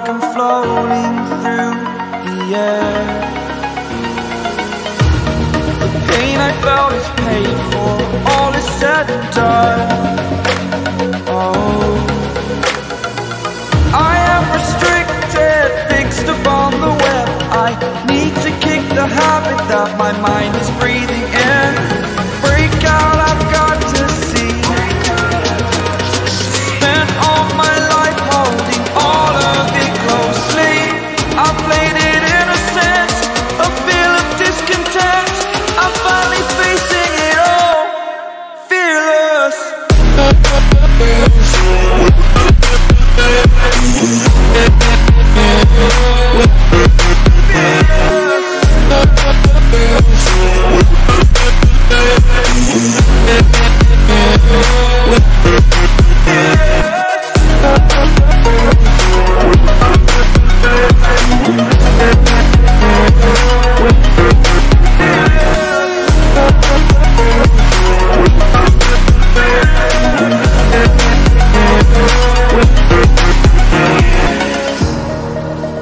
like I'm floating through the air. The pain I felt is paid for, all is said and done. Oh, I am restricted, fixed upon the web. I need to kick the habit that my mind is breathing in. Break out, I've got to see. Spent all my life holding all of it closely. I played it innocent, a feel of discontent. I'm finally facing it all, fearless.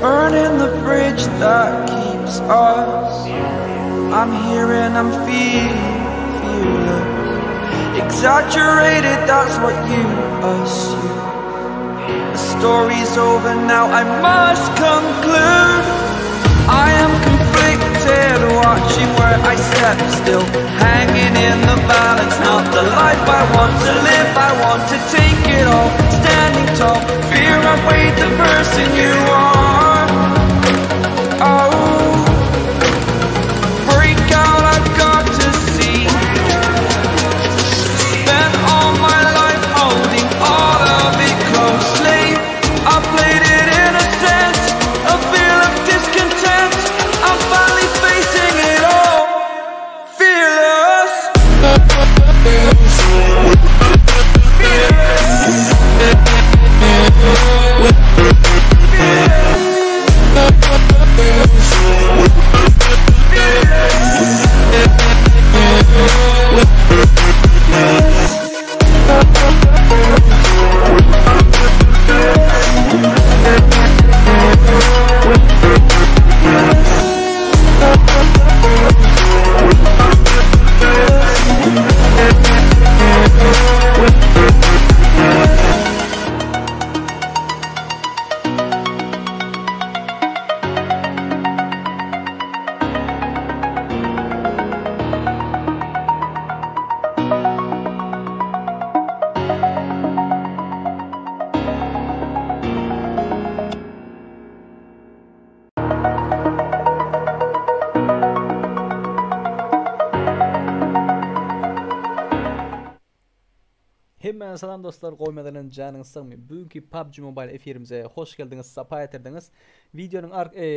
Burning the bridge that keeps us. I'm here and I'm feeling exaggerated, that's what you assume. The story's over now, I must conclude. I am conflicted, watching where I step still, hanging in the balance. Not the life I want to live, I want to take it all. Standing tall, fear I've weighed the person you are. Oh, break out, I've got to see. Spent all my life holding all of it closely. I played it innocent, a feel of discontent. I'm finally facing it all, fearless. Hemen salam dostlar, koymadan canınız sağmayın. Bugünkü PUBG Mobile efirimize hoş geldiniz, sapa etirdiniz. Videonun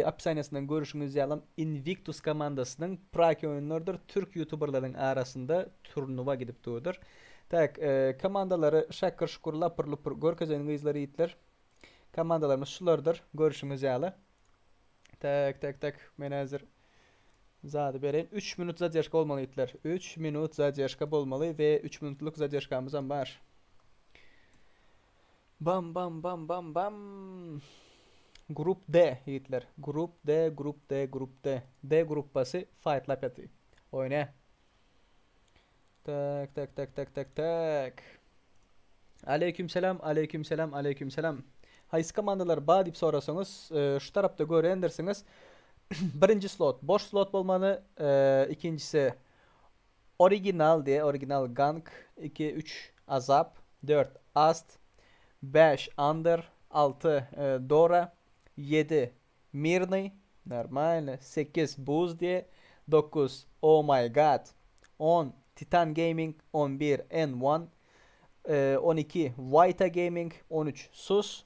apsanesinden görüşünüz yalan Invictus komandasının Praki oyunlarıdır. Türk YouTuberların arasında turnuva gidip doğudur. Tak, komandaları şakır şukur lapır lapır görkezönün izleri itler. Komandalarımız şulardır, görüşünüz yalan. Tak, ben hazır. Zadı bereyim. 3 minut zadyaşka olmalı itler. 3 minut zadyaşka olmalı ve 3 minutluk zadyaşkamızdan var. Bam. Grup D itler. Grup D. D gruppası fight lap yatı. Oyna. Tak. Aleykümselam. Haysi komandalar bağ deyip sorasanız şu tarafta görendirsiniz. Birinci slot boş slot bolmalı, ikincisi original diye, original gank, 2 3 azap, 4 ast, 5 under, 6 dora, 7 mirny normal, 8 buz diye, 9 oh my god, 10 titan gaming, 11 n1, 12 Vita gaming, 13 sus,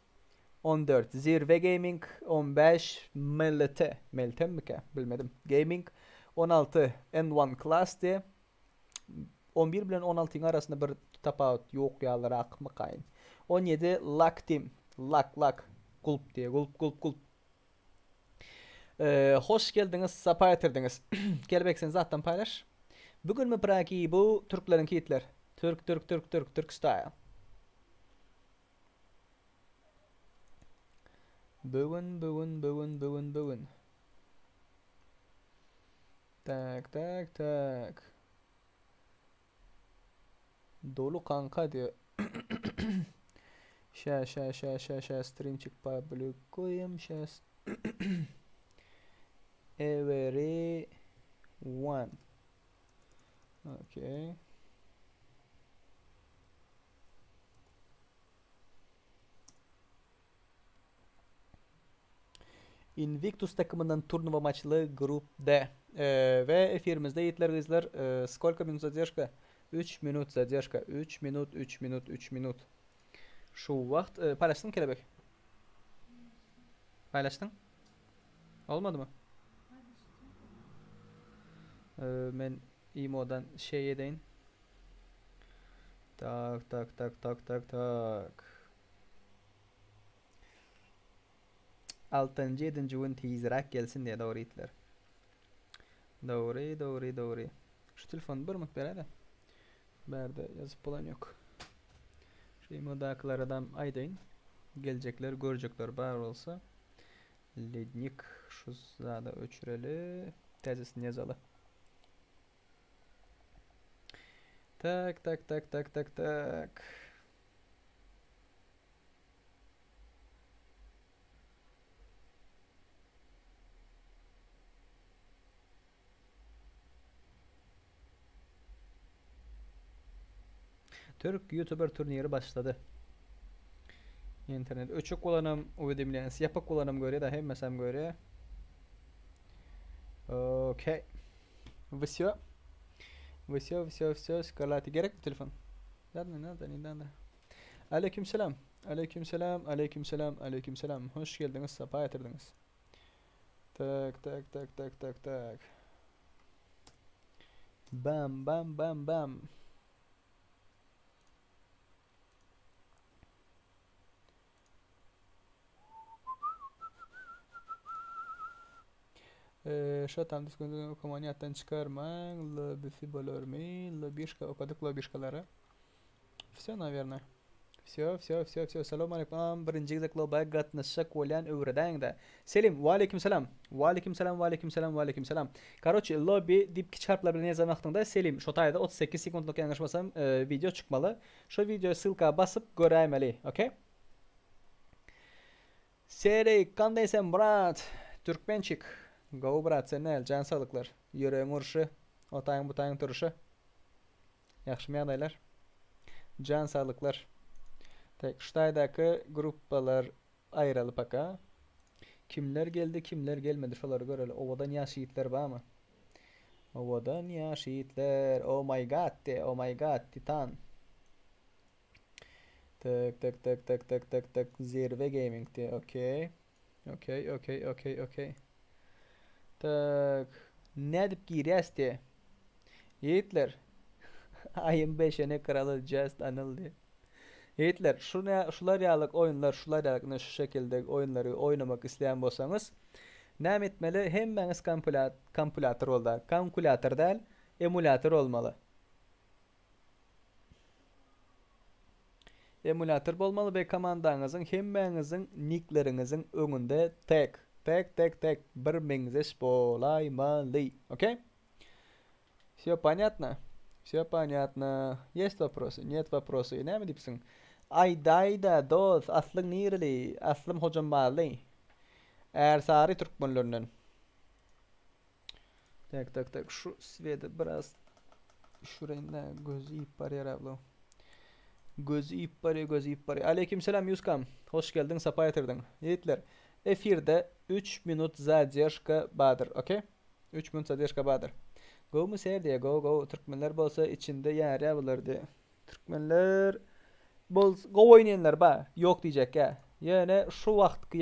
14 Zirve Gaming, 15 Melete mi ki? Bilmedim. Gaming, 16 N1 Class diye. 11 ile 16'ın arasında bir tafavut yok yağları akma kayın. 17 Luck Team. Luck. Gulp diye. Gulp. Hoş geldiniz, sapa etirdiniz. Gelbekseniz zaten paylaş. Bugün mü Praki bu Türklerin kitler. Türk style. Bugün. Tak. Dolu kanka diyor. Şa stream çık public koyayım. Everyone. Okay. Invictus takımından turnuva maçlı grup D. Ve efirimizde yiğitler kızlar. Сколько минут задержка? 3 minut задержка. 3 minut. Şu vakt paylaştın mı kelebek? Paylaştın? Olmadı mı? Ben imo'dan şey edeyim. Tak. 6. 7. gün tezrak gelsin diye doğru itler. Doğru. Şu telefonu bir mık beraber. Berde yazıp olan yok. Şu imodaklar adam aydayın. Gelecekler, görecekler bar olsa. Lednik şu zada öçüreli. Tezisini yazalım. Tak. Türk YouTuber turniri başladı. İnternet öçük kullanım uydimleyen yapık kullanım göre de hem mesem göre. Okey. Все. Скарлати gerek mi telefon? Nereden? Aleykümselam. Hoş geldiniz, safa getirdiniz. Tak. Bam. Şu tam diskonunu komaniyattan çıkarmang. Lobisi bolormi. Lobişka okudık lobişkaları. Все, наверное. Все. Selam aleyküm. Birinci gizek lobaya gatnaşak olan öğreden de. Selim, aleykümselam. Короче, lobby dipki çarpılarını yazamaktında Selim, şu tayda 38 sekundluk yanlışmasam video çıkmalı. Şu videoya sılka basıp göremeli, okey? Seri, kandaysan brat? Türkmençik. Go brat, sen ne? Can sağlıklar. Yüreğin uruşu. Otayın butayın turuşu. Yaxşı mı adaylar? Can sağlıklar. Tek ştaydaki gruppalar ayrılıp aka. Kimler geldi, kimler gelmedi şoları görelim. Ovadan yaş yiğitler var mı? Ovadan yaş yiğitler. Oh my god, titan. Tak. Zirve gaming de. Okey. Tak. Ne dip giriyoruz de? Yiğitler. Ayın 5'ine kralı Just anıldı. Yiğitler, şular yağlık oyunlar, şular yağlık şu şekilde oyunları oynamak isteyen bolsanız ne etmeli? Hemmeniz kalkülatör oldu. Kalkülatör değil, emülatör olmalı. Emülatör olmalı ve komandanızın hemmenizin nicklerinizin önünde tek bir mengziş bolaymalı. Okey? Все понятно? Все понятно. Есть вопросы? Нет вопросов. Ne mi dipsin? Ayda dost aslın nirli, aslım hocam bağlı. Ersari Türkmenlerinden. Tak. Şu svede biraz şurayında gözü ipar yaravlu. Gözü ipar. Aleykümselam Yuskam. Hoş geldin, sapa yatırdın. Yiğitler. Efirde 3 minut zadержка badır. Okey? 3 minut zadержка badır. Go mu sever diye go. Türkmenler bolsa içinde yer yavrulur diye. Türkmenler go oynayanlar ba yok diyecek ya. Yani şu vaktki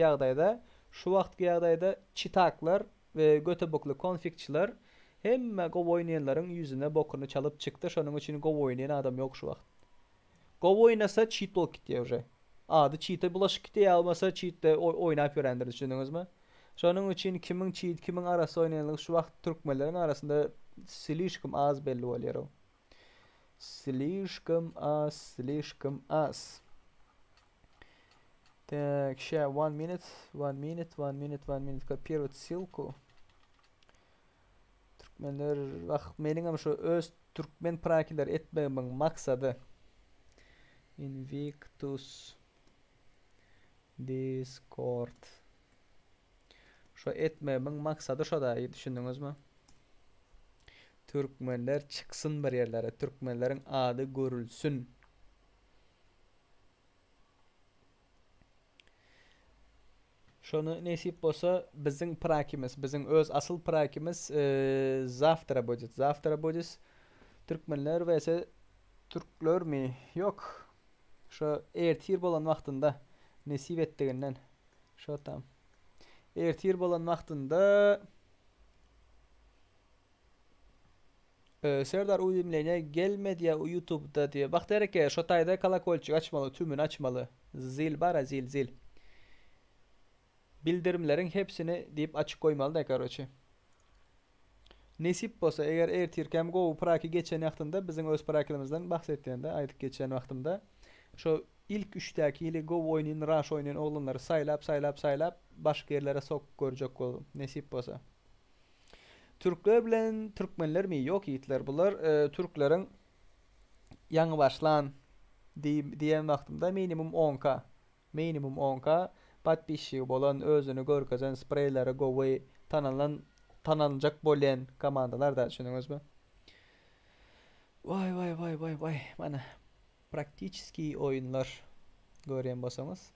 yağdayda çitaklar ve göteboklu konfikçiler hem go oynayanların yüzüne bokunu çalıp çıktı. Şunun için go oynayan adam yok şu vakt. Go oynasa cheat ol gitti уже. Adı cheat'e bulaşık gitti almasa cheat'te oynayıp öğrendir düşündünüz mü? Şunun için kimin cheat kimin arası oynayanlar şu vakt Türkmenlerin arasında слишком az belli oluyor. Слишком az. Так, ща, one minute, копировать ссылку. Türkmenler, mening şu öz Türkmen prakiler etmemin maksadı. Invictus Discord. Şu etmemin maksadı şu da, düşündünüz mü? Türkmenler çıksın bir yerlere, Türkmenlerin adı görülsün. Şonu nesip bolsa bizim prakimiz, bizim öz asıl prakimiz zavtra будет. Zavtra будет. Türkmenler vs Türkler mi? Yok. Şu ertir bolan vaqtında nesip etdiginden. Şu tam. Ertir bolan vaqtında Serdar uyumlayına gelmedi ya YouTube'da diye. Bak derek ki şu tayda kalakolçuk açmalı, tümünü açmalı. Zil bara zil. Bildirimlerin hepsini deyip açık koymalı da karoçi. Nesip bolsa eğer ertirkem go praki geçen vaqtında bizim öz prakilimizden bahsettiğinde aytıp geçen vaqtımda şu ilk 3'teki ile go oyunun rush oyunun oğlanları saylap başka yerlere sok görecek oldum. Nesip bolsa. Türkler bilen Türkmenler mi? Yok yiğitler bunlar. Türklerin yanı başlan diyen vaqtımda minimum 10k. Minimum 10k. Patpişi bolan özünü görkezen spreyleri gowy tanınacak bolen komandalar da düşündünüz mü? Vay. Mana praktiski oyunlar görýän bolsaňyz.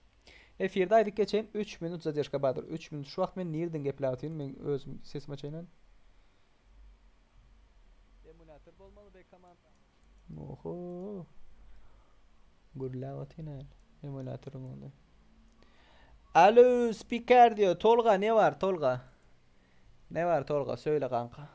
Efirde aydyk geçen 3 minut zadержка badyr. 3 minut şu wagt men nerden geplätýän? Men özüm sesim açaýan. Emulator bolmaly be komanda. Oho. Gurlawatyna emulatorum onda. Alo speaker diyor. Tolga ne var Tolga? Ne var Tolga? Söyle kanka.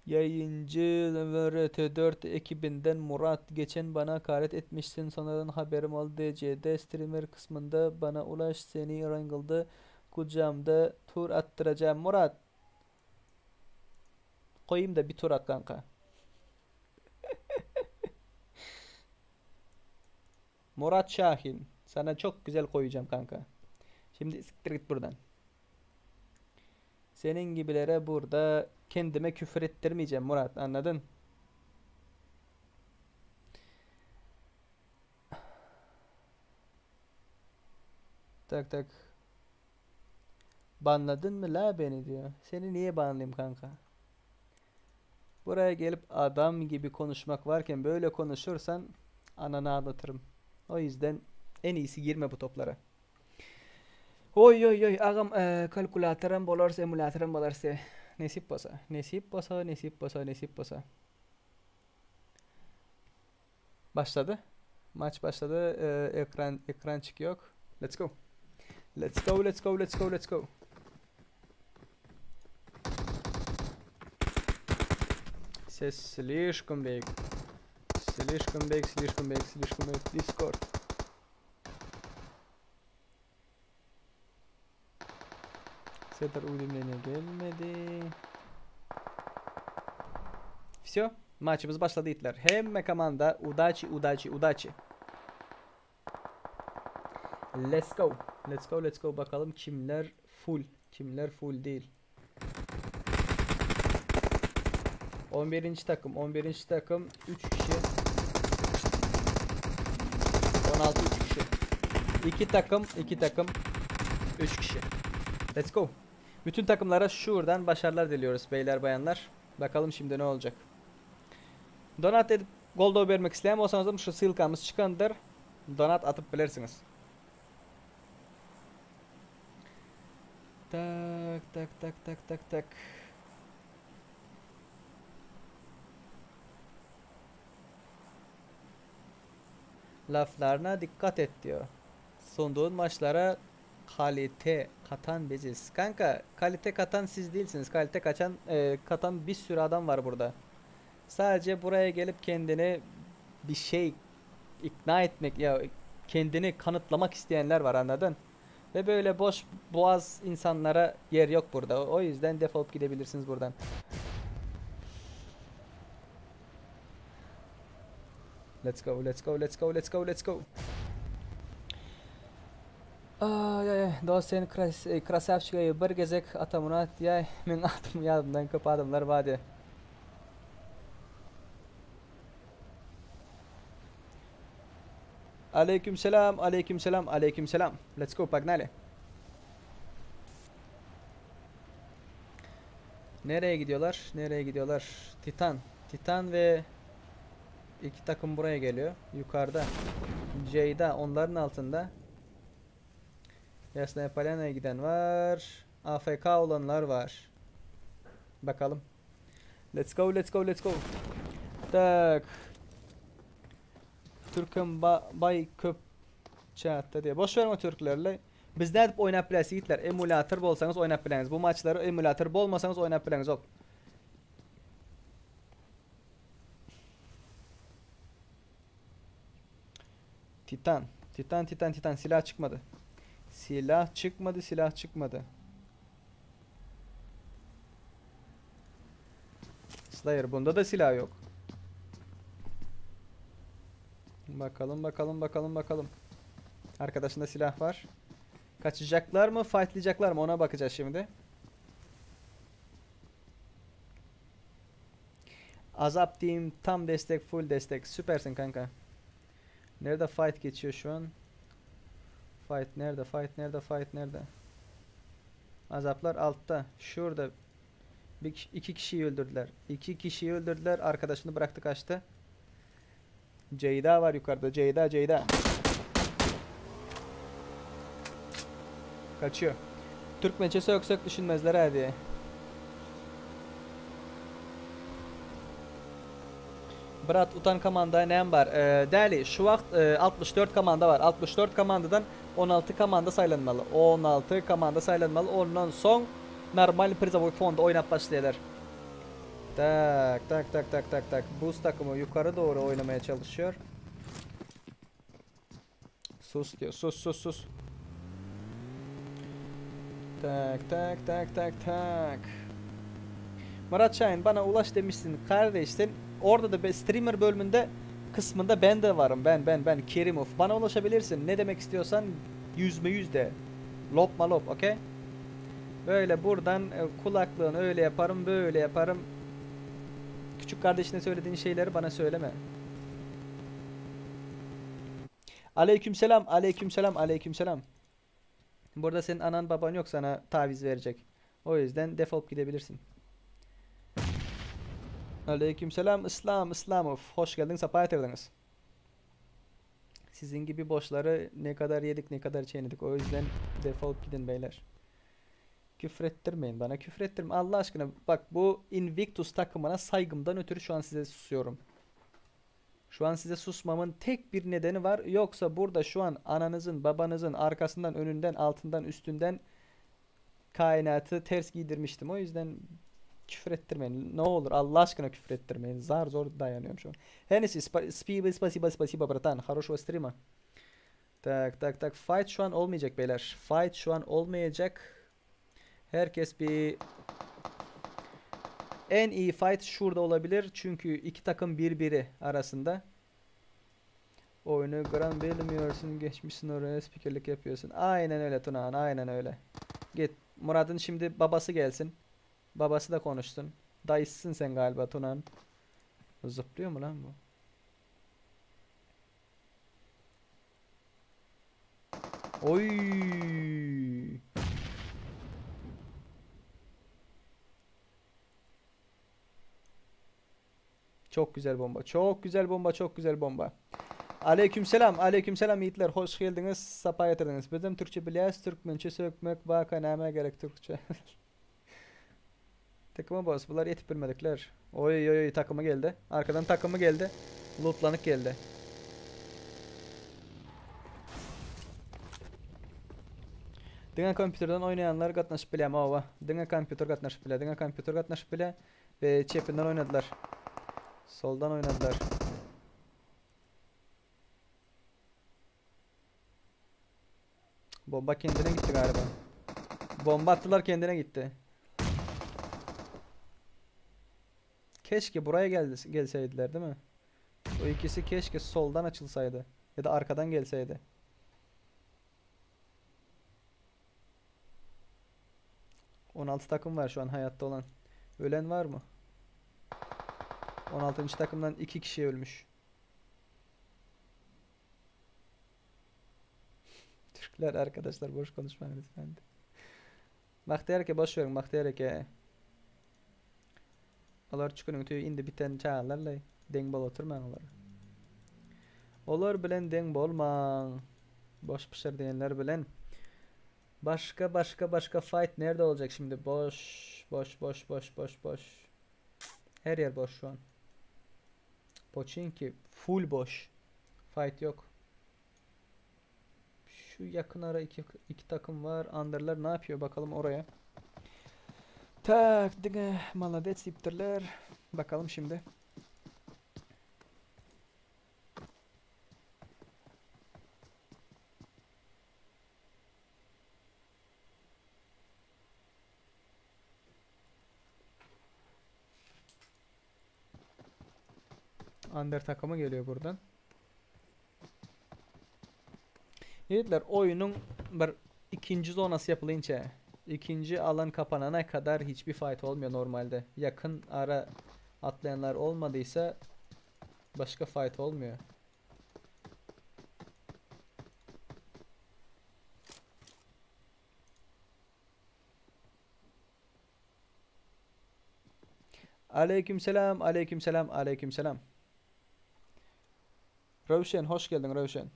Yayıncı VRT4 ekibinden Murat, geçen bana hakaret etmişsin, sonradan haberim oldu. DC'de streamer kısmında bana ulaş, seni Wrangle'da kucağımda tur attıracağım. Murat, koyayım da bir tur at kanka. Murat Şahin, sana çok güzel koyacağım kanka. Şimdi siktir git buradan. Senin gibilere burada kendime küfür ettirmeyeceğim Murat, anladın? Tak. Banladın mı la beni diyor. Seni niye banlayayım kanka? Buraya gelip adam gibi konuşmak varken böyle konuşursan ananı ağlatırım. O yüzden en iyisi girme bu toplara. Oy ağam kalkulatörüm bolarsa, emülatörüm bolarsa nasip bolsa. Başladı. Maç başladı. Ekran çıkıyor. Let's go. Ses слишком big. Discord. Serdar uyumlarına gelmedi. Все. Maçımız başladı itler. Hem komanda udachi. Let's go. Bakalım kimler full değil. 11. takım 3 kişi. 16 3 kişi. 2 takım 3 kişi. Let's go. Bütün takımlara şuradan başarılar diliyoruz beyler bayanlar. Bakalım şimdi ne olacak. Donat edip goldo vermek isteyen olsanız da şu silkamız çıkandır. Donat atıp bilirsiniz. Tak. Laflarına dikkat et diyor. Sunduğun maçlara kalite katan biziz. Kanka kalite katan siz değilsiniz. Kalite katan bir sürü adam var burada. Sadece buraya gelip kendini bir şey ikna etmek ya kendini kanıtlamak isteyenler var, anladın? Ve böyle boş boğaz insanlara yer yok burada. O yüzden defolup gidebilirsiniz buradan. Let's go, let's go, let's go, let's go, let's go. Ay, dost sen krasavchigay bir gezek atamunat yay. Men atım yadımdan köp adamlar badi. Aleyküm selam, aleyküm selam, aleyküm selam. Let's go, pagnale. Nereye gidiyorlar? Nereye gidiyorlar? Titan. Titan ve iki takım buraya geliyor. Yukarıda. Ceyda onların altında. Yasnaya Palana'ya giden var. AFK olanlar var. Bakalım. Let's go, let's go, let's go. Tak. Türk'ün bay köp chatta diye. Boş verme Türklerle. Bizde hep oynap biləsiz yigitler. Emulator bolsanız oynap biləsiniz. Bu maçları emulator bolmasanız oynap biləsiniz ol. Titan. Titan, Titan, Titan. Silah çıkmadı. Silah çıkmadı, silah çıkmadı. Slayer bunda da silah yok. Bakalım, bakalım, bakalım, bakalım. Arkadaşında silah var. Kaçacaklar mı, fightlayacaklar mı ona bakacağız şimdi. Azap Team tam destek, full destek. Süpersin kanka. Nerede fight geçiyor şu an? Fight nerede? Fight nerede? Fight nerede? Azaplar altta. Şurada. İki kişiyi öldürdüler. İki kişiyi öldürdüler. Arkadaşını bıraktı kaçtı. Ceyda var yukarıda. Ceyda, Ceyda. Kaçıyor. Türkmençe sök sök düşünmezler hadi. Brat utan komanda nem var? Değerli şu vakt 64 komanda var. 64 komandadan 16 komanda saylanmalı. 16 komanda saylanmalı. Ondan son normal prizavoy fonda oynap başlayırlar. Tak tak tak tak tak tak. Boost takımı yukarı doğru oynamaya çalışıyor. Sus diyor. Sus sus sus. Tak tak tak tak tak. Murat Şahin bana ulaş demişsin kardeş, sen orada da streamer bölümünde kısmında ben de varım, ben Kerimov, bana ulaşabilirsin, ne demek istiyorsan %100 de lopma lop, okey. Böyle buradan kulaklığını öyle yaparım böyle yaparım. Küçük kardeşine söylediğin şeyleri bana söyleme. Aleykümselam, aleykümselam, aleykümselam. Burada senin anan baban yok sana taviz verecek. O yüzden defolup gidebilirsin. Aleykümselam İslamov. Hoş geldin, safa getirdiniz. Sizin gibi boşları ne kadar yedik ne kadar çiğnedik. O yüzden defolup gidin beyler. Küfrettirmeyin bana, küfrettirmeyin. Allah aşkına bak, bu Invictus takımına saygımdan ötürü şu an size susuyorum. Şu an size susmamın tek bir nedeni var. Yoksa burada şu an ananızın, babanızın arkasından, önünden, altından, üstünden kainatı ters giydirmiştim. O yüzden küfür ettirmeyin. Ne olur Allah aşkına küfür ettirmeyin. Zar zor dayanıyorum şu an. Her neyse, spasiba bratan. Хорошего стрима. Tak tak tak. Fight şu an olmayacak beyler. Fight şu an olmayacak. Herkes bir... En iyi fight şurada olabilir. Çünkü iki takım birbiri arasında. Oyunu gram bilmiyorsun. Geçmişsin oraya, spikerlik yapıyorsun. Aynen öyle Tunağan. Aynen öyle. Git. Murat'ın şimdi babası gelsin. Babası da konuşsun. Dayısın sen galiba Tunağan. Zıplıyor mu lan bu? Oy. Çok güzel bomba. Çok güzel bomba. Çok güzel bomba. Aleykümselam. Aleykümselam yiğitler. Hoş geldiniz. Sapa getirdiniz. Bizim Türkçe biliyoruz. Türkmençe sökmek baka neme gerek Türkçe. Takıma bas. Bunlar yetip bilmedikler. Oy oy oy, takımı geldi. Arkadan takımı geldi. Lootlanık geldi. Dengan kompüterden oynayanlar katnaşıp bile ama dengan kompüter katnaşıp bile. Dengan kompüter katnaşıp bile. Ve çepinden oynadılar. Soldan oynadılar. Bomba kendine gitti galiba. Bomba attılar, kendine gitti. Keşke buraya gelseydiler değil mi? O ikisi keşke soldan açılsaydı. Ya da arkadan gelseydi. ...16 takım var şu an hayatta olan. Ölen var mı? 16. takımdan 2 kişi ölmüş. Türkler arkadaşlar boş konuşmayın lütfen. Bahtiyarke boş verin bahtiyarke. Olar çukurun tüyü indi biten çağlarla deng bol oturmayın olar. Olar bilen deng bolman. Boş pişer diyenler bilen. Başka fight nerede olacak şimdi? Boş. Her yer boş şu an. Pochinki full boş. Fight yok. Şu yakın ara iki takım var. Under'lar ne yapıyor bakalım oraya. Tak dige maladet iptirler. Bakalım şimdi. Under takımı geliyor buradan. Yiğitler oyunun bir ikinci zonası yapılınca ikinci alan kapanana kadar hiçbir fight olmuyor normalde. Yakın ara atlayanlar olmadıysa başka fight olmuyor. Aleykümselam. Rövşen hoş geldin Rövşen.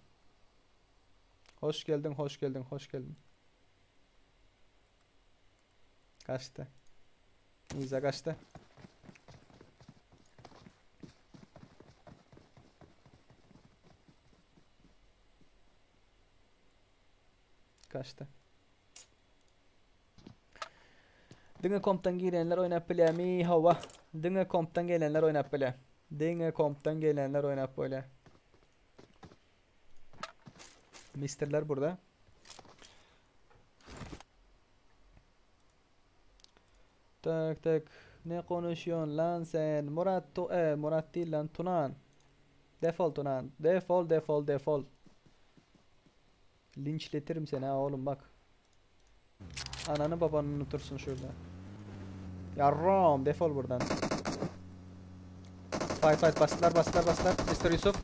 Hoş geldin. Kaçtı. İza kaçtı. Kaçtı. Dinge komptan gelenler oynap bile mi hava. Dinge komptan gelenler oynap bile. Böyle. Misterler burada. Tak. Ne konuşuyorsun lan sen? Murat değil lan Tunan. Defol Tunan. Defol. Linçletirim seni ha oğlum bak. Ananı babanı unutursun şurada. Yarram defol buradan. Fight bastılar. Mr. Yusuf.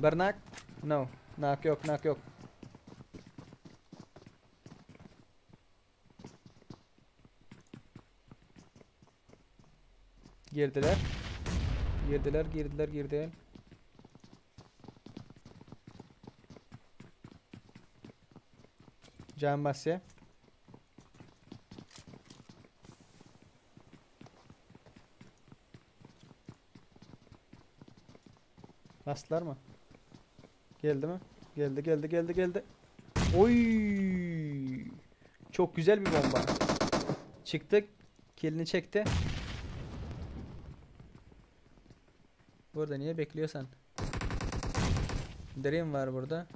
Bernak. No. Nak yok. Girdiler. Can basya. Bastılar mı? Geldi mi? Geldi. Oy! Çok güzel bir bomba. Çıktık. Kilini çekti. Burada niye bekliyorsan? Dream var burada.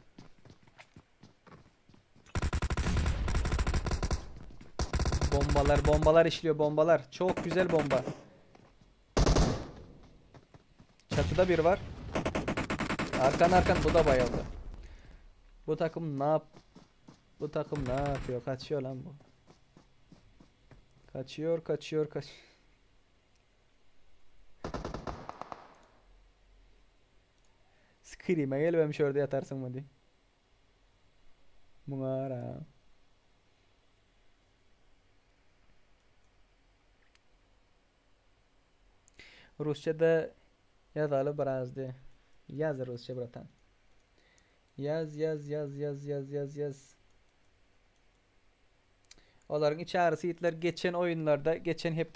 Bombalar işliyor bombalar. Çok güzel bomba. Çatıda bir var. Arkan bu da bayıldı. Bu takım ne yapıyor? Kaçıyor lan bu. Kaçıyor. Scream'e gelmemiş orada yatarsın mı diye. Mungara. Rusça'da yazalı birazdı. Yaz Rusça bratan. Yaz. Onların içerisi hitler geçen oyunlarda, geçen hep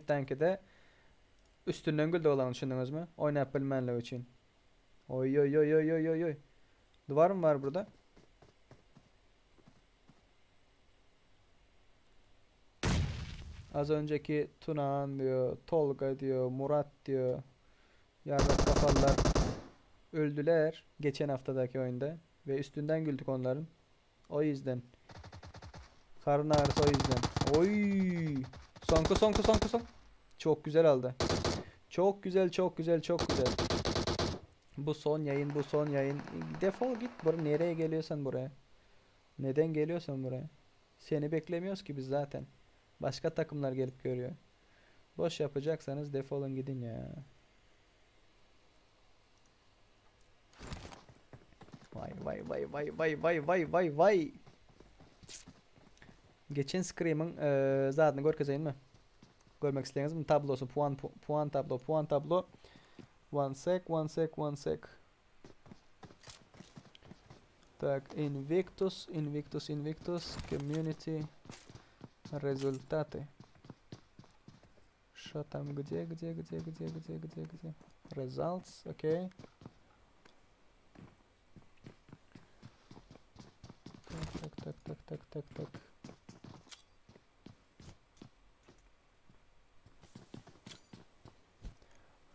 tankide üstünden gülde olan düşündünüz mü? Oynayıp bilmenler için. Oy. Duvar mı var burada? Az önceki Tunan diyor, Tolga diyor, Murat diyor. Yarrak kafalar öldüler geçen haftadaki oyunda ve üstünden güldük onların. O yüzden. Karın ağrısı o yüzden. Oy! Sonku. Çok güzel aldı. Çok güzel, çok güzel, çok güzel. Bu son yayın, bu son yayın. Defol git buraya. Nereye geliyorsan buraya. Neden geliyorsan buraya. Seni beklemiyoruz ki biz zaten. Başka takımlar gelip görüyor. Boş yapacaksanız defolun gidin ya. Vay vay vay vay vay vay vay vay vay. Geçen Scream'ın zaten görkezeyim mi? Görmek isterseniz mi? Tablosu, puan tablo, puan tablo. One sec. Так, Invictus, Community, результаты. Что там, где? Results, окей. Так.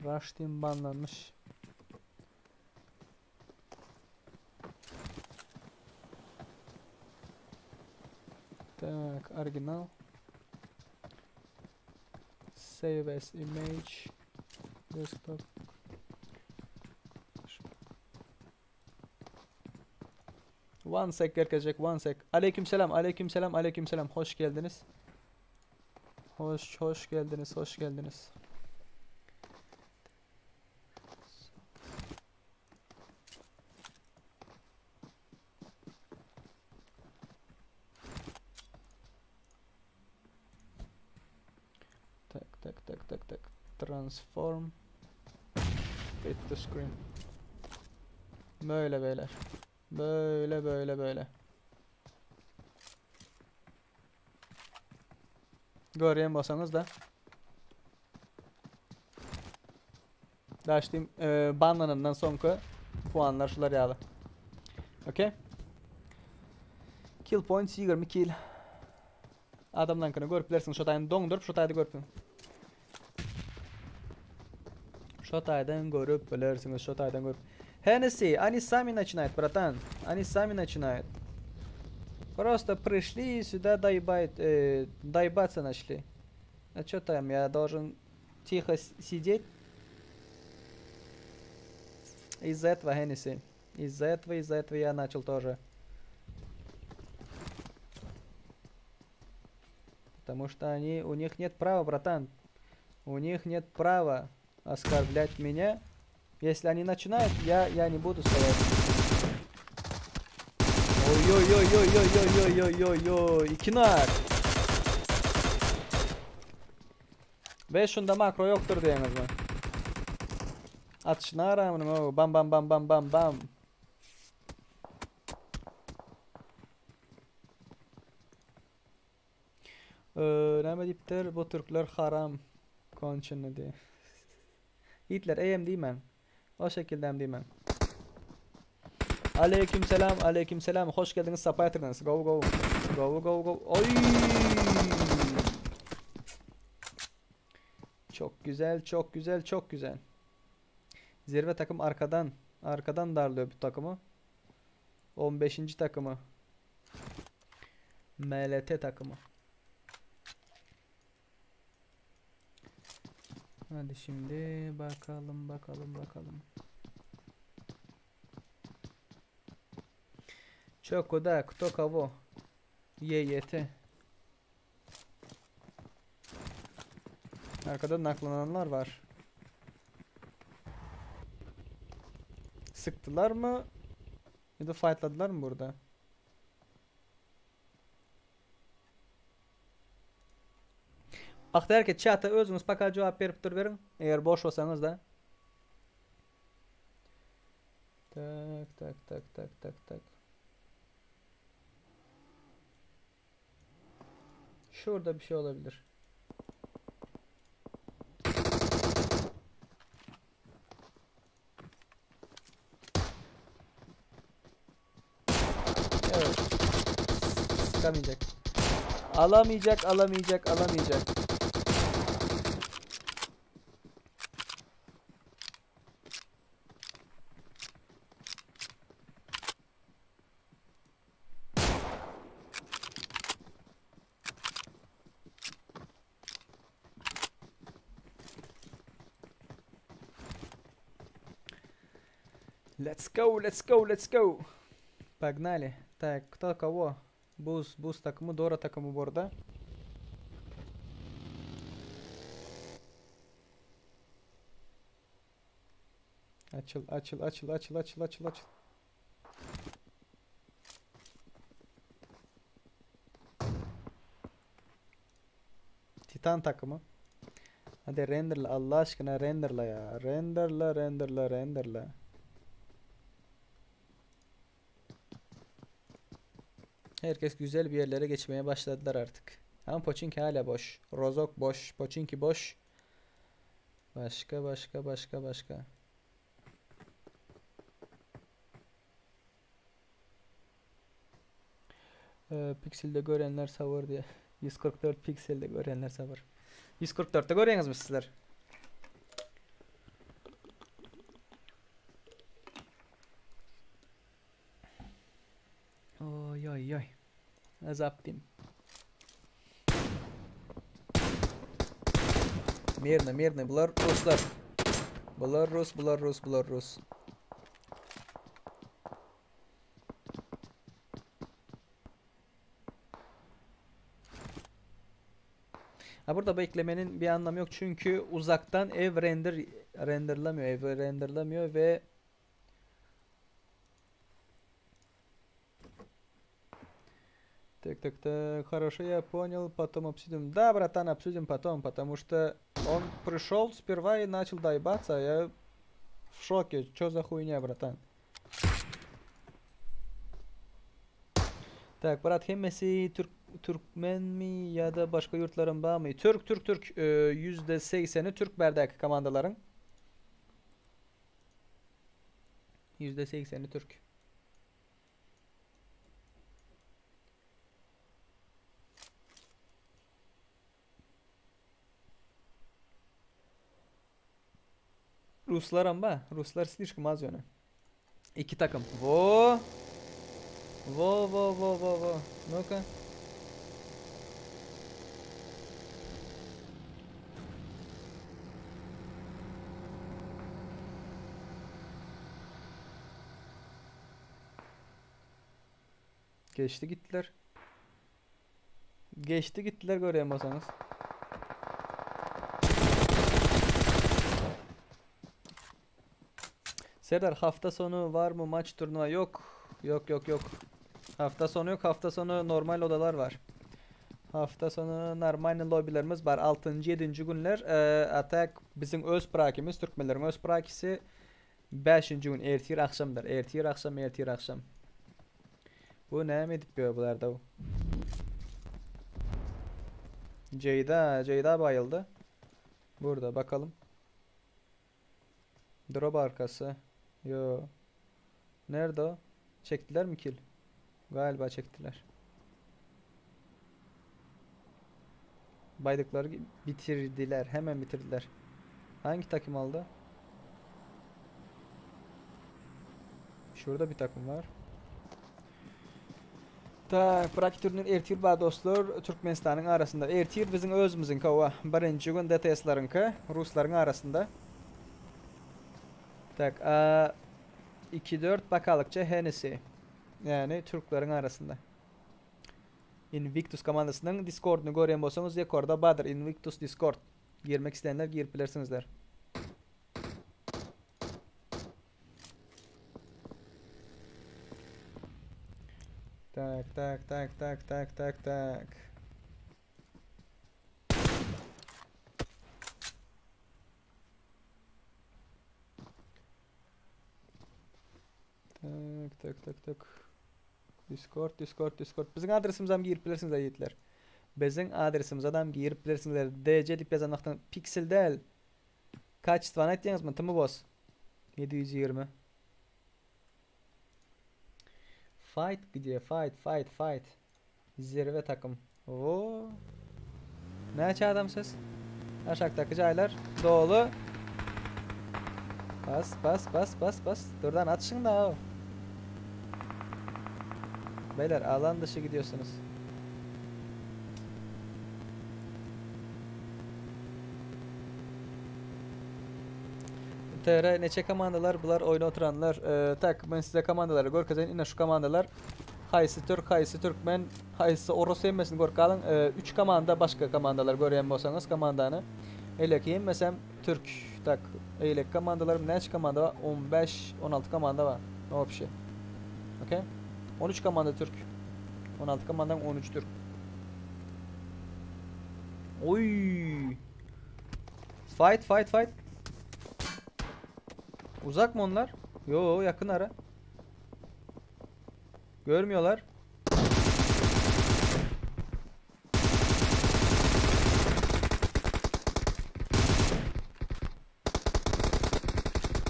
Rush Team banlanmış. Так, оригинал. Save as image. Desktop. One sec arkadaşlar, one sec. Aleykümselam. Hoş geldiniz. Hoş geldiniz. Tak. Transform. Fit to screen. Böyle beyler. Böyle. Göreyim basanız da. Daştım banlanandan sonraki puanlar şular yağlı. Okay. Kill points 20 kill. Adamlarını görüp bilersin, şotayını dondurup şotaydı görüp. Шотайдан görüp bilirsiniz, şotaydan görüp. Hennessy, они сами начинают, братан. Они сами начинают. Просто пришли сюда доебаться начали. А что там, я должен тихо сидеть? Из-за этого, Hennessy. Из-за этого я начал тоже. Потому что у них нет права, братан. У них нет права оскорблять меня. Если они начинают, я не буду стоять. Ой-ой-ой. İkinar. Ve şunda makro yoktur diyemez mi? Atışına rağmen o bam. Ne deyiptir? Bu Türkler haram. Konçunu diye. Hitler EM diyemem. O şekilde hem diyemem. Aleykümselam. Hoş geldiniz. Sapa yatırdınız. Go. Oy! Çok güzel. Zirve takım arkadan darlıyor bu takımı. 15. takımı. MLT takımı. Hadi şimdi bakalım. Чё, куда, кто кого? YYT. Arkada naklananlar var. Sıktılar mı? Ya da fightladılar mı burada? Aktar ki chat'a özünüz bakar cevap verip verin. Eğer boş olsanız da. Tak. Şurada bir şey olabilir. Evet. Sıkamayacak. Alamayacak. Let's go, let's go, let's go. Погнали. Так, кто кого? Буз takımı, Dora takımı bu arada. Açıl, açıl, açıl, açıl, açıl, açıl, açıl. Titan takımı. Hadi renderla, Allah aşkına renderla ya. Renderla, renderla, renderla. Herkes güzel bir yerlere geçmeye başladılar artık. Ama Pochinki hala boş. Rozok boş. Pochinki boş. Başka, başka, başka, başka. Piksel'de görenler savur diye. 144 pikselde görenler savur. 144'te görüyorsunuz mu sizler? Oy oy oy. Azaptim. Мирно, bunlar Ruslar. Bunlar Rus, bunlar Rus, bunlar Rus. Ha, burada beklemenin bir anlamı yok çünkü uzaktan ev renderlamıyor ve так, хорошо, я понял, потом обсудим. Да, братан, обсудим потом, потому что он пришел сперва и начал доебаться, а я в шоке. Чё за хуйня, bратан? Так, Berat, hemmesi Türkmen mi ya da başka yurtların var mı? Türk. %80'i Türk berdaki komandaların. %80'i Türk. Ruslar ama. Ruslar слишком az yönü. İki takım. Vo. Ну-ка. Geçti gittiler. Geçti gittiler göremiyorsanız. Serdar, hafta sonu var mı maç turnuva? Yok. Yok. Hafta sonu yok. Hafta sonu normal odalar var. Hafta sonu normal lobilerimiz var. 6. 7. günler atak bizim öz prakimiz, Türkmenlerin öz prakisi 5. gün ertir akşamdır. Ertir akşam. Bu ne mi diyor bularda o? Ceyda bayıldı. Burada bakalım. Drop arkası. Yo. Nerede o? Çektiler mi kill? Galiba çektiler. Baydıkları bitirdiler. Hemen bitirdiler. Hangi takım aldı? Şurada bir takım var. Tak, bırak türünün Ertir var dostlar. Türkmenistan'ın arasında. Ertir bizim özümüzün kova. Birinci gün DTS'larınki Rusların arasında. Tak, 2-4 bakalıkça Hennessy. Yani Türklerin arasında. Invictus komandasının Discord'unu görüyen bolsanız yukarıda badır. Invictus Discord. Girmek isteyenler girip bilirsinizler. Tak. Tak. Discord. Bizim adresimizden girip bilirsiniz yiğitler. Bizim adresimizden girip bilirsiniz. DC dip yazanlıktan piksel değil. Kaç tane ettiğiniz mi? Tımı boz. 720. Fight gidiyor. Fight. Zirve takım. Oo. Ne açı adam ses? Aşağıdaki caylar dolu. Bas. Durdan atışın da o. Beyler alan dışı gidiyorsunuz. TR neçe komandalar bular oyuna oturanlar. Tak ben size komandaları görkezeyim. Yine şu komandalar. Haysi Türk, haysi Türkmen, haysi Orus emmesin görkalın. 3 komanda başka komandalar göreyen bolsanız komandanı. Eleki mesela Türk tak eylek komandalarım neç komanda var? 15 16 komanda var. Ne bir şey. Okay? 13 komanda Türk. 16 komandan 13 Türk. Oy! Fight fight fight. Uzak mı onlar? Yo yakın ara. Görmüyorlar.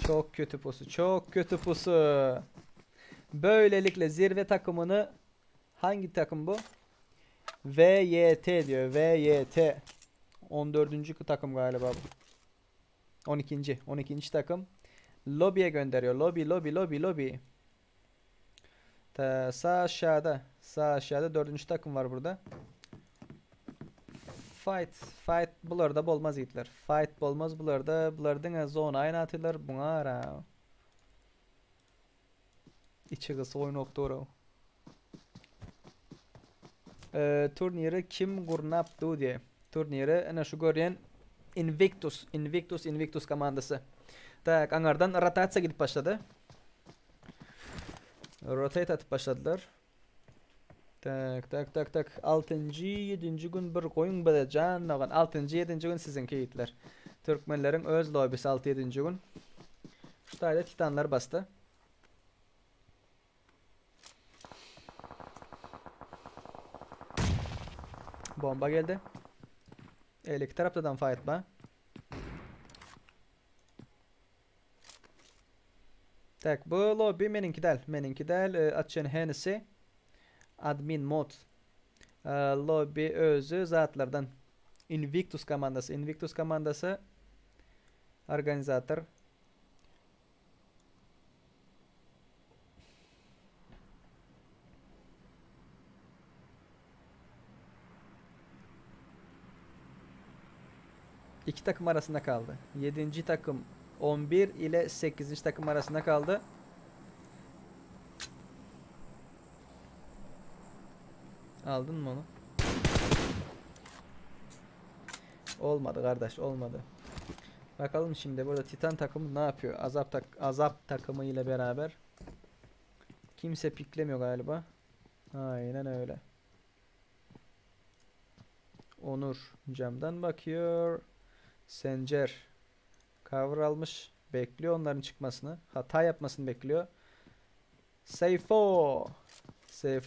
Çok kötü pusu. Çok kötü pusu. Böylelikle zirve takımını hangi takım bu? VYT diyor. VYT. 14. takım galiba bu. 12. takım. Lobiye gönderiyor. Lobi. Ta sağ aşağıda. Sağ aşağıda 4. takım var burada. Fight bularda bolmaz yiğitler. Fight bolmaz bularda. Bulardan zona aynı atıyorlar. Buna ara. İçi kısa oyun oktoru. Turniri kim gurnaptı diye. Turniri ana şu gören Invictus komandası. Tak angardan rotatsiya gidip başladı. Rotate atıp başladılar. Tak. 6. 7. gün bir koyun badacan. 6. 7. gün sizinki yiğitler. Türkmenlerin öz lobisi 6. 7. gün. Şu tayda titanlar bastı. Bomba geldi. İki taraftan fight ba. Tak bu lobby meninki del açın henisi admin mod lobby özü zatlardan Invictus komandası organizatör. İki takım arasında kaldı. 7. takım 11 ile 8. takım arasında kaldı. Aldın mı onu? Olmadı kardeş, olmadı. Bakalım şimdi burada Titan takımı ne yapıyor? Azap takımı ile beraber. Kimse piklemiyor galiba. Aynen öyle. Onur camdan bakıyor. Sencer cover almış. Bekliyor onların çıkmasını. Hata yapmasını bekliyor. Seyfo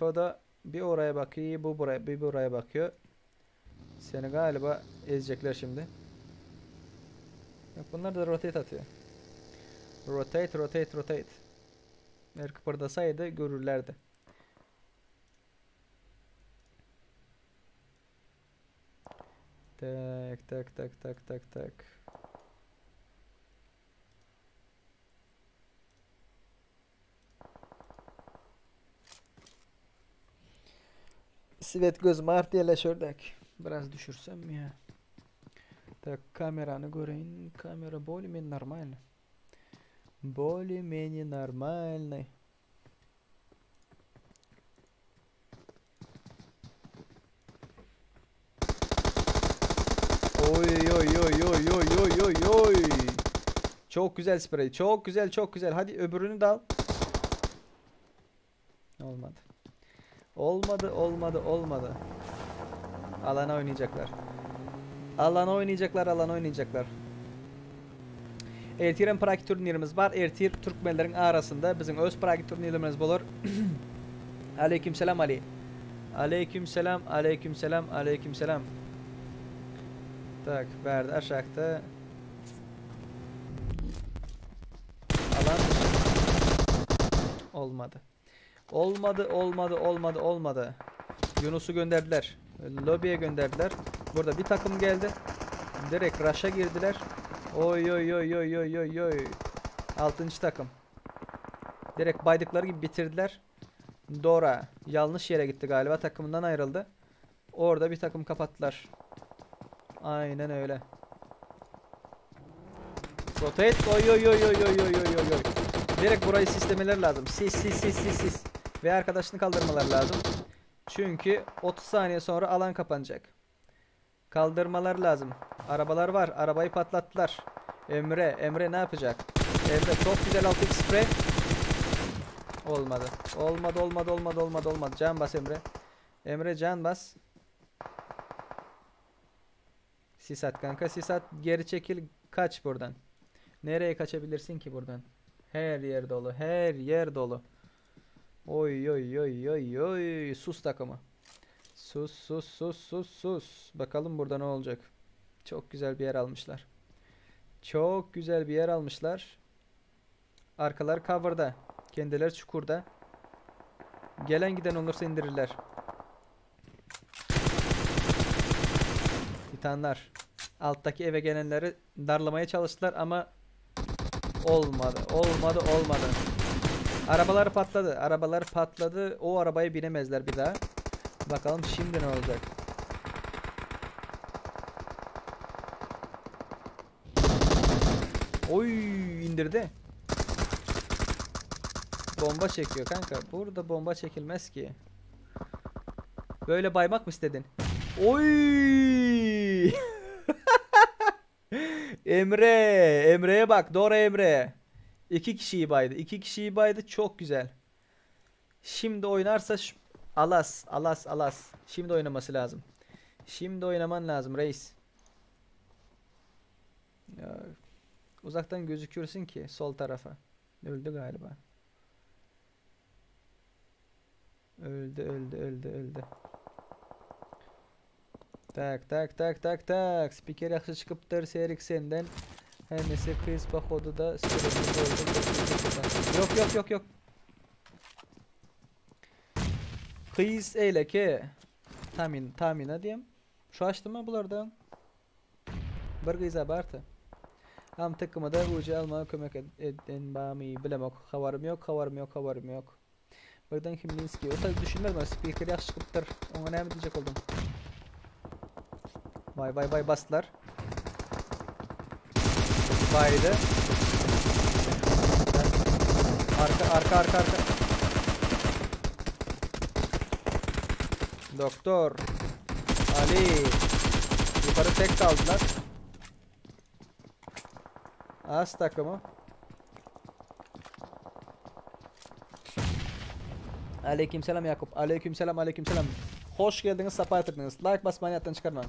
da bir oraya bakıyor, bir buraya bakıyor. Seni galiba ezecekler şimdi. Yok, bunlar da rotate atıyor. Rotate. Eğer kıpırdasaydı görürlerdi. Tak. Svet gözüm artıyla şördek. Biraz düşürsem ya. Так, kameranı göreyim. Kamera более-менее нормально. Более-менее нормальный. Oy. Çok güzel sprey. Çok güzel. Hadi öbürünü de al. Olmadı. Alana oynayacaklar. Ertir'in Pragi turnirimiz var. Ertir Türkmenlerin arasında bizim öz Pragi turnirimiz olur. Aleykümselam Ali. Aleykümselam. Tak, verdi aşağıda. Alan olmadı. Yunus'u gönderdiler. Lobiye gönderdiler. Burada bir takım geldi. Direkt rush'a girdiler. Oy. 6. takım. Direkt baydıkları gibi bitirdiler. Dora yanlış yere gitti galiba. Takımından ayrıldı. Orada bir takım kapattılar. Aynen öyle. Rotate. Oy oy oy oy oy oy oy oy. Direkt burayı sislemeler lazım. Sis. Ve arkadaşını kaldırmalar lazım. Çünkü 30 saniye sonra alan kapanacak. Kaldırmalar lazım. Arabalar var. Arabayı patlattılar. Emre ne yapacak? Emre çok güzel 6x spray. Olmadı. Can bas Emre. Emre can bas. Sis at kanka, sis at. Geri çekil, kaç buradan. Nereye kaçabilirsin ki buradan? Her yer dolu, her yer dolu. Oy oy oy oy oy. Sus takımı. Sus. Bakalım burada ne olacak. Çok güzel bir yer almışlar. Çok güzel bir yer almışlar. Arkalar cover'da. Kendileri çukurda. Gelen giden olursa indirirler. Titanlar. Alttaki eve gelenleri darlamaya çalıştılar ama olmadı. Arabalar patladı. O arabaya binemezler bir daha. Bakalım şimdi ne olacak. Oy, indirdi. Bomba çekiyor kanka. Burada bomba çekilmez ki. Böyle baymak mı istedin? Oy! Emre'ye bak. Dora Emre. İki kişiyi baydı. Çok güzel. Şimdi oynarsa alas. Şimdi oynaması lazım. Şimdi oynaman lazım reis. Ya, uzaktan gözüküyorsun ki sol tarafa. Öldü galiba. Öldü. Tak. Spiker yaxşı çıkıptır serik senden. Her neyse kız pohodu da yok. Kız eyle ki tahmin edeyim. Şu açtı mı bulardan? Bir kız abartı. Ham takımı da ucu almaya kömek eden bami bilemek. Havarım yok. Buradan Himlinski. O tabi düşünmez. Spiker yaxşı çıkıptır. Ona ne mi diyecek oldum? Vay bastılar. Baydı. Arka. Doktor. Ali. Yukarı tek kaldılar. Az takımı. Aleykümselam Yakup. Aleykümselam. Hoş geldiniz, sapa yatırdınız. Like basmayı hayattan çıkarma.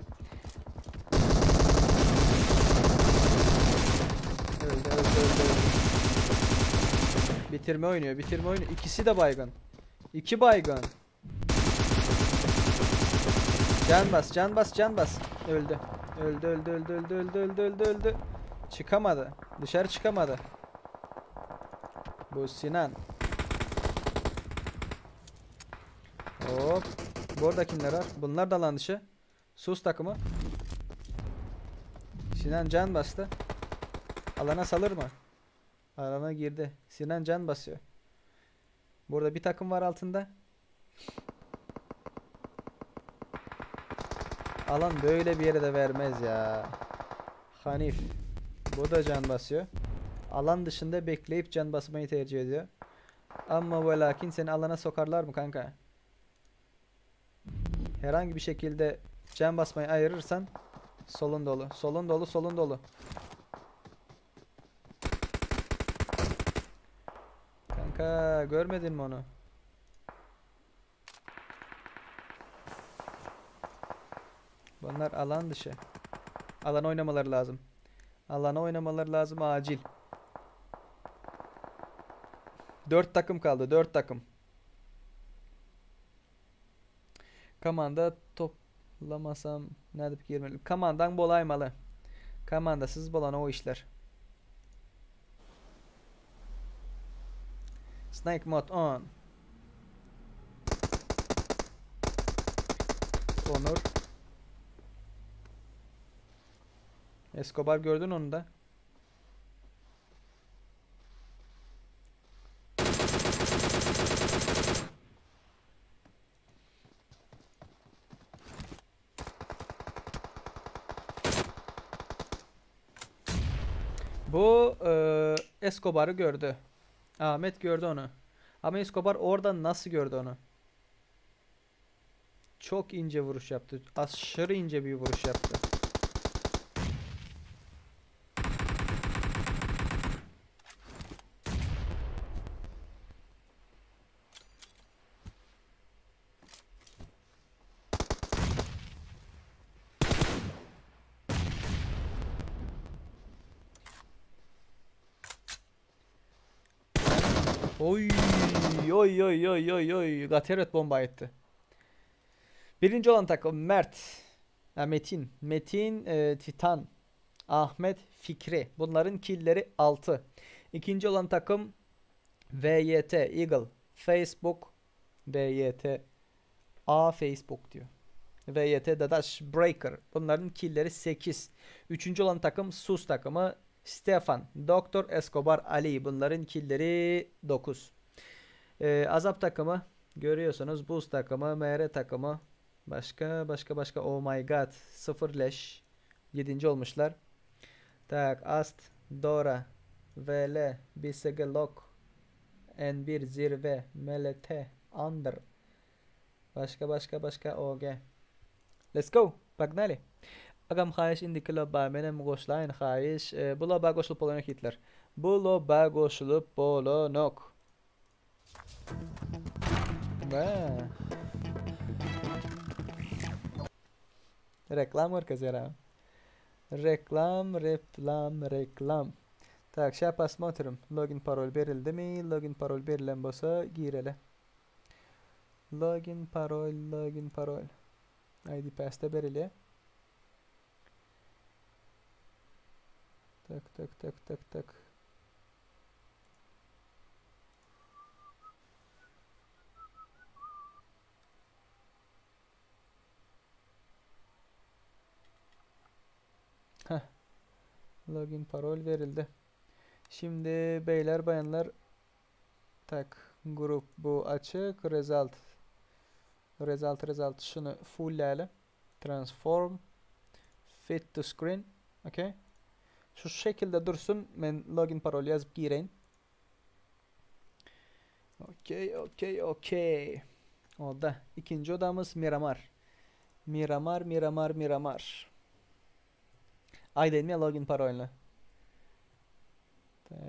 Öldü. Bitirme oynuyor. İkisi de baygın. 2 baygın. Can bas. Öldü. Çıkamadı. Dışarı çıkamadı. Bu Sinan. Hop. Burada kimler var? Bunlar da lan dışı. Sus takımı. Sinan can bastı. Alana salır mı? Alana girdi. Sinan can basıyor. Burada bir takım var altında. Alan böyle bir yere de vermez ya. Hanif. Bu da can basıyor. Alan dışında bekleyip can basmayı tercih ediyor. Ama ve lakin seni alana sokarlar mı kanka? Herhangi bir şekilde can basmayı ayırırsan solun dolu. Kanka görmedin mi onu? Bunlar alan dışı. Alana oynamaları lazım acil. 4 takım kaldı. 4 takım. Kamanda toplamasam ne edip girmeli? Kamandan bolaymalı. Kamandasız bolana o işler. Snake mod on. Onur. Escobar gördün onu da. Bu Escobar'ı gördü. Ahmet gördü onu. Ama Escobar oradan nasıl gördü onu? Çok ince vuruş yaptı. Aşırı ince bir vuruş yaptı. Oy oy oy oy oy oy. Gateret bomba etti. Birinci olan takım Mert. Ha, Metin. Metin Titan. Ahmet Fikri. Bunların killleri 6. İkinci olan takım VYT Eagle. Facebook. VYT A Facebook diyor. VYT Dadaş Breaker. Bunların killleri 8. Üçüncü olan takım Sus takımı. Stefan. Doktor Escobar Ali. Bunların killleri 9. Azap takımı. Görüyorsunuz. Buz takımı. MR takımı. Başka. Oh my god. 0 leş. 7. olmuşlar. Tak. Ast. Dora. VL. Bisegelok. N1 Zirve. MLT. Under. Başka. OG. Let's go. Погнали. Agam xahiş indi kloba menem qoşlayın xahiş. Buloba qoşulup bolonok Hitler. Buloba qoşulup bolonok. Va. Reklam merkezi ya. Reklam. Tak, şey посмотрим. Login parol verildi mi? Login parol verilen bolsa girelim. Login parol. ID pass'te berili. Tak. Heh. Login parol verildi. Şimdi beyler bayanlar tak grup bu açık result şunu fullleyelim. Transform fit to screen. Okay. Şu şekilde dursun. Ben login parol yazıp gireyim. Okay. Oldu. İkinci odamız Miramar. Miramar. Aydın mı login parolünü? Tak.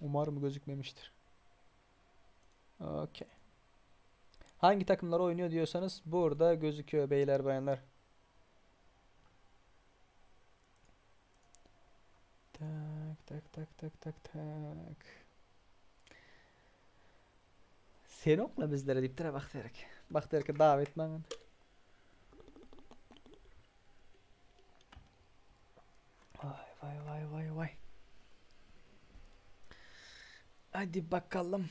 Umarım gözükmemiştir. Okay. Hangi takımlar oynuyor diyorsanız burada gözüküyor beyler bayanlar. Tak. Sen okla bizlere deyip tere bak derek davet bana. Vay. Hadi bakalım.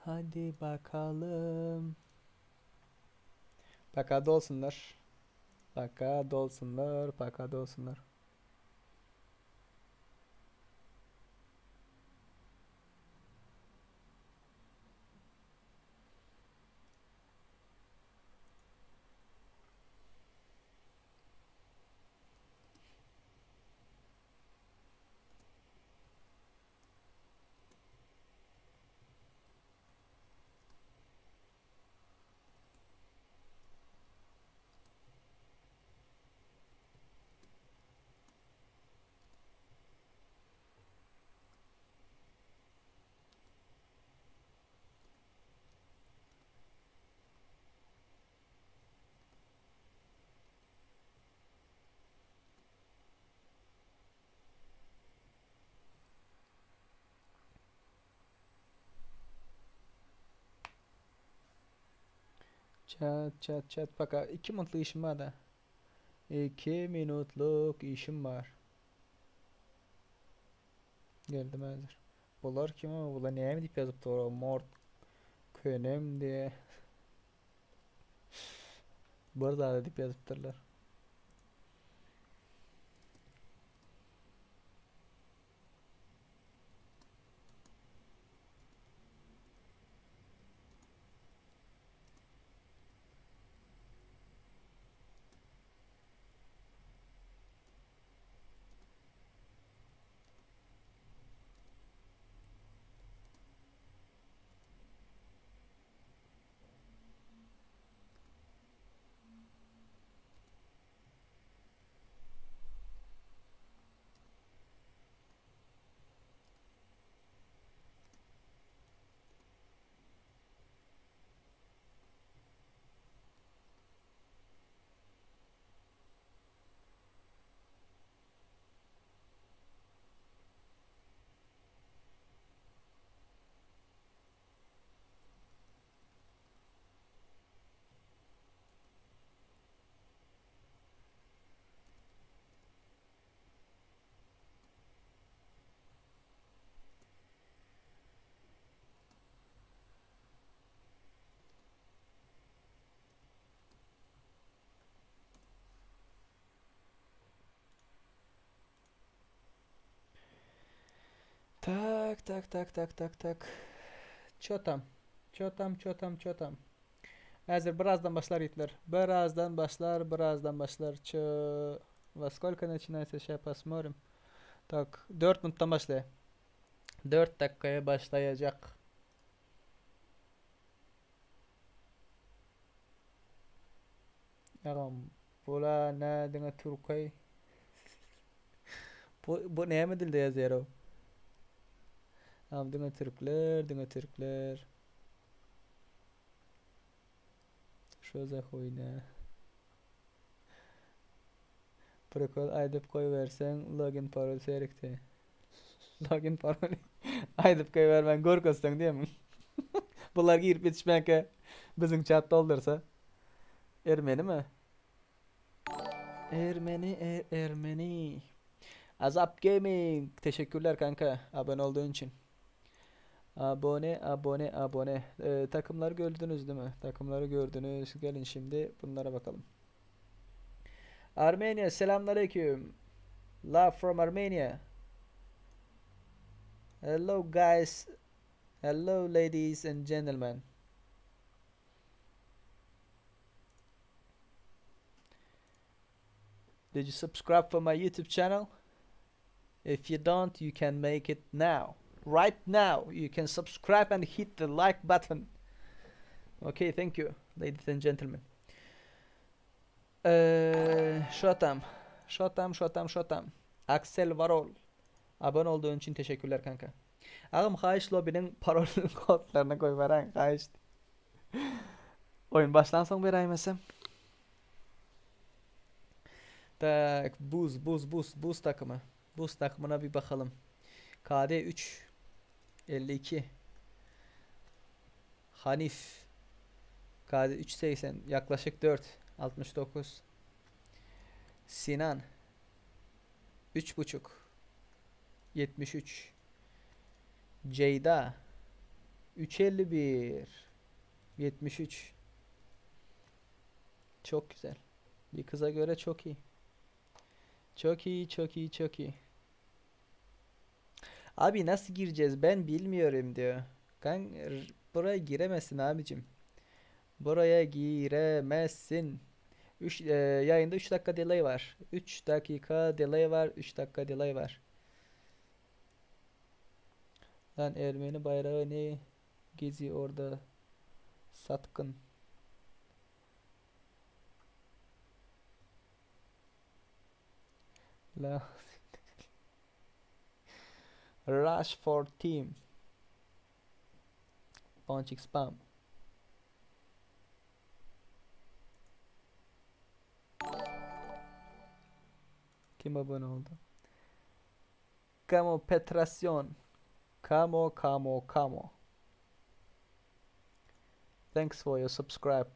Hadi bakalım. Pakada olsunlar. Chat. Fakat 2 minutluk işim var da. 2 minutluk işim var. Geldim hazır. Bunlar kim ama bunlar neye mi deyip yazıp doğru? Mort könem diye. Burada da deyip yazıptırlar. Tak. Çotam. Hazır birazdan başlar Hitler. Birazdan başlar. Во сколько начинается сейчас посмотрим. Так, 4 minuttan başlıyor. 4 dakikaya başlayacak. Ağam, bula ne dine Türkay. Bu neye mi dilde yazıyor o? Ağam dine Türkler. Şu zahoyna. Protokol aydıp koyuversen login parol serikti. Login parol aydıp koyuvermen korkasın değil mi? Bunlar girip yetişmeke bizim chat doldursa. Ermeni mi? Ermeni. Azap Gaming. Teşekkürler kanka abone olduğun için. Abone. Takımları gördünüz değil mi? Takımları gördünüz. Gelin şimdi bunlara bakalım. Armenia, selamünaleyküm. Love from Armenia. Hello guys. Hello ladies and gentlemen. Did you subscribe for my YouTube channel? If you don't, you can make it now. Right now, you can subscribe and hit the like button. Okay, thank you, ladies and gentlemen. Şotam. Axel Varol. Abone olduğun için teşekkürler kanka. Ağam Hayiş Lobby'nin parol kodlarına koy veren Hayiş. Oyun başlansın vereyim mesela. Tak, buz takımı. Buz takımına bir bakalım. KD 3 52 Hanif KD 380 yaklaşık 4 69 Sinan 3.5 73 Ceyda 351 73 Çok güzel. Bir kıza göre çok iyi. Çok iyi. Abi nasıl gireceğiz ben bilmiyorum diyor. Buraya giremezsin abicim. Buraya giremezsin. Yayında 3 dakika delay var. 3 dakika delay var. 3 dakika delay var. Lan Ermeni bayrağı ne geziyor orada? Satkın. La Rush for team. Punching spam. Kim abone oldu? Camo Petrasyon. Camo. Thanks for your subscribe.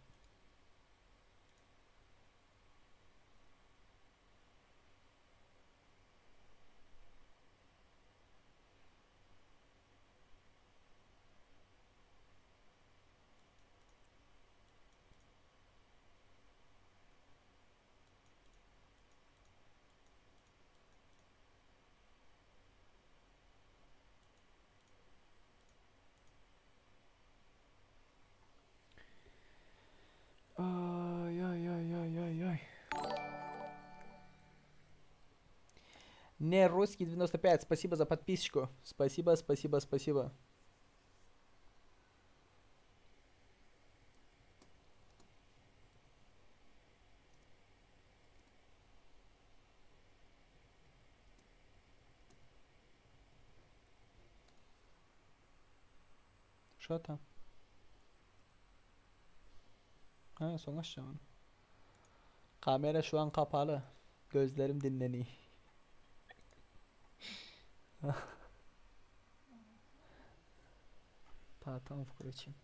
Не русский 95, спасибо за подписочку. Спасибо, спасибо, спасибо. Что там? Ha, son aşağı. Kamera şu an kapalı. Gözlerim dinleniyor. Tamam включим.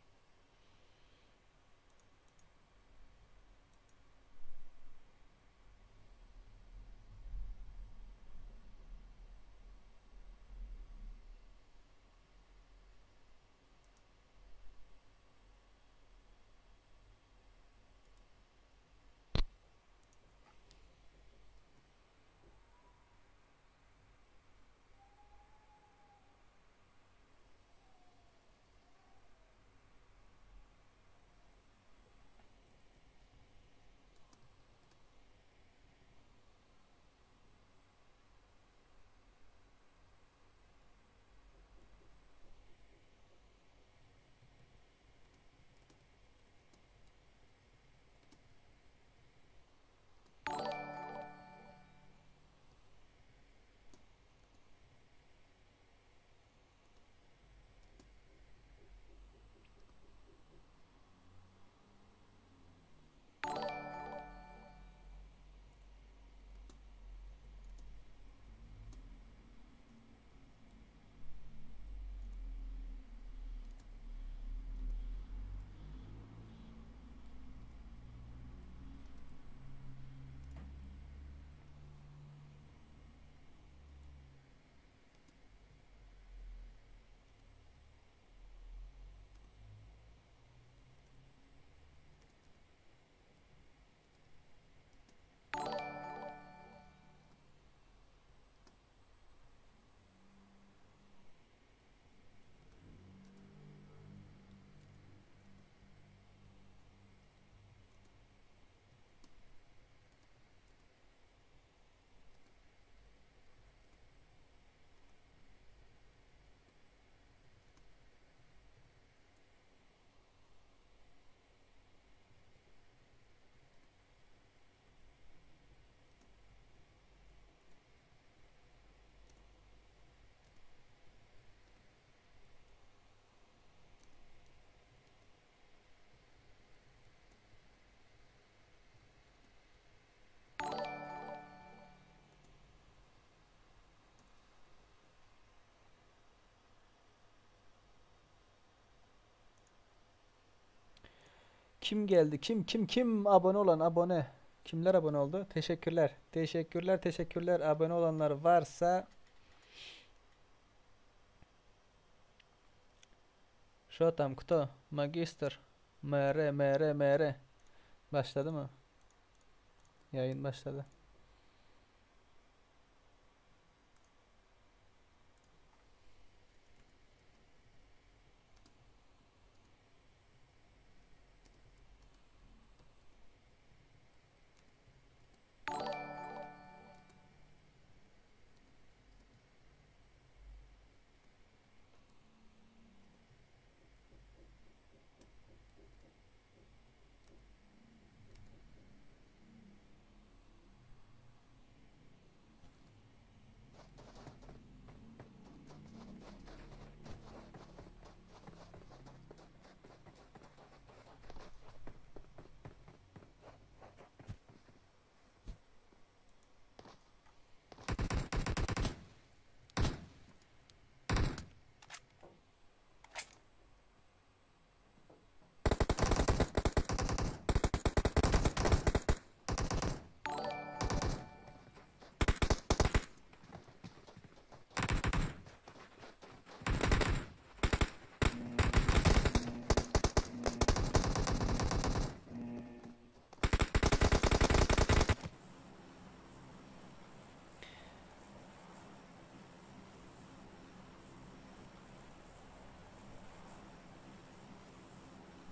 Kim geldi? Kim abone olan abone? Kimler abone oldu? Teşekkürler. Teşekkürler. Abone olanlar varsa şu tam kutu Magister MR başladı mı? Yayın başladı.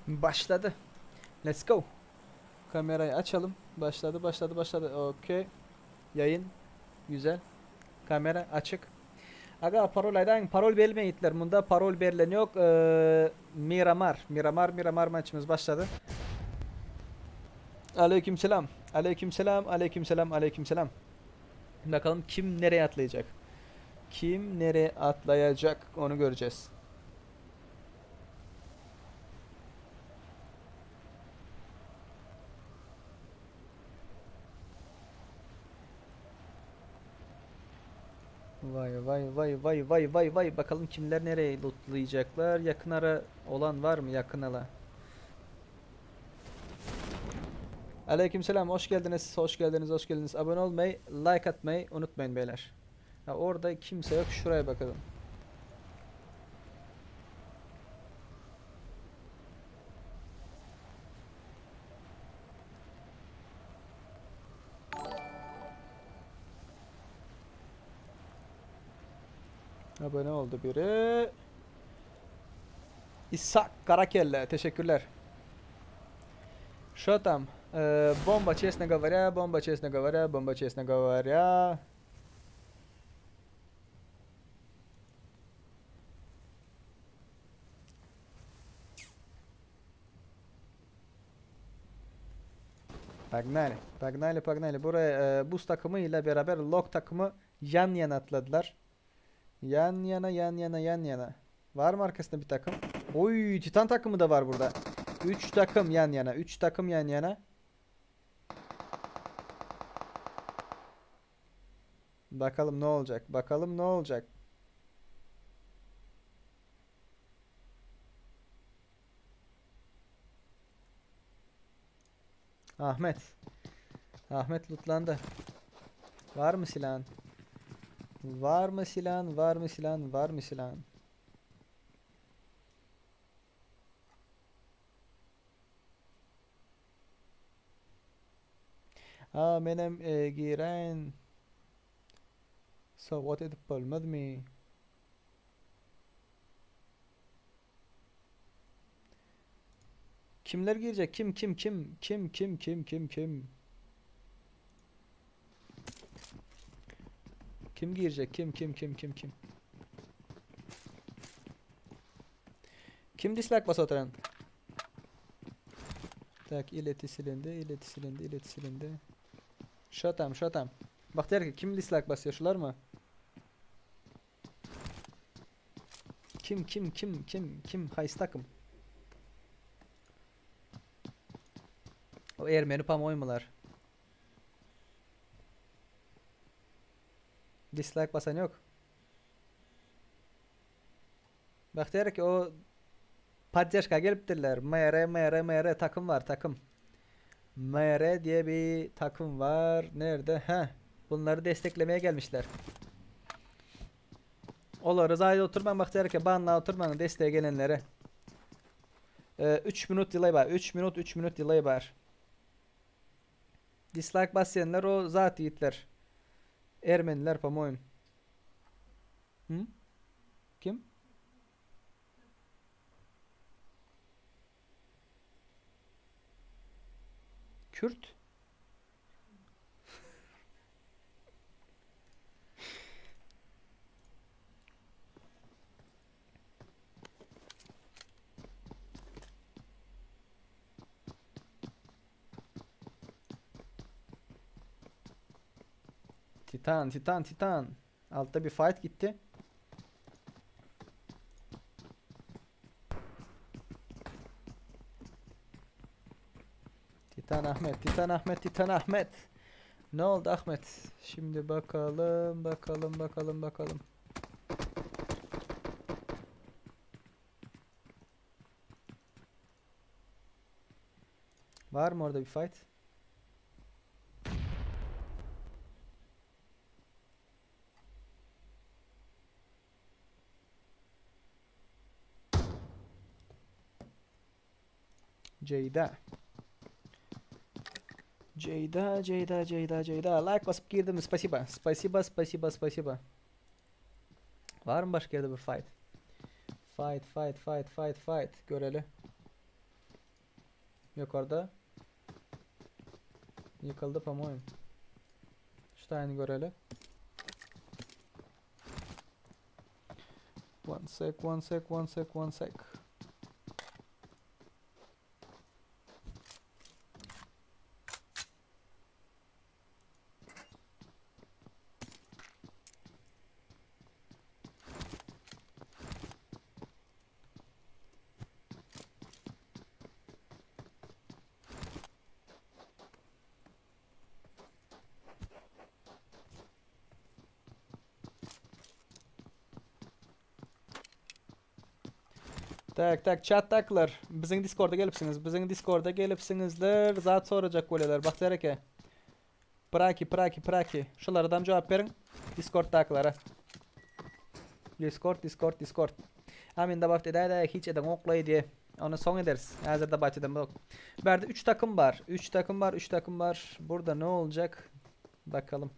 Başladı. Let's go. Kamerayı açalım. Başladı. Okey. Yayın. Güzel. Kamera açık. Aga parol aydan parol belmeyitler. Bunda parol belirlen yok. Miramar maçımız başladı. Aleykümselam. Aleykümselam. Aleykümselam. Aleykümselam. Bakalım kim nereye atlayacak? Kim nereye atlayacak onu göreceğiz. Vay. Bakalım kimler nereye lootlayacaklar. Yakın ara olan var mı? Yakın ala. Aleykümselam. Hoş geldiniz. Hoş geldiniz. Abone olmayı, like atmayı unutmayın beyler. Ha, orada kimse yok. Şuraya bakalım. Abone oldu biri. İshak Karakelle. Teşekkürler. Что там? Бомба, честно говоря. Pagnaili. Buraya buz takımıyla beraber lok takımı yan yana atladılar. Yan yana. Var mı arkasında bir takım? Oy, Titan takımı da var burada. 3 takım yan yana. 3 takım yan yana. Bakalım ne olacak. Ahmet lootlandı. Var mı silahın? Var mı silahın? Benim giren sohbet edip olmadı mı? Kimler girecek? Kim? Kim girecek? Kim? Kim dislike basa oturan? Tak, ileti silindi. Şatam. Bak der ki kim dislike basıyor, şular mı? Kim? Hays takım. O Ermeni pamoymular. Dislike basan yok. Bak der ki o Padyaşka geliptirler. MR takım var, takım. MR diye bir takım var. Nerede? Bunları desteklemeye gelmişler. Ola Rıza'ya oturman bak der ki banla oturmanın desteğe gelenlere. 3 minut delay var. 3 minut delay var. Dislike basayanlar o zat yiğitler. Ermeniler pamoyun. Kim? Kürt? Titan. Altta bir fight gitti. Titan Ahmet. Ne oldu Ahmet? Şimdi bakalım. Var mı orada bir fight? Ceyda. Like basıp girdim. Spasiba. Var mı başka yerde bir fight? Fight. Göreli. Yok orada. Yıkıldı pamuğum. Şu tane göreli. One sec. Tak chat'taklar. Bizning Discord'a gelipsiniz. Bizning Discord'a gelipsinizler. Zat soracak bo'lalar. Baxtiyor aka. Praki. Şulardan cevap verin. Discord'daklara. Discord. Amin da bafta da hiç eden oklay diye. Onu son ederiz. Hazırda bahçeden bak. Berde 3 takım var. 3 takım var. Burada ne olacak? Bakalım.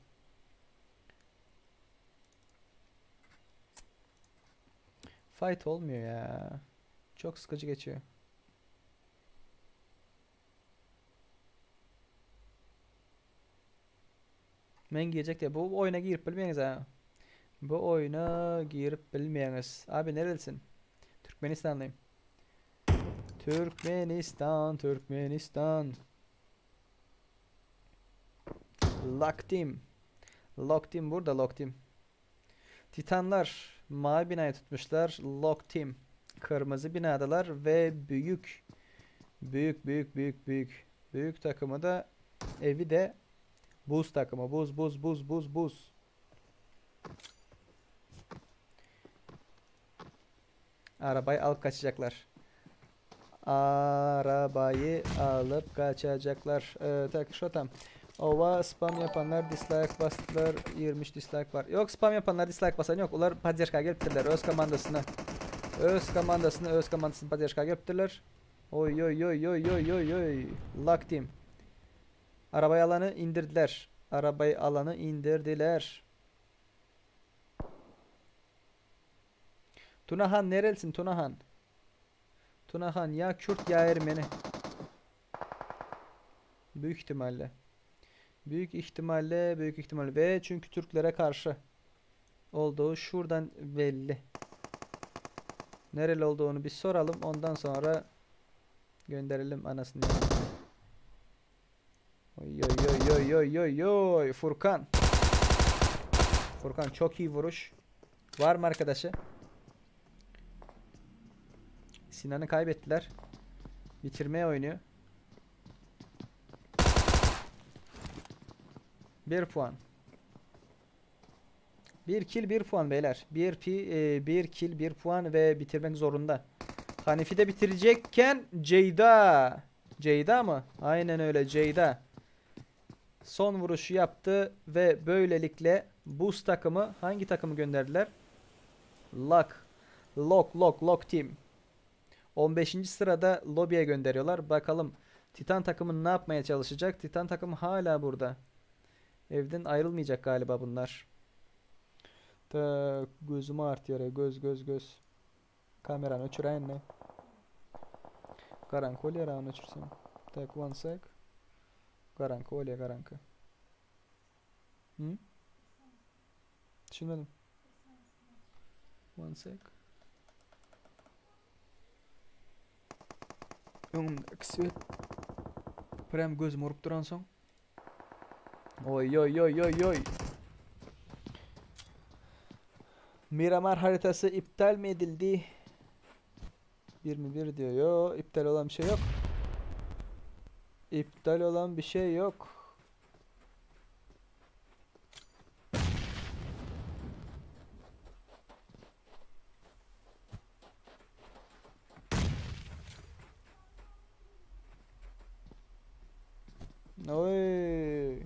Fight olmuyor ya. Çok sıkıcı geçiyor. Men giyecek diye. Bu oyuna girip bilmeyiniz ha. Bu oyuna girip bilmeyiniz. Abi nerelisin? Türkmenistan'dayım. Türkmenistan. Lock team burada lock team. Titanlar mavi binayı tutmuşlar. Lock team. Kırmızı binadalar ve büyük takımı da evi de buz takımı. Buz. Arabayı alıp kaçacaklar. Tak şu tam. Ova spam yapanlar dislike bastılar. 20 dislike var. Yok spam yapanlar dislike basan yok. Onlar поддержка geliptirler öz komandasını поддержка geliptirler. Oy. Lock team. Arabayı alanı indirdiler. Tunahan nerelisin Tunahan? Tunahan ya Kürt ya Ermeni. Büyük ihtimalle ve çünkü Türklere karşı olduğu şuradan belli. Nereli olduğunu bir soralım, ondan sonra gönderelim anasını. Oy Furkan çok iyi vuruş. Var mı arkadaşı? Sinan'ı kaybettiler. Bitirmeye oynuyor. 1 puan. 1 kill 1 puan beyler. 1 kill 1 puan ve bitirmek zorunda. Hanifi de bitirecekken Ceyda mı? Aynen öyle Ceyda. Son vuruşu yaptı ve böylelikle Boost takımı hangi takımı gönderdiler? Lock team. 15. sırada lobiye gönderiyorlar. Bakalım Titan takımı ne yapmaya çalışacak? Titan takımı hala burada. Evden ayrılmayacak galiba bunlar. Gözümü artıyor ya. Göz. Kameranı uçurayım ne? Garankı oluyor ya, uçursam. Tak one sec. Garankı oluyor garankı. Hı? Düşünmedim. One sec. Önümdeki svet. Prem gözüm vurup duran son. Oy. Miramar haritası iptal mi edildi? 21 diyor. Yo, iptal olan bir şey yok. Oy.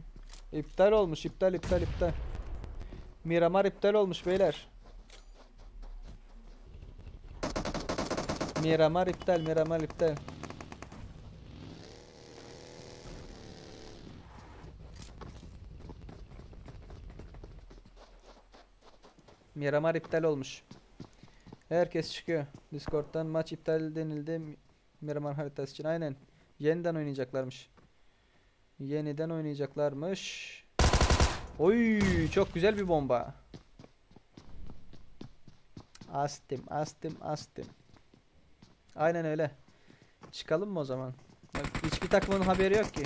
İptal olmuş. İptal. Miramar iptal olmuş beyler. Miramar iptal. Miramar iptal olmuş. Herkes çıkıyor. Discord'dan maç iptal denildi. Miramar haritası için. Aynen. Yeniden oynayacaklarmış. Oy, çok güzel bir bomba. Astım. Aynen öyle. Çıkalım mı o zaman? Bak, hiçbir takımın haberi yok ki.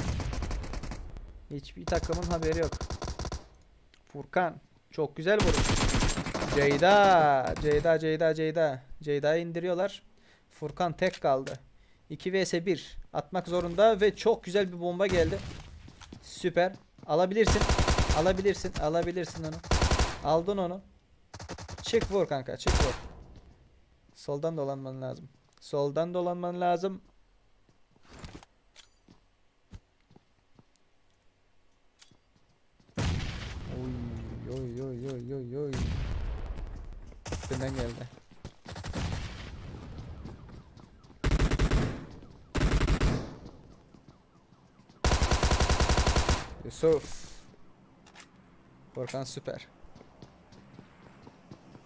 Hiçbir takımın haberi yok. Furkan. Çok güzel vuruş. Ceyda. Ceyda'yı indiriyorlar. Furkan tek kaldı. 2 vs 1. Atmak zorunda ve çok güzel bir bomba geldi. Süper. Alabilirsin. Alabilirsin onu. Aldın onu. Çık vur kanka. Çık vur. Soldan dolanman lazım. Soldan dolanman lazım. Oy. Üstünden geldi. Yusuf. Furkan süper.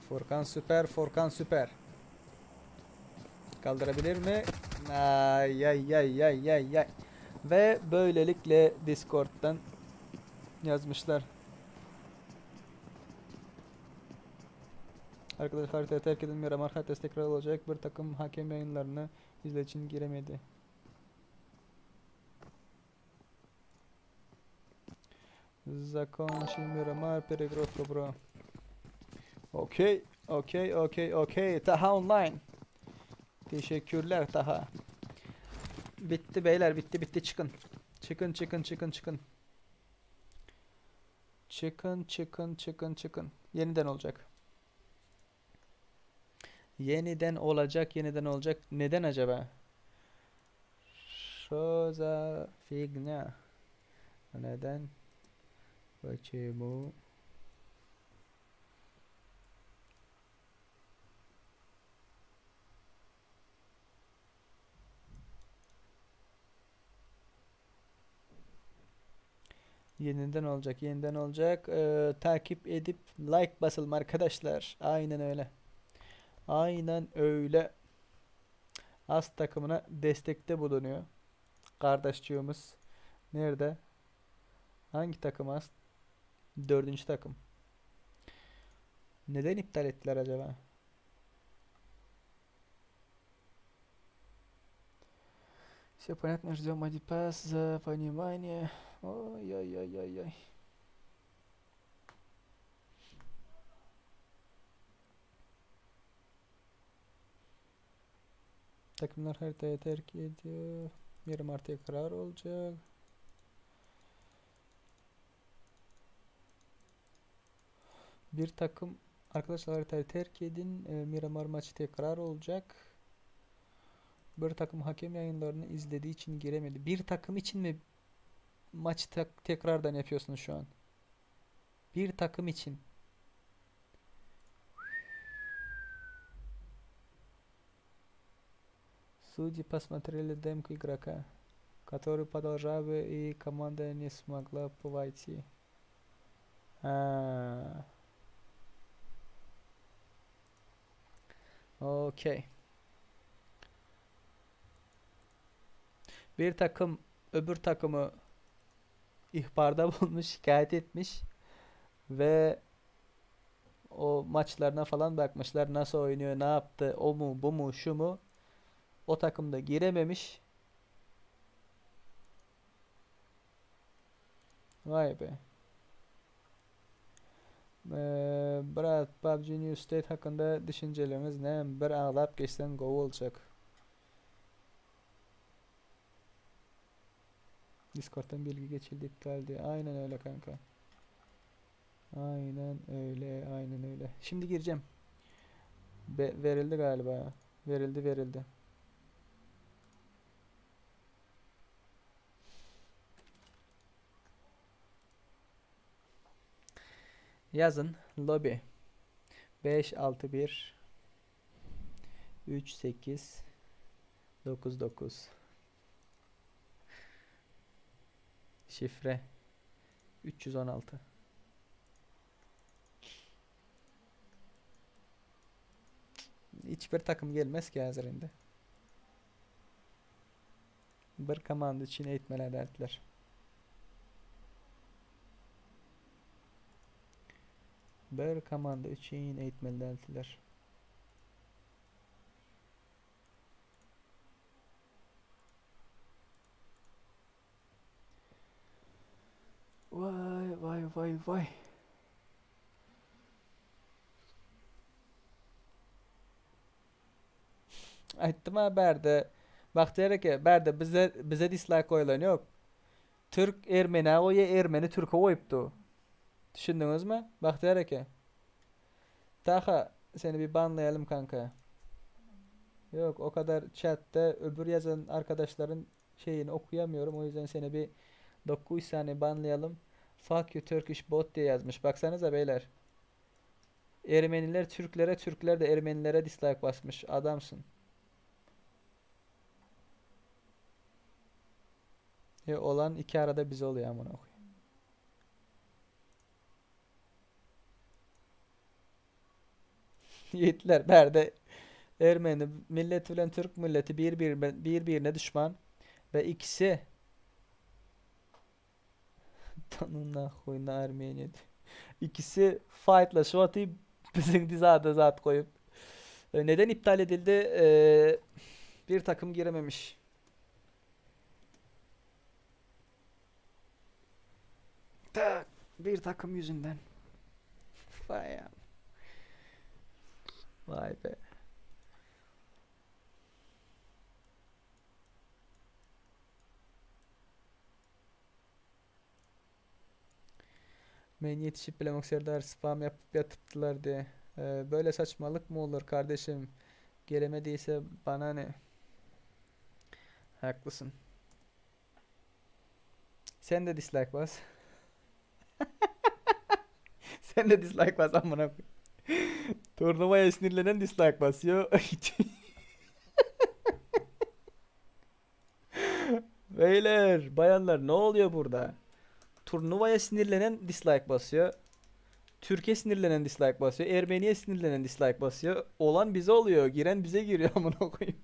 Furkan süper. Kaldırabilir mi? Ay. Ve böylelikle Discord'dan yazmışlar. Arkadaşlar haritaya terk edilmiyor ama haritası tekrar olacak. Bir takım hakem yayınlarını izlemek için giremedi. Закончи Miramar Перегрузка bro. Okey. Taha online. Teşekkürler Taha. Bitti beyler, bitti çıkın. Çıkın. Çıkın. Yeniden olacak. Yeniden olacak. Neden acaba? Что за фигня? Neden? Почему? Yeniden olacak. Takip edip like basalım arkadaşlar. Aynen öyle. As takımına destekte bulunuyor. Kardeşçiğimiz. Nerede? Hangi takım as? 4. takım. Neden iptal ettiler acaba? Все понятно, ждем Адипас за понимание. Ой. Takımlar haritaya terk ediyor. Miramar tekrar olacak. Bir takım arkadaşlar haritayı terk edin. Miramar maçı tekrar olacak. Bir takım hakem yayınlarını izlediği için giremedi. Bir takım için mi maçı tekrardan yapıyorsunuz şu an? Bir takım için. Судьи посмотрели демку игрока, который продолжал и команда не смогла войти. Okey. Bir takım öbür takımı ihbarda bulmuş, şikayet etmiş ve o maçlarına falan bakmışlar, nasıl oynuyor, ne yaptı, o mu, bu mu, şu mu. O takımda girememiş. Vay be. Berat, PUBG New State hakkında düşünceleriniz ne? Bir ağlap geçsen go olacak. Discord'dan bilgi geçildi, iptaldi. Aynen öyle kanka. Aynen öyle. Şimdi gireceğim. Verildi galiba. Verildi. Yazın lobby 561 3899 şifre 316. Hiçbir takım gelmez ki hazırında. Bir komanda için eğitmeler dertler. Bir komanda için eğitmeler dertler. vay vay. Aytdım ha berde. Bak diyerek ki berde bize dislike koyulan yok. Türk Ermeni koyu Ermeni Türk'e koyuptu. Düşündünüz mü? Bak diyerek ki. Taha seni bir banlayalım kanka. Yok o kadar chatte öbür yazan arkadaşların şeyini okuyamıyorum. O yüzden seni bir 9 saniye banlayalım. Fuck you Turkish bot diye yazmış. Baksanıza beyler. Ermeniler Türklere, Türkler de Ermenilere dislike basmış. Adamsın. Olan iki arada bize oluyor amına koyayım. Yiğitler berde Ermeni milleti ile Türk milleti birbirine düşman ve ikisi tanına koyuna Ermeni. İkisi fightlaşıp atıp bizim dizada zat koyup. Neden iptal edildi? Bir takım girememiş. Tak, bir takım yüzünden. Vay ya. Vay be. Men yetişip bilemek Serdar spam yapıp yatıptılar diye. Böyle saçmalık mı olur kardeşim? Gelemediyse bana ne? Haklısın. Sen de dislike bas. Sen de dislike bas amına koyayım. Turnuvaya sinirlenen dislike basıyor. Beyler, bayanlar ne oluyor burada? Turnuvaya sinirlenen dislike basıyor. Türkiye sinirlenen dislike basıyor. Ermeniye sinirlenen dislike basıyor. Olan bize oluyor. Giren bize giriyor amına koyayım.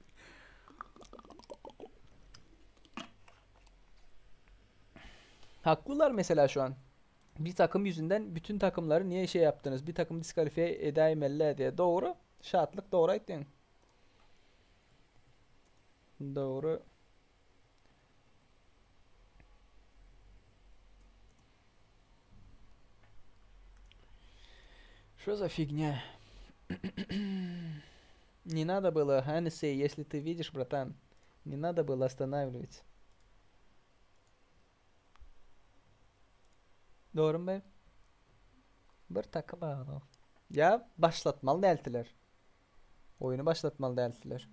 Haklılar mesela şu an. Bir takım yüzünden bütün takımları niye şey yaptınız? Bir takım diskalifiye edeyim diye. Doğru. Şartlık doğru ettin. Doğru. Что за фигня? Не надо было, Ханнесей, если ты видишь, братан, не надо было останавливать. Doğru mu be? Bir takım ağlı. Ya başlatmalı deltiler. Oyunu başlatmalı deltiler.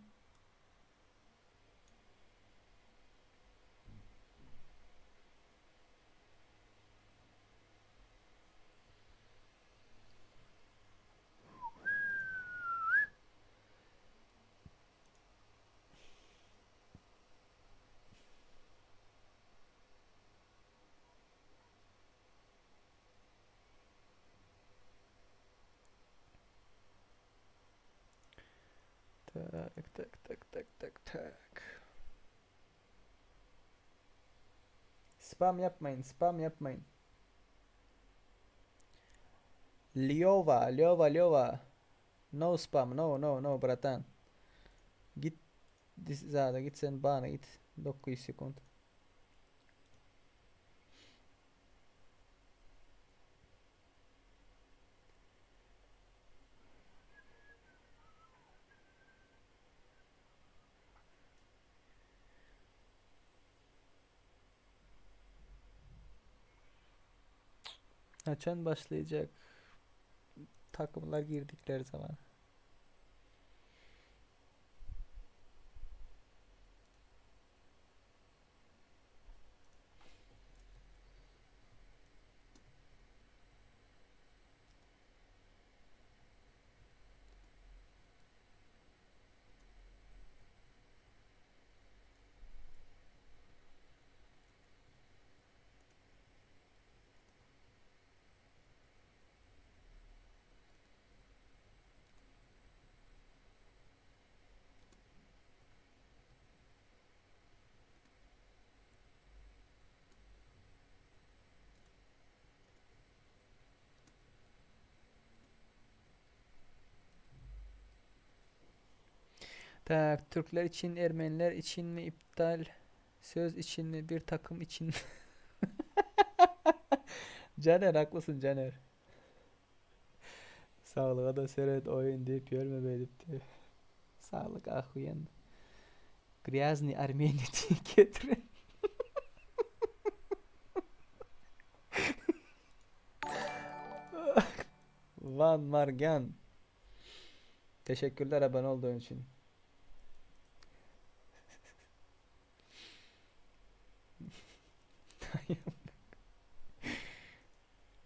Tak tak tak tak tak tak. Spam yapmayın, spam yapmayın. Lyova, Lyova, Lyova. No spam, no, no, no, bratan. Git, zada git sen bana git. 9 sekund. Açan başlayacak. Takımlar girdikleri zaman. Tak, Türkler için, Ermeniler için mi iptal? Söz için mi, bir takım için mi? Caner haklısın Caner. Sağlığa da seret oyun deyip görmemeyip. Sağlık ahuyen. Gryazny Armeni diye getirin. Van Margan. Teşekkürler abone olduğun için.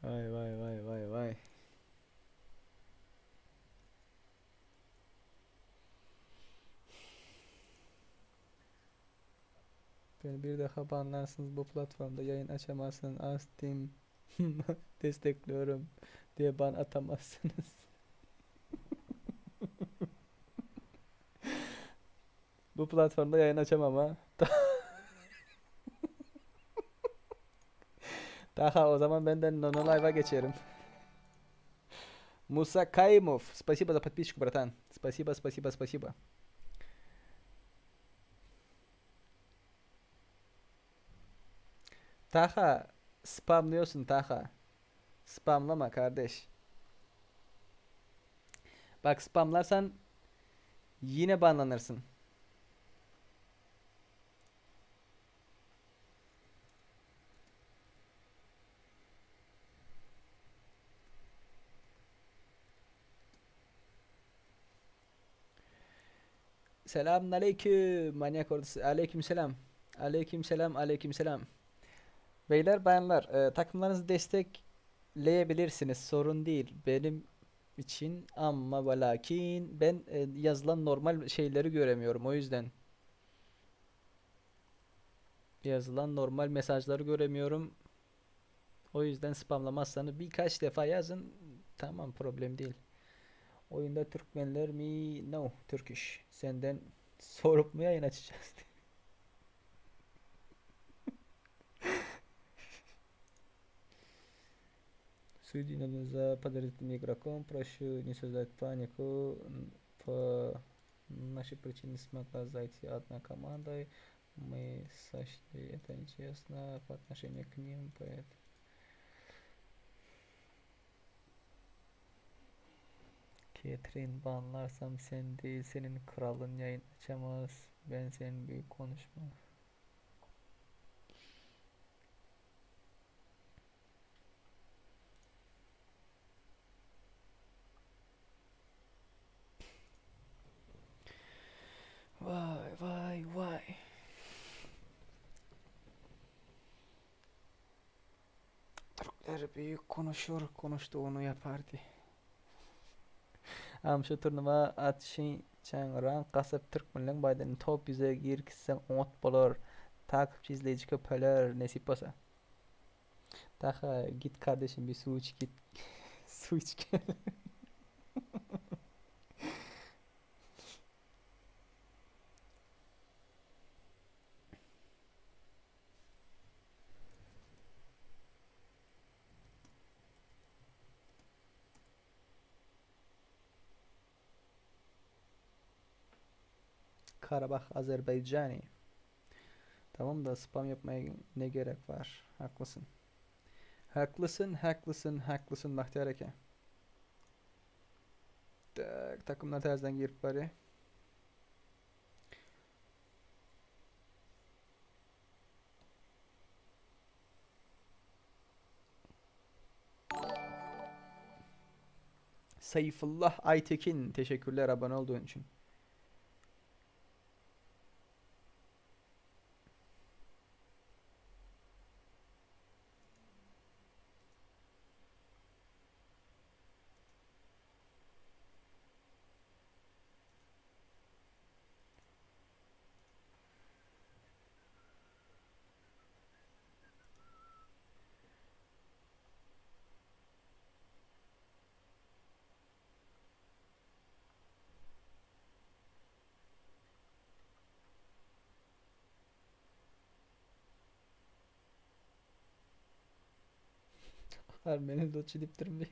Vay vay vay vay vay. Beni bir daha banlarsınız, bu platformda yayın açamazsın. Steam destekliyorum diye ban atamazsınız. Bu platformda yayın açamam ha. Daha o zaman benden Nono Live'a geçerim. Musa Kaimov. Спасибо за подписчику, братан. Спасибо, спасибо, спасибо. Taha spamlıyorsun Taha. Spamlama kardeş. Bak spamlarsan yine banlanırsın. Selamun aleyküm. Manyak ordusu. Aleyküm selam. Aleyküm selam. Aleyküm selam. Beyler bayanlar takımlarınızı destekleyebilirsiniz. Sorun değil. Benim için ama ve lakin ben yazılan normal şeyleri göremiyorum. O yüzden yazılan normal mesajları göremiyorum. O yüzden spamlamazsanız birkaç defa yazın. Tamam, problem değil. Oyunda Türkmenler mi? No, Turkish. Senden sorup mu yayın açacağız? Соединенные за подозрительным игроком. Прошу не создать панику. По нашей причине не смогла зайти одна команда. Мы сочли это нечестно по отношению к ним, поэтому... Catherine banlarsam sen değil, senin kralın yayın açamaz. Ben senin büyük konuşma. Vay vay vay. Türkler büyük konuşur, konuştuğunu yapardı. Am şu turnuva atışın çağıran kasıp Türk millen baydan top yüze girkisen ot bolor. Takipçi izleyici köpeler nasip olsa. Daha git kardeşim, bir su iç git. Su iç gel. Karabağ Azerbaycani. Tamam da spam yapmaya ne gerek var? Haklısın. Haklısın, haklısın, haklısın Bahtiyar Eke. Takımlar terzden girip bari. Sayfullah Aytekin, teşekkürler abone olduğun için. Beni doçi diptirim.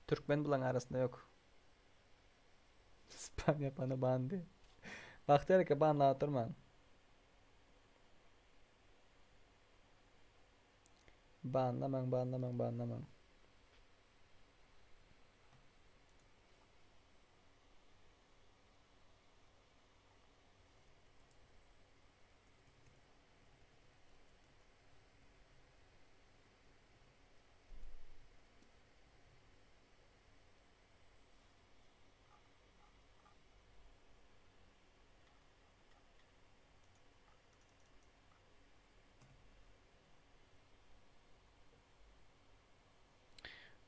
Türkmen bulan arasında yok. Spam yapanı bandı. Bahtiyar Eke banla oturman. Banlamang.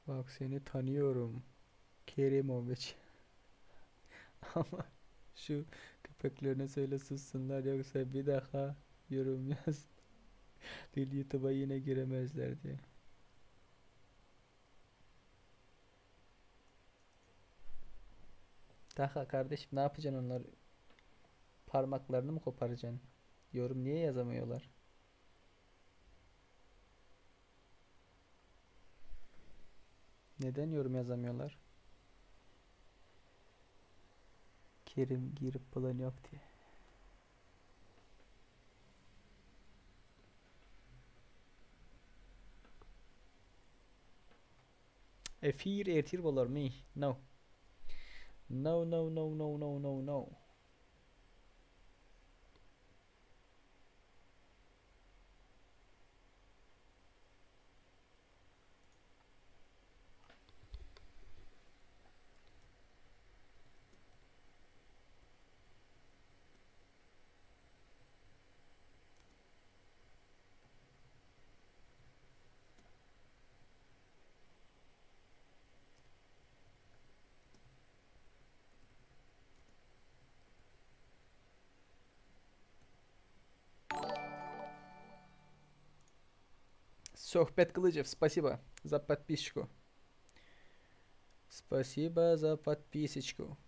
Bak seni tanıyorum. Kerimovic. Ama şu köpeklerine söyle sussunlar yoksa bir daha yorum yaz. Dil YouTube'a yine giremezler diye. Daha kardeşim ne yapacaksın onlar? Parmaklarını mı koparacaksın? Yorum niye yazamıyorlar? Neden yorum yazamıyorlar? Kerim girip bulan yok diye. Efir ertir bolar mı? No. No. Sohbet Kılıcıv, спасибо за подписчику. Спасибо за подписочку.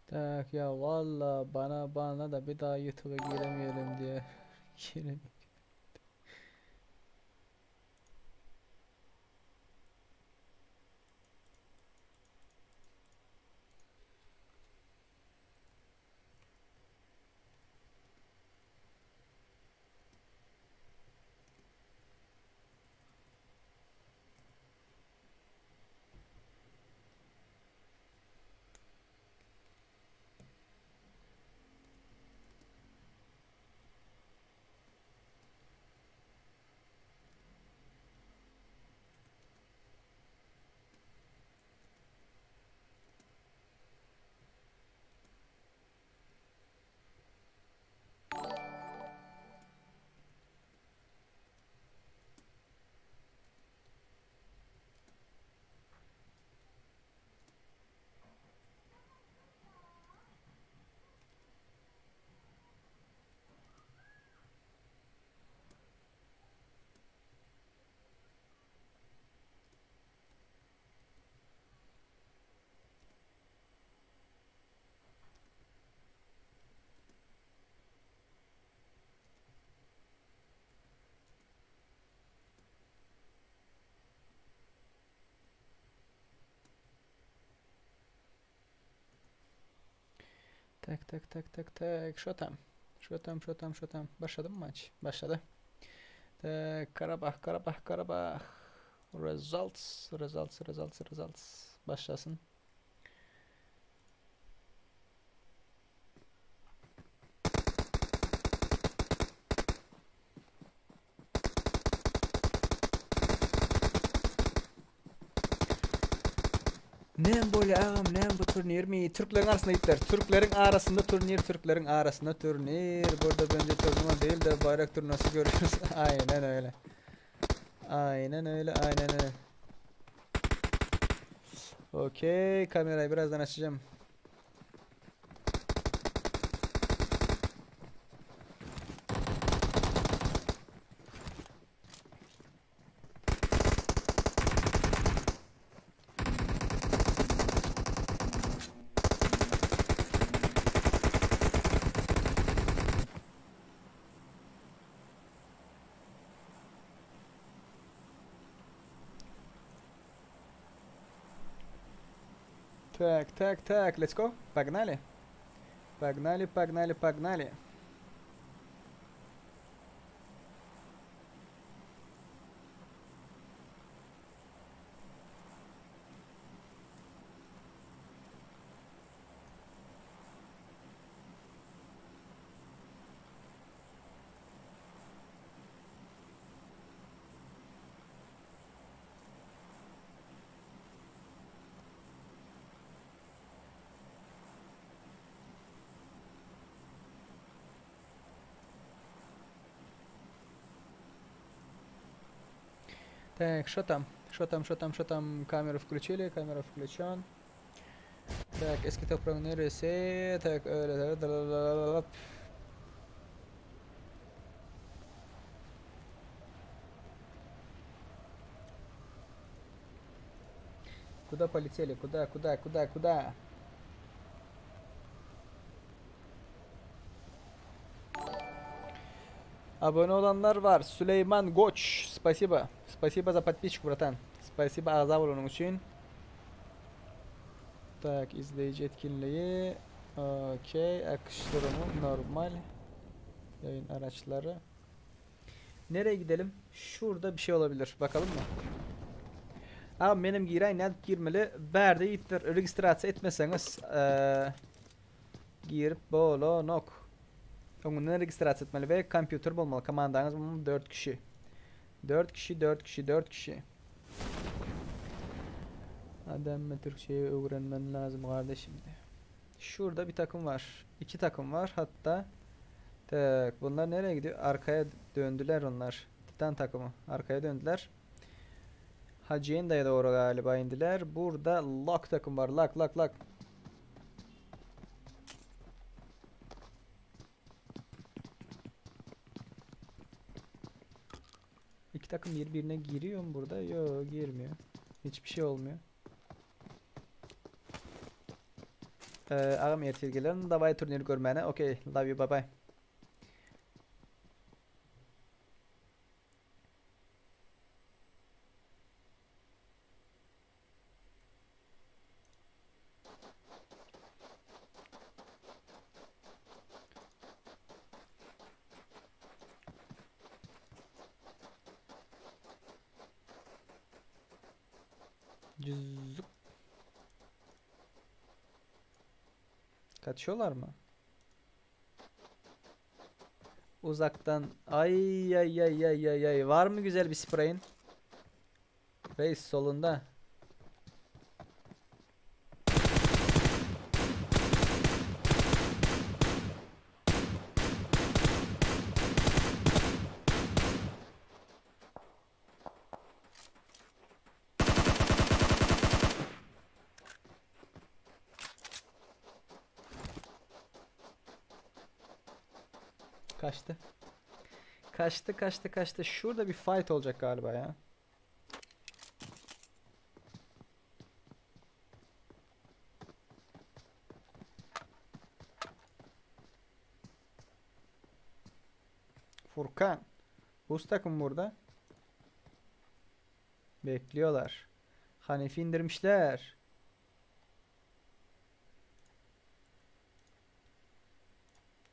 Tak ya valla bana da bir daha YouTube'a giremeyelim diye. Girelim. Tak. Şotam. Başladı mı maç? Başladı. Tak, Karabağ. Results. Başlasın. Ne böyle ağam ne bu turnir mi? Türklerin arasında gittiler. Türklerin arasında turnir. Burada bence turnuva değil de bayrak turnuvası görüyoruz. Aynen öyle. Okey, kamerayı birazdan açacağım. Так, так, так, let's go. Погнали. Погнали, погнали, погнали. Так, что там? Что там, что там, что там? Камеру включили, камера включен. Так, эскиток прогнили, так, куда полетели? Куда, куда, куда, куда? Abone olanlar var. Süleyman Goç. Спасибо. Спасибо за подписчику, братан. Спасибо ağza onun için. Так, izleyici etkinliği. Okey. Akış durumu normal. Yayın araçları. Nereye gidelim? Şurada bir şey olabilir. Bakalım mı? Abi benim giray ne girmeli? Berde yittir. Registrasyon etmeseniz girip bolo nok. Onunla registrasyon etmeli ve computer bulmalı. Komandanız 4 kişi. 4 kişi, 4 kişi, 4 kişi. Adem Türkçeyi öğrenmen lazım kardeşim de. Şurada bir takım var. 2 takım var hatta. Tak, bunlar nereye gidiyor? Arkaya döndüler onlar. Titan takımı. Arkaya döndüler. Hacienda'ya doğru galiba indiler. Burada Lock takım var. Lock, Lock, Lock. İki takım birbirine giriyor mu burada? Yok, girmiyor. Hiçbir şey olmuyor. Ağam ertilgelerin davay turniri görmene. Okey. Love you. Bye bye. Cüzzük. Kaçıyorlar mı? Uzaktan. Ay ay ay ay ay ay. Var mı güzel bir sprayın? Reis solunda. Kaçtı. Kaçtı, kaçtı, kaçtı. Şurada bir fight olacak galiba ya. Furkan. Buz takım burada. Bekliyorlar. Hanefi indirmişler.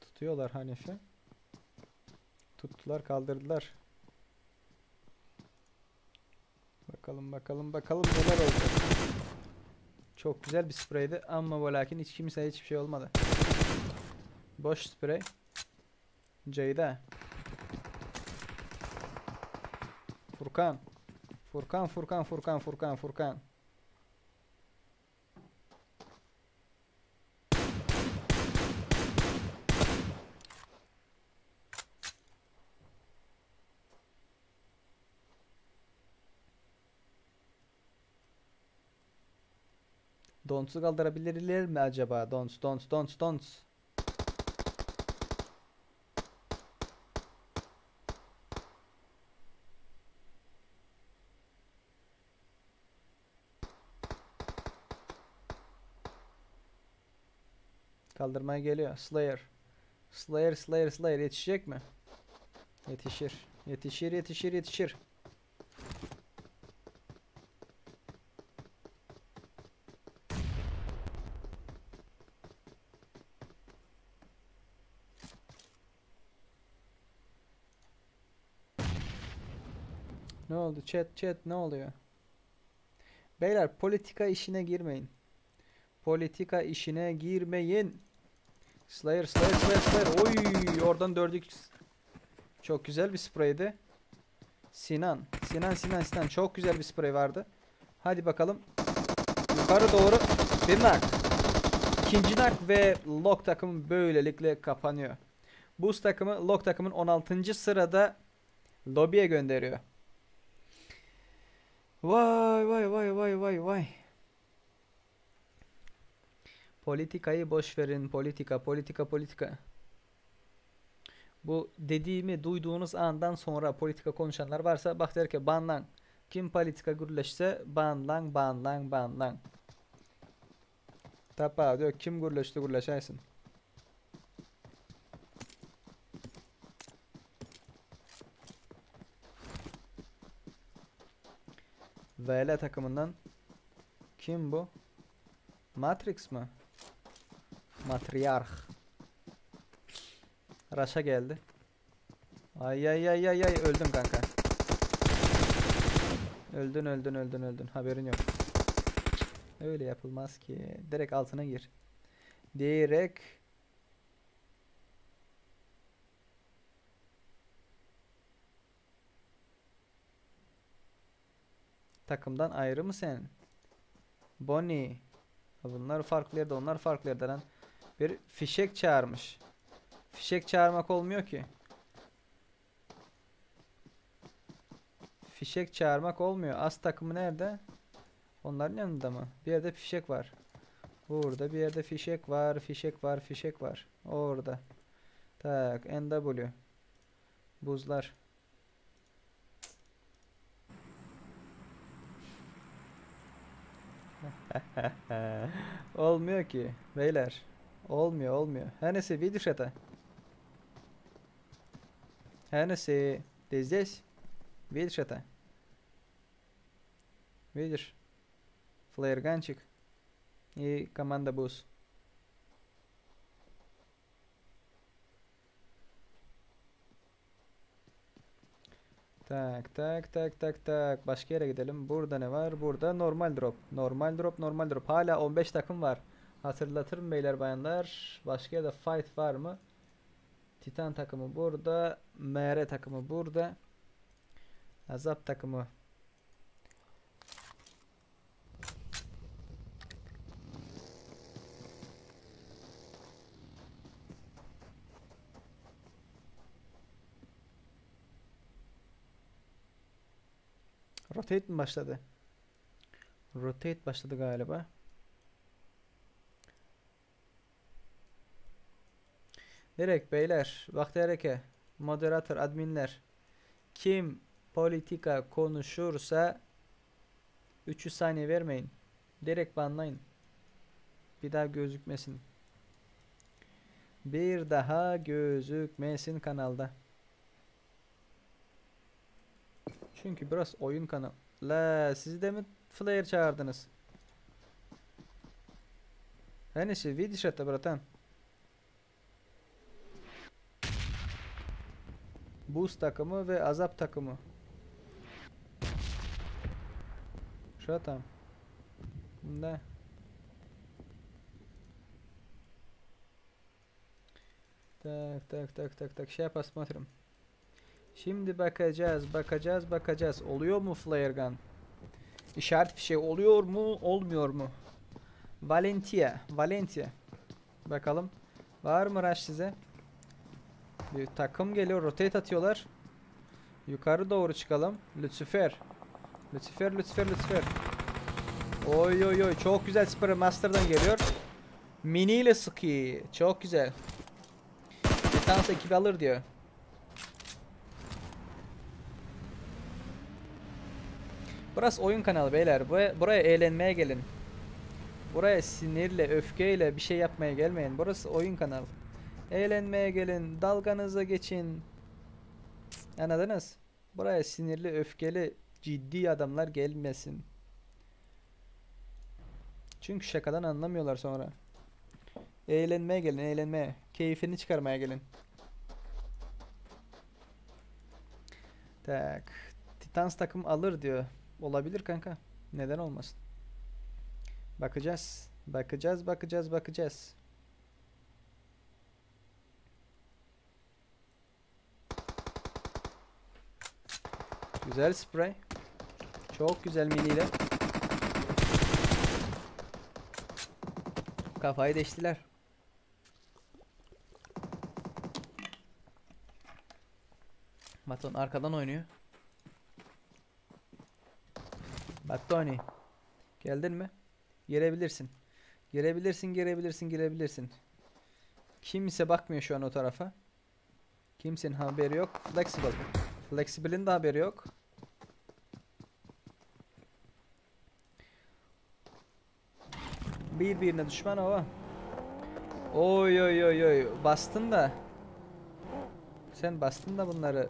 Tutuyorlar Hanefi. Tuttular, kaldırdılar. Bakalım bakalım bakalım neler olacak. Çok güzel bir spreydi ama ve lakin hiç kimseye hiçbir şey olmadı. Boş sprey. Ceyda. Furkan. Furkan, Furkan, Furkan, Furkan, Furkan. Dons'u kaldırabilirler mi acaba? Dons, Dons, Dons, Dons. Kaldırmaya geliyor. Slayer. Slayer, Slayer, Slayer yetişecek mi? Yetişir. Yetişir, yetişir, yetişir. Ne oldu? Chat ne oluyor? Beyler politika işine girmeyin. Politika işine girmeyin. Slayer. Oy, oradan 4x. Çok güzel bir spreydi. Sinan. Çok güzel bir sprey vardı. Hadi bakalım. Yukarı doğru. Bir nak. İkinci nak ve Lok takımı böylelikle kapanıyor. Boost takımı Lok takımın 16. sırada lobiye gönderiyor. Vay. Politikayı boş verin. Politika. Bu dediğimi duyduğunuz andan sonra politika konuşanlar varsa bak der ki banlan. Kim politika gürleşse banlan. Tapa diyor kim gürleşti gürleşersin. VL takımından kim bu? Matrix mı? Matriarch. Raş'a geldi. Ay öldün kanka. Öldün. Haberin yok. Öyle yapılmaz ki. Direkt altına gir. Direkt. Takımdan ayrı mı sen? Bonnie. Bunlar farklı yerde, onlar farklı yerde lan. Bir fişek çağırmış. Fişek çağırmak olmuyor ki. Fişek çağırmak olmuyor. As takımı nerede? Onların yanında mı? Bir yerde fişek var. Burada bir yerde fişek var. Orada. Tak, NW. Buzlar. Olmuyor ki beyler. Olmuyor. Her neyse video chat'a. Her neyse. Здесь. Видишь это? Видишь? Флеерганчик и команда Buz. Tak. Başka yere gidelim. Burada ne var? Burada normal drop. Hala 15 takım var. Hatırlatırım beyler bayanlar. Başka yerde fight var mı? Titan takımı burada. MR takımı burada. Azap takımı. Rotate mi başladı? Rotate başladı galiba. Direkt beyler. Vakti hareke. Moderatör, adminler. Kim politika konuşursa 300 saniye vermeyin. Direkt banlayın. Bir daha gözükmesin. Bir daha gözükmesin kanalda. Çünkü biraz oyun kanalı. La siz de mi flare çağırdınız? Hani şey video chat'ta bratan. Boost takımı ve Azap takımı. Şu tam. Da. Tak. Şey посмотрим. Şimdi bakacağız. Oluyor mu flare gun? İşaret fişeği oluyor mu, olmuyor mu? Valentia. Bakalım. Var mı rush size? Bir takım geliyor, rotate atıyorlar. Yukarı doğru çıkalım. Lucifer. Oy. Çok güzel Spray Master'dan geliyor. Mini ile sıkıyor. Çok güzel. Titans ekibi alır diyor. Burası oyun kanalı beyler. Buraya eğlenmeye gelin. Buraya sinirle, öfkeyle bir şey yapmaya gelmeyin. Burası oyun kanalı. Eğlenmeye gelin. Dalganıza geçin. Anladınız? Buraya sinirli, öfkeli, ciddi adamlar gelmesin. Çünkü şakadan anlamıyorlar sonra. Eğlenmeye gelin, eğlenmeye. Keyfini çıkarmaya gelin. Tak. Lufthansa takım alır diyor. Olabilir kanka. Neden olmasın? Bakacağız. Bakacağız, bakacağız, bakacağız. Güzel sprey. Çok güzel miniyle. Kafayı deştiler. Baton arkadan oynuyor. Battoni. Geldin mi? Girebilirsin. Girebilirsin, girebilirsin, girebilirsin. Kimse bakmıyor şu an o tarafa. Kimsenin haberi yok. Flexible. Flexible'in de haberi yok. Birbirine düşman hava. Oy oy oy oy. Bastın da. Sen bastın da bunları.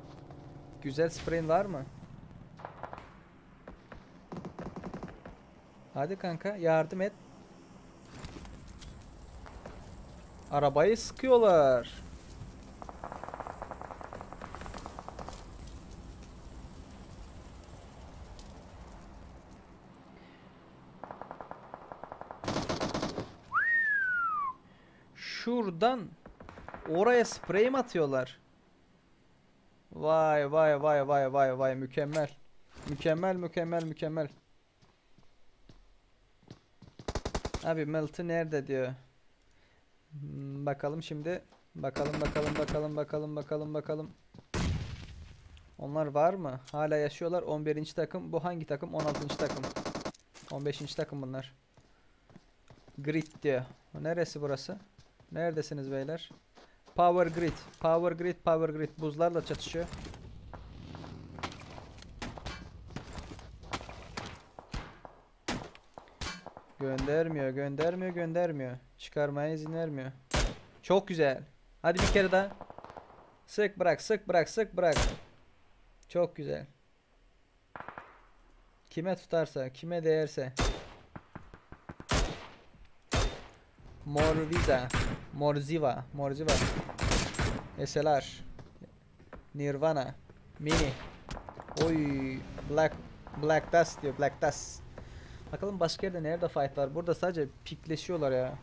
Güzel spreyin var mı? Hadi kanka yardım et. Arabayı sıkıyorlar. Şuradan oraya sprey mi atıyorlar? Vay vay vay vay vay vay, mükemmel. Mükemmel mükemmel mükemmel. Abi Melt'ı nerede diyor. Bakalım şimdi. Bakalım bakalım bakalım bakalım bakalım bakalım. Onlar var mı? Hala yaşıyorlar. 11. takım. Bu hangi takım? 16. takım. 15. takım bunlar. Grid diyor. Neresi burası? Neredesiniz beyler? Power Grid. Power Grid. Power Grid. Buzlarla çatışıyor. Göndermiyor. Göndermiyor. Göndermiyor. Çıkarmaya izin vermiyor. Çok güzel. Hadi bir kere daha. Sık bırak. Sık bırak. Sık bırak. Çok güzel. Kime tutarsa. Kime değerse. Morviza. Morziva. Morziva. SLR. Nirvana. Mini. Oy. Black Dust diyor. Black Dust. Bakalım başka yerde nerede fight var. Burada sadece pikleşiyorlar ya.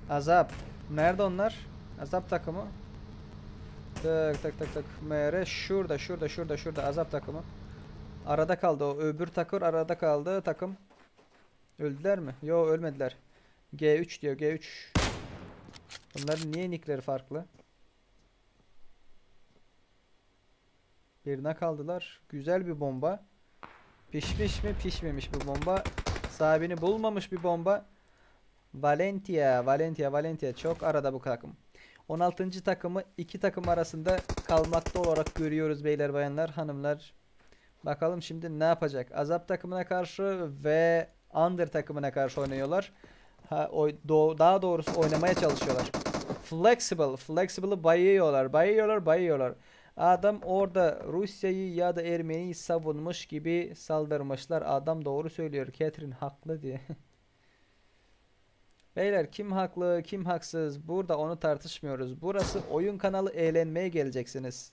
Azap. Nerede onlar? Azap takımı. Tak tak tak tak. MR şurada şurada şurada şurada. Azap takımı. Arada kaldı o. Öbür takır arada kaldı takım. Öldüler mi? Yo, ölmediler. G3 diyor, G3. Bunların niye nickleri farklı? Birine kaldılar. Güzel bir bomba. Pişmiş mi? Pişmemiş bir bomba. Sahibini bulmamış bir bomba. Valencia, Valencia, Valencia. Çok arada bu takım. 16. takımı iki takım arasında kalmakta olarak görüyoruz beyler, bayanlar, hanımlar. Bakalım şimdi ne yapacak? Azap takımına karşı ve Under takımına karşı oynuyorlar. Daha doğrusu oynamaya çalışıyorlar. Flexible'ı bayıyorlar. Adam orada Rusya'yı ya da Ermeni'yi savunmuş gibi saldırmışlar. Adam doğru söylüyor. Catherine haklı diye. Beyler, kim haklı kim haksız burada onu tartışmıyoruz. Burası oyun kanalı, eğlenmeye geleceksiniz.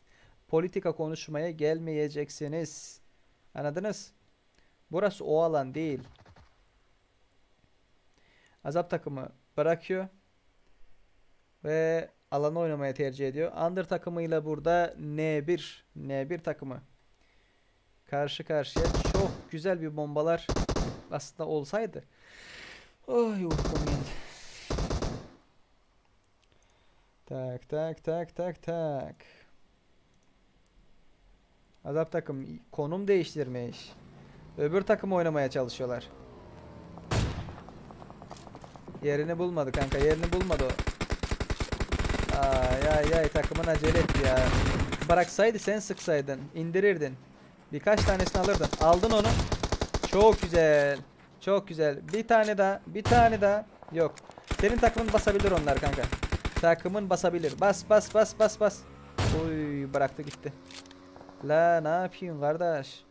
Politika konuşmaya gelmeyeceksiniz. Anladınız? Burası o alan değil. Azap takımı bırakıyor. Ve alanı oynamaya tercih ediyor. Under takımıyla burada N1 takımı karşı karşıya. Çok güzel bir bombalar aslında olsaydı. Ay, uykum geldi. Tak tak tak tak tak. Azap takım konum değiştirmiş. Öbür takım oynamaya çalışıyorlar. Yerini bulmadı kanka, yerini bulmadı o. Ay takımın acele etti ya. Bıraksaydı sen sıksaydın, indirirdin. Birkaç tanesini alırdın. Aldın onu. Çok güzel. Çok güzel. Bir tane daha. Yok. Senin takımın basabilir onlar kanka. Takımın basabilir. Bas. Oy, bıraktı gitti. La ne yapayım kardeş?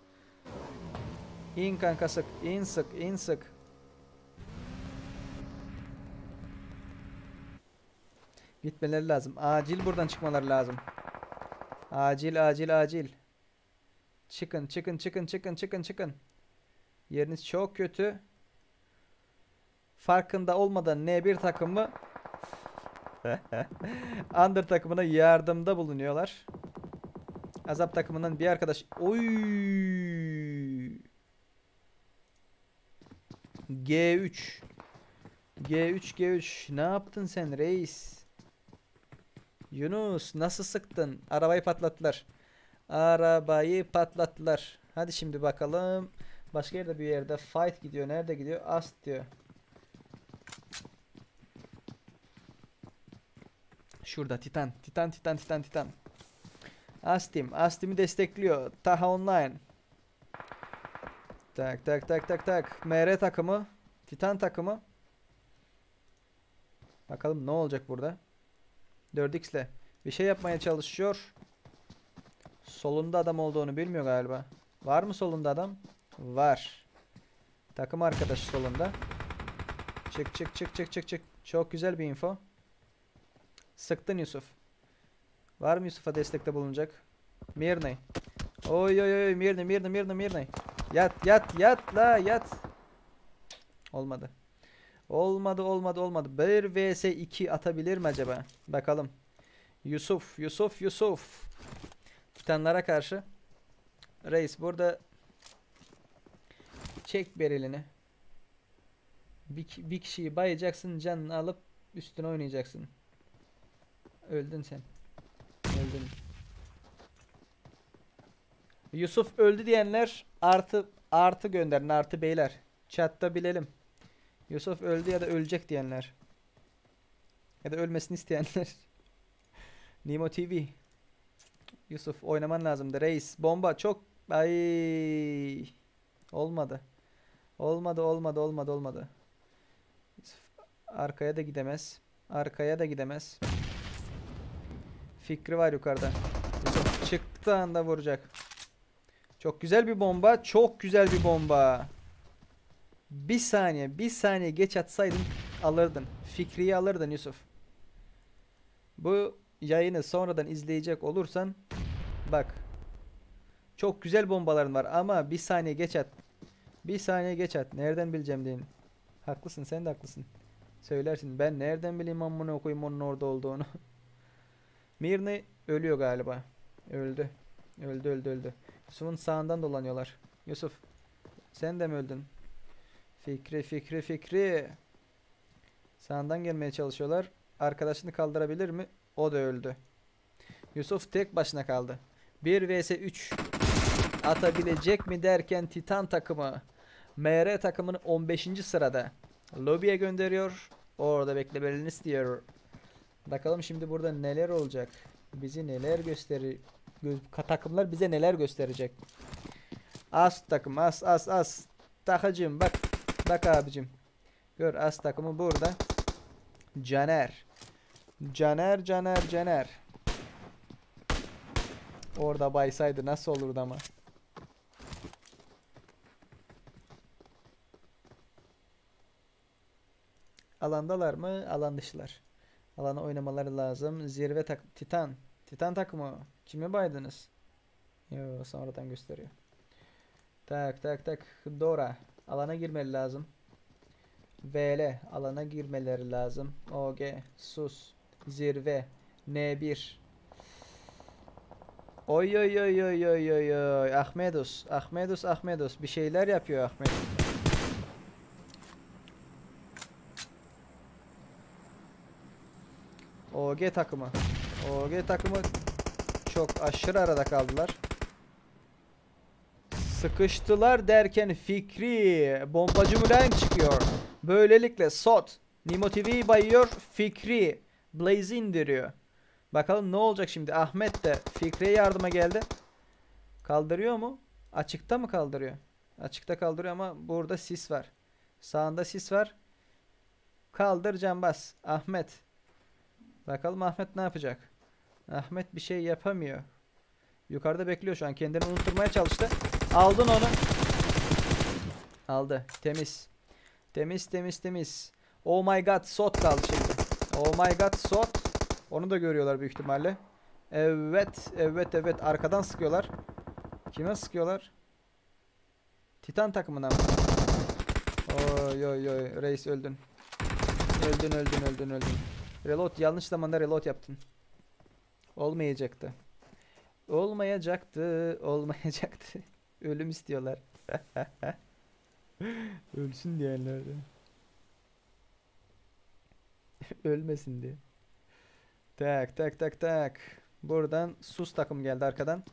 İn kanka, sık. İn sık. Gitmeleri lazım. Acil buradan çıkmaları lazım. Acil acil acil. Çıkın çıkın çıkın çıkın çıkın çıkın. Yeriniz çok kötü. Farkında olmadan N1 takımı Under takımına yardımda bulunuyorlar. Azap takımından bir arkadaş. Oy. G3. G3 G3. Ne yaptın sen reis? Yunus nasıl sıktın? Arabayı patlattılar. Arabayı patlattılar. Hadi şimdi bakalım. Başka yerde bir yerde fight gidiyor. Nerede gidiyor? Ast diyor. Şurada Titan. Titan Titan Titan Titan. Astim. Astim'i destekliyor. Taha Online. Tak tak tak tak tak. MR takımı. Titan takımı. Bakalım ne olacak burada. 4x'le bir şey yapmaya çalışıyor. Solunda adam olduğunu bilmiyor galiba. Var mı solunda adam? Var. Takım arkadaşı solunda. Çık çık çık çık çık çık. Çok güzel bir info. Sıktın Yusuf. Var mı Yusuf'a destekte bulunacak? Mirney. Oy oy oy Mirney Mirney Mirney Mirney. Yat yat yat la yat. Olmadı. Olmadı olmadı olmadı. 1 vs 2 atabilir mi acaba? Bakalım. Yusuf Yusuf Yusuf. Titanlara karşı. Reis burada çek berilini. Bir kişiyi bayacaksın, canını alıp üstüne oynayacaksın. Öldün sen. Öldün. Yusuf öldü diyenler artı gönderin, artı beyler. Chatta bilelim. Yusuf öldü ya da ölecek diyenler. Ya da ölmesini isteyenler. Nimo TV. Yusuf oynaman lazımdı reis. Bomba çok. Ay. Olmadı. Olmadı olmadı olmadı olmadı. Yusuf arkaya da gidemez. Arkaya da gidemez. Fikri var yukarıda. Yusuf çıktığı anda vuracak. Çok güzel bir bomba. Çok güzel bir bomba. Bir saniye geç atsaydın alırdın. Fikri'yi alırdın Yusuf. Bu yayını sonradan izleyecek olursan bak. Çok güzel bombaların var ama bir saniye geç at. Bir saniye geç at. Nereden bileceğim deyin. Haklısın, sen de haklısın. Söylersin. Ben nereden bileyim amına koyayım onun orada olduğunu. Mirne ölüyor galiba. Öldü. Öldü öldü öldü. Yusuf'un sağından dolanıyorlar. Yusuf sen de mi öldün? Fikri. Sağından gelmeye çalışıyorlar. Arkadaşını kaldırabilir mi? O da öldü. Yusuf tek başına kaldı. 1 vs 3 atabilecek mi derken Titan takımı MR takımını 15. sırada lobiye gönderiyor. Orada beklemelerini istiyor. Bakalım şimdi burada neler olacak? Bizi neler gösterir? Takımlar bize neler gösterecek? As takım as. Takacığım bak. Bak abicim. Gör as takımı burada. Caner. Caner. Orada baysaydı nasıl olurdu ama. Alandalar mı? Alan dışılar. Alana oynamaları lazım. Zirve Titan. Titan takımı. Kimi baydınız? Yo, sonradan gösteriyor. Tak. Dora. Alana girmeli lazım. VL. Alana girmeleri lazım. OG. Sus. Zirve. N1. Oy. Ahmedus. Bir şeyler yapıyor Ahmedus. OG takımı çok aşırı arada kaldılar. Sıkıştılar derken Fikri bombacı Mülayim çıkıyor. Böylelikle Sot Nimo TV'yi bayıyor. Fikri Blaze'i indiriyor. Bakalım ne olacak şimdi. Ahmet de Fikri'ye yardıma geldi. Kaldırıyor mu? Açıkta mı kaldırıyor? Açıkta kaldırıyor ama burada sis var. Sağında sis var. Kaldır cambaz. Ahmet. Bakalım Ahmet ne yapacak? Ahmet bir şey yapamıyor. Yukarıda bekliyor şu an. Kendini unutturmaya çalıştı. Aldın onu. Aldı. Temiz. Temiz. Oh my god. Sot kaldı şimdi. Oh my god. Sot. Onu da görüyorlar büyük ihtimalle. Evet, evet, evet. Arkadan sıkıyorlar. Kime sıkıyorlar? Titan takımına mı? Oy oy oy. Reis öldün. Öldün, öldün, öldün, öldün. Reload. Yanlış zamanda reload yaptın. Olmayacaktı. Olmayacaktı. Olmayacaktı. Ölüm istiyorlar. Ölsün diyenler de. Ölmesin diye. Tak tak tak tak. Buradan sus takım geldi arkadan.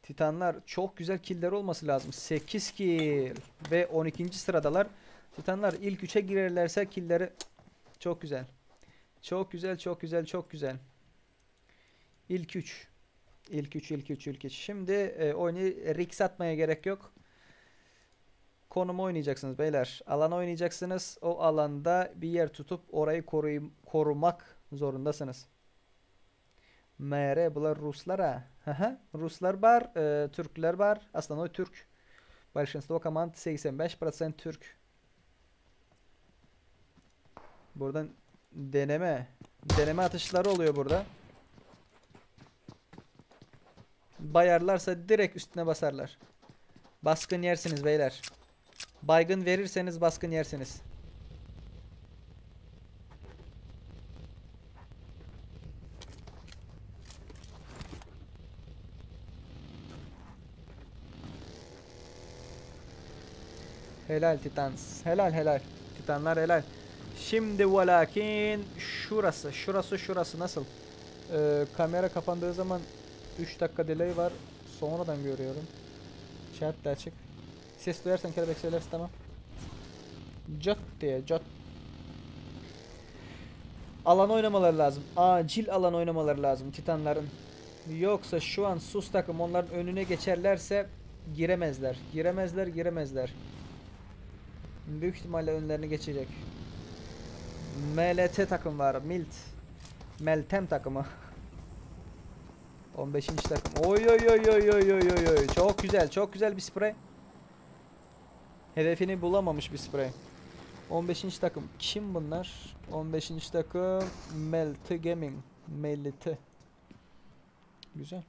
Titanlar çok güzel killer olması lazım. 8 kill ve 12. sıradalar. Titanlar ilk 3'e girerlerse killeri çok güzel. Çok güzel, çok güzel, çok güzel. İlk 3. İlk 3, ilk 3, ilk 3. Şimdi oyunu risk atmaya gerek yok. Konumu oynayacaksınız beyler. Alan oynayacaksınız. O alanda bir yer tutup orayı korumak zorundasınız. Bunlar Ruslara. Ruslar var, Türkler var. Aslında o Türk. Большинство команд 85% Türk. Buradan deneme atışları oluyor burada. Bayarlarsa direkt üstüne basarlar. Baskın yersiniz beyler. Baygın verirseniz baskın yersiniz. Helal Titans. Helal helal. Titanlar helal. Şimdi velakin şurası nasıl? Kamera kapandığı zaman 3 dakika delay var. Sonradan görüyorum. Chat de açık. Ses duyarsan kelebek söylersin, tamam. Jot diye jot. Alan oynamaları lazım. Acil alan oynamaları lazım Titanların. Yoksa şu an sus takım onların önüne geçerlerse giremezler. Giremezler. Büyük ihtimalle önlerini geçecek. MLT takım var. Meltem takımı. 15. takım. Oy oy oy oy oy oy oy oy. Çok güzel. Çok güzel bir sprey. Hedefini bulamamış bir sprey. 15. takım. Kim bunlar? 15. takım Melt Gaming. Melt. Güzel.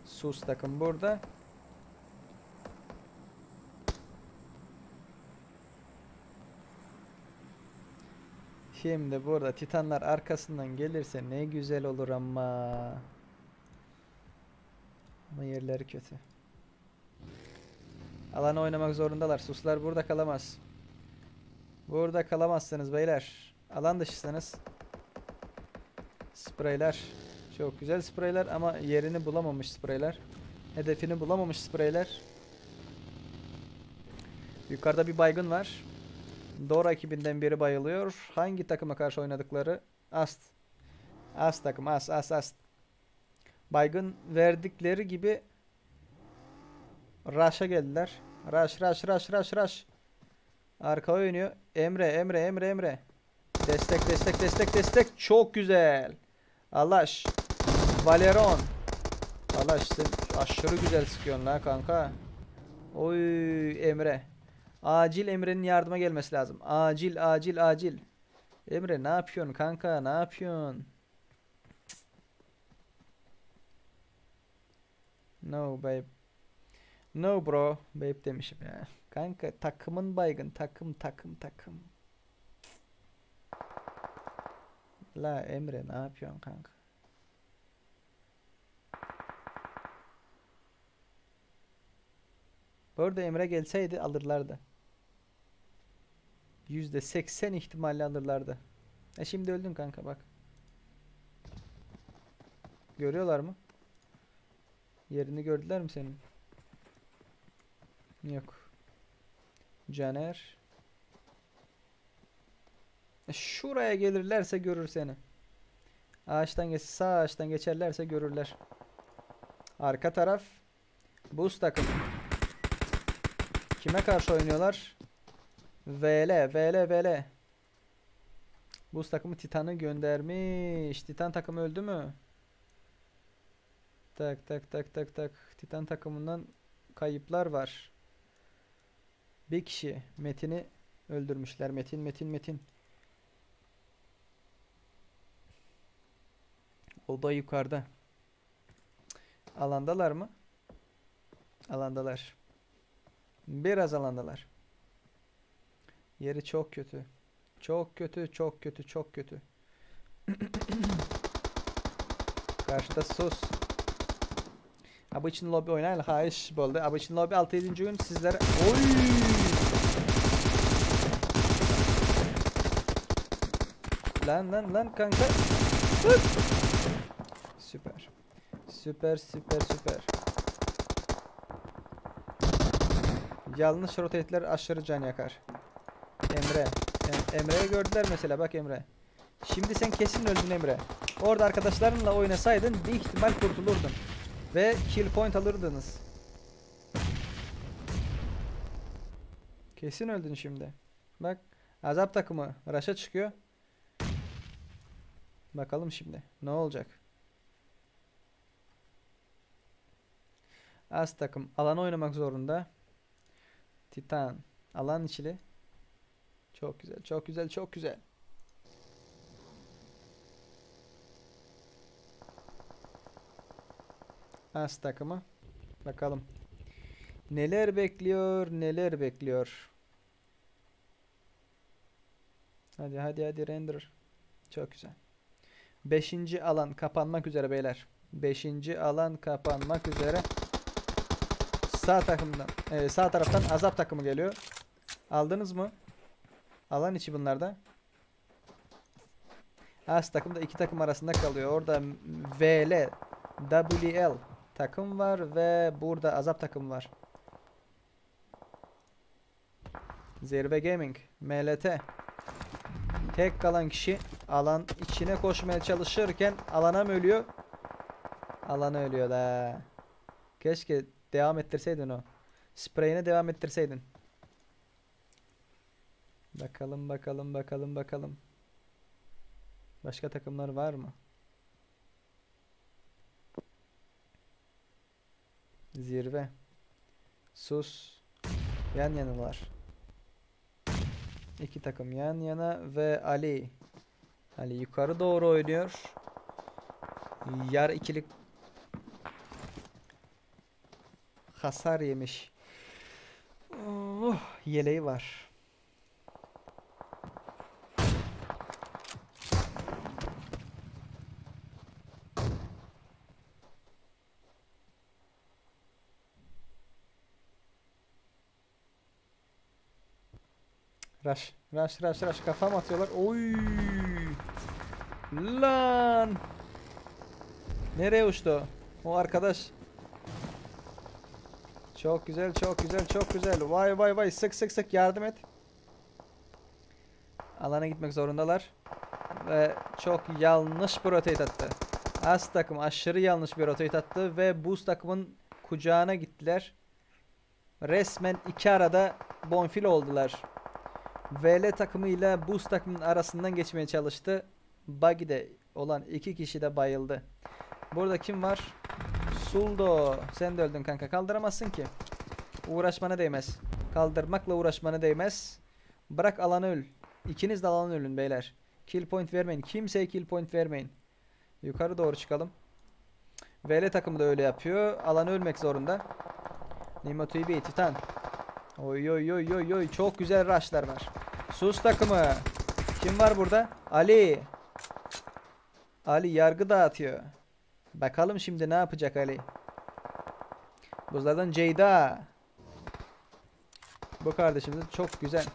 Sus takım burada. Şimdi burada Titanlar arkasından gelirse ne güzel olur ama. Ama yerleri kötü. Alanı oynamak zorundalar. Suslar burada kalamaz. Burada kalamazsınız beyler. Alan dışısınız. Spreyler. Çok güzel spreyler ama yerini bulamamış spreyler. Hedefini bulamamış spreyler. Yukarıda bir baygın var. Dora ekibinden biri bayılıyor. Hangi takıma karşı oynadıkları? Ast. Ast takım. Ast. Baygın verdikleri gibi Rush'a geldiler. Rush. Arka oynuyor. Emre. Destek. Çok güzel. Alaş. Valeron. Alaş sen aşırı güzel sıkıyorsun la kanka. Oy Emre. Acil Emre'nin yardıma gelmesi lazım. Acil. Emre ne yapıyorsun kanka? Ne yapıyorsun? No babe. No bro. Babe demişim ya. Kanka takımın baygın. Takım. La Emre ne yapıyorsun kanka? Bu arada Emre gelseydi alırlardı. %80 ihtimalle alırlardı. Şimdi öldün kanka bak. Görüyorlar mı? Yerini gördüler mi senin? Yok. Caner. Şuraya gelirlerse görür seni. Sağ ağaçtan geçerlerse görürler. Arka taraf. Boost takım. Kime karşı oynuyorlar? VL. Boost takımı Titan'ı göndermiş. Titan takımı öldü mü? Tak. Titan takımından kayıplar var. Bir kişi Metin'i Öldürmüşler. Metin. O da yukarıda. Alandalar mı? Alandalar. Biraz alandalar. Yeri çok kötü. Çok kötü. Karşıda sus. Abi için lobby oynayın. Hayış oldu. Abi için lobby 6-7. gün sizlere... Oy! Lan kanka. Süper. Yanlış rotate'ler aşırı can yakar. Emre. Emre'yi gördüler mesela, bak Emre. Şimdi sen kesin öldün Emre. Orada arkadaşlarınla oynasaydın bir ihtimal kurtulurdun. Ve kill point alırdınız. Kesin öldün şimdi. Bak azap takımı rush'a çıkıyor. Bakalım şimdi ne olacak. Az takım alan oynamak zorunda. Titan alan içili. Çok güzel. Az takımı. Bakalım. Neler bekliyor. Hadi render. Çok güzel. 5. alan kapanmak üzere beyler. 5. alan kapanmak üzere. Sağ takımdan, sağ taraftan azap takımı geliyor. Aldınız mı? Alan içi bunlarda. Az takım da 2 takım arasında kalıyor. Orada VL, WL takım var ve burada azap takım var. Zirve Gaming, MLT. Tek kalan kişi alan içine koşmaya çalışırken alana mı ölüyor? Alana ölüyor da. Keşke devam ettirseydin o. Spreyine devam ettirseydin. Bakalım. Başka takımlar var mı? Zirve. Sus. Yan yanalar. 2 takım yan yana ve Ali. Ali yukarı doğru oynuyor. Yar ikilik hasar yemiş. Yeleği var. Rush. Kafam atıyorlar. Oy! Lan! Nereye uçtu? O arkadaş. Çok güzel. Vay. Sık yardım et. Alana gitmek zorundalar. Ve çok yanlış bir rotate attı. Az takım aşırı yanlış bir rotate attı ve Boost takımın kucağına gittiler. Resmen iki arada bonfil oldular. VL takımıyla Boost takımının arasından geçmeye çalıştı. Buggy'de olan 2 kişi de bayıldı. Burada kim var? Suldo. Sen de öldün kanka. Kaldıramazsın ki. Uğraşmana değmez. Kaldırmakla uğraşmana değmez. Bırak alanı öl. İkiniz de alanı ölün beyler. Kill point vermeyin. Kimseye kill point vermeyin. Yukarı doğru çıkalım. VL takımı da öyle yapıyor. Alanı ölmek zorunda. Nemo TV Titan. Oy. Çok güzel rushlar var. Sus takımı. Kim var burada? Ali. Ali yargı dağıtıyor. Bakalım şimdi ne yapacak Ali. Buzlardan Ceyda. Bu kardeşimiz çok güzel.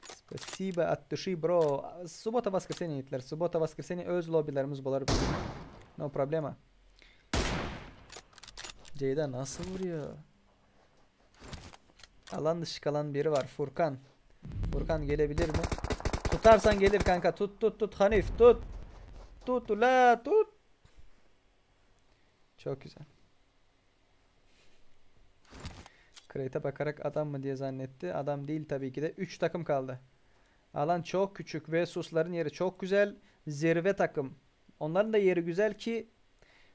Spasiba at duši bro. Subota vaskrsenį Hitler. Subota vaskrsenį öz lobilerimiz bular. No problema. Ceyda nasıl vuruyor? Alan dışı kalan biri var. Furkan. Furkan gelebilir mi? Tutarsan gelir kanka. Tut. Hanif tut. Tut. Çok güzel. Crate'e bakarak adam mı diye zannetti. Adam değil tabii ki de. 3 takım kaldı. Alan çok küçük ve susların yeri çok güzel. Zirve takım. Onların da yeri güzel ki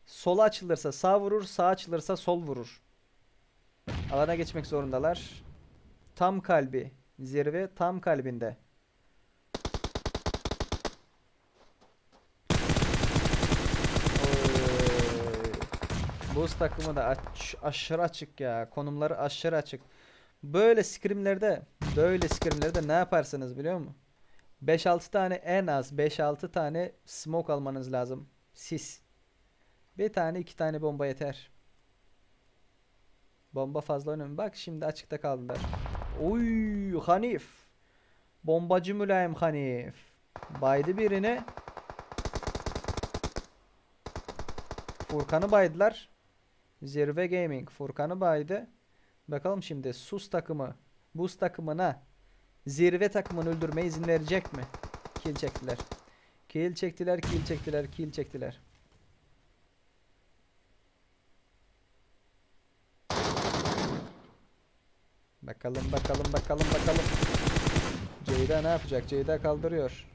sola açılırsa sağ vurur, sağ açılırsa sol vurur. Alana geçmek zorundalar. tam kalbi. Zirve tam kalbinde. Oy. Buz takımı da aşırı açık ya. Konumları aşırı açık. Böyle scrimlerde ne yaparsınız biliyor musun? 5-6 tane, en az 5-6 tane smoke almanız lazım. Sis. Bir tane 2 tane bomba yeter. Bomba fazla önemli. Bak şimdi açıkta kaldılar. Uy, Hanif. Bombacı mülayim Hanif. Baydı birini. Furkan'ı baydılar. Zirve Gaming Furkan'ı baydı. Bakalım şimdi sus takımı buz takımına zirve takımını öldürmeye izin verecek mi? Kill çektiler. Kill çektiler, kill çektiler, kill çektiler. Bakalım, bakalım, bakalım, bakalım. Ceyda ne yapacak? Ceyda kaldırıyor.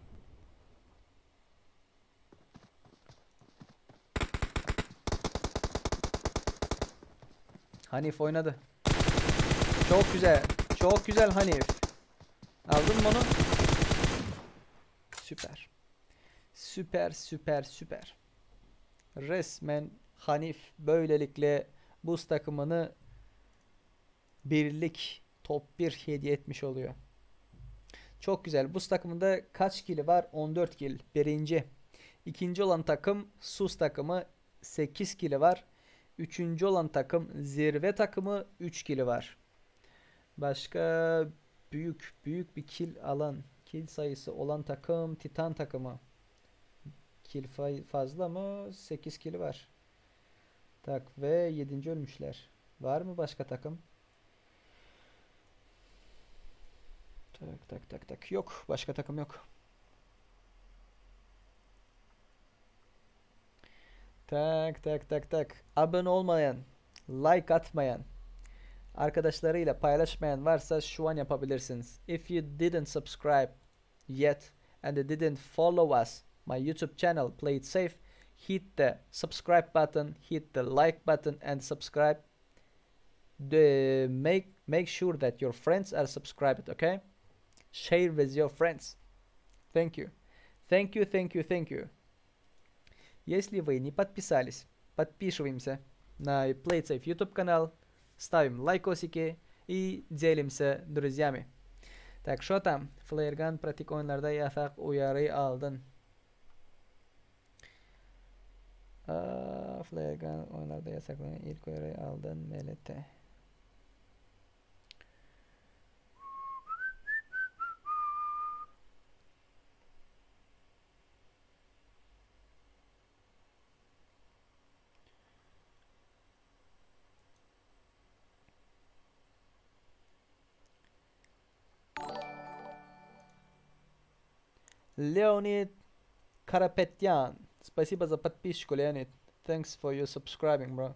Hanif oynadı. Çok güzel. Çok güzel Hanif. Aldın mı onu? Süper. Süper, süper, süper. Resmen Hanif böylelikle buz takımını birlik top 1 hediye etmiş oluyor. Çok güzel. Buz takımında kaç kili var? 14 kil. Birinci. İkinci olan takım sus takımı 8 kili var. Üçüncü olan takım zirve takımı 3 kili var. Başka büyük bir kill sayısı olan takım Titan takımı. Kill fazla mı? 8 kili var. Tak ve 7. ölmüşler. Var mı başka takım? Tak. Yok. Başka takım yok. Tak. Abone olmayan, like atmayan, arkadaşlarıyla paylaşmayan varsa şu an yapabilirsiniz. If you didn't subscribe yet and you didn't follow us, my YouTube channel, Play It Safe, hit the subscribe button, hit the like button and subscribe. Make sure that your friends are subscribed, okay? Share with your friends. Thank you. Thank you. Если вы не подписались, подписываемся на Play It Safe YouTube канал, ставим лайкосики и делимся друзьями. Так, что там? Flare pratik oyunlarda yasak uyarıyı aldın. Flare oyunlarda yasaklanan ilk uyarıyı aldın MLT. Leonid Karapetyan. Спасибо за подписчику, Leonid. Thanks for your subscribing, bro.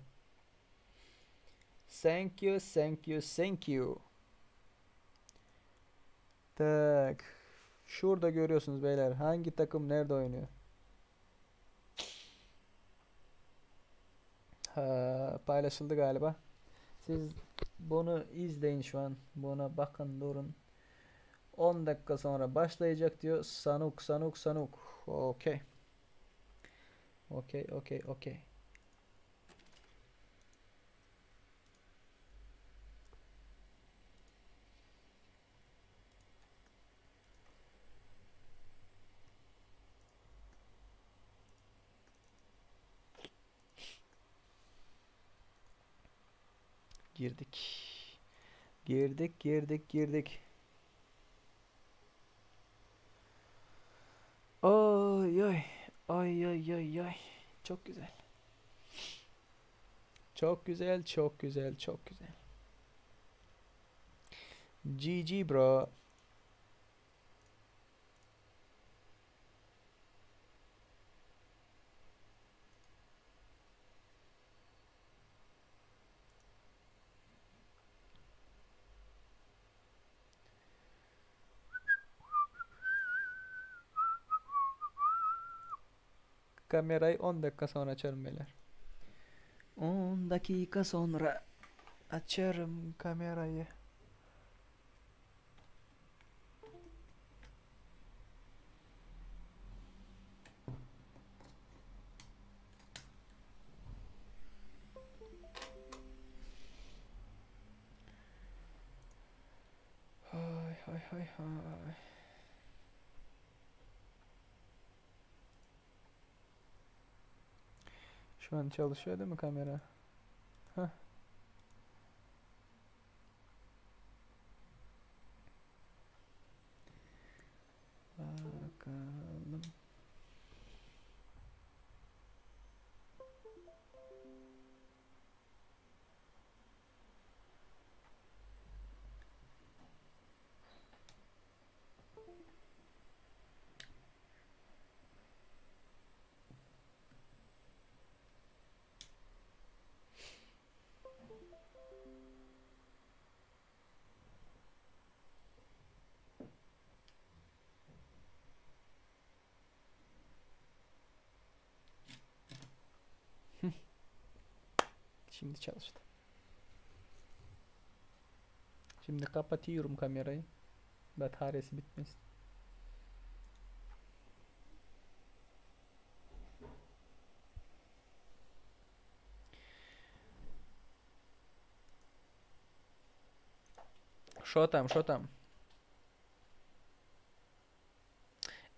Thank you. Tak. Şurada görüyorsunuz beyler. Hangi takım nerede oynuyor? Paylaşıldı galiba. Siz bunu izleyin şu an. Buna bakın, durun. 10 dakika sonra başlayacak diyor. Sanuk. Okey. Girdik. Ay. Çok güzel. Çok güzel. GG bro. Kamerayı 10 dakika sonra açarım beyler. 10 dakika sonra açarım kamerayı. Ay. Şu an çalışıyor değil mi kamera? Hah. Bakalım. Şimdi çalıştı. Şimdi kapatıyorum kamerayı. Bataryası bitmesin. Şotam.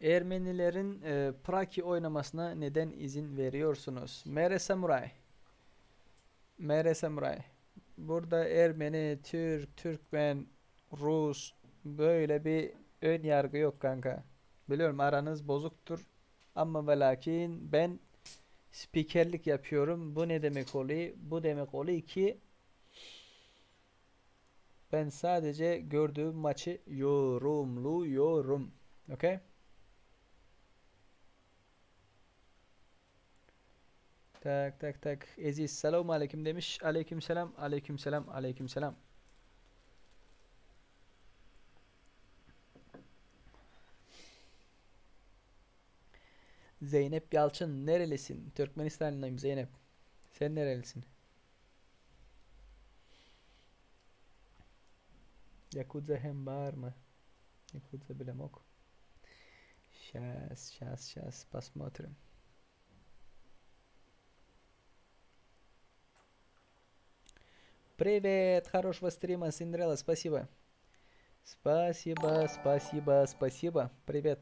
Ermenilerin Praki oynamasına neden izin veriyorsunuz? Mere Samuray. Burada Ermeni, Türk, Türkmen, Rus böyle bir ön yargı yok kanka. Biliyorum aranız bozuktur ama ve lakin ben spikerlik yapıyorum. Bu ne demek oluyor? Bu demek oluyor ki ben sadece gördüğüm maçı yorumluyorum. Okay? Tak. Eziz selamun aleyküm demiş. Aleyküm selam. Zeynep Yalçın nerelisin? Türkmenistanlıyım Zeynep. Sen nerelisin? Yakuza hem bağırma. Yakuza bile mok. Сейчас посмотрим. Привет, хорошего стрима, Синдрелла, спасибо. Спасибо. Привет.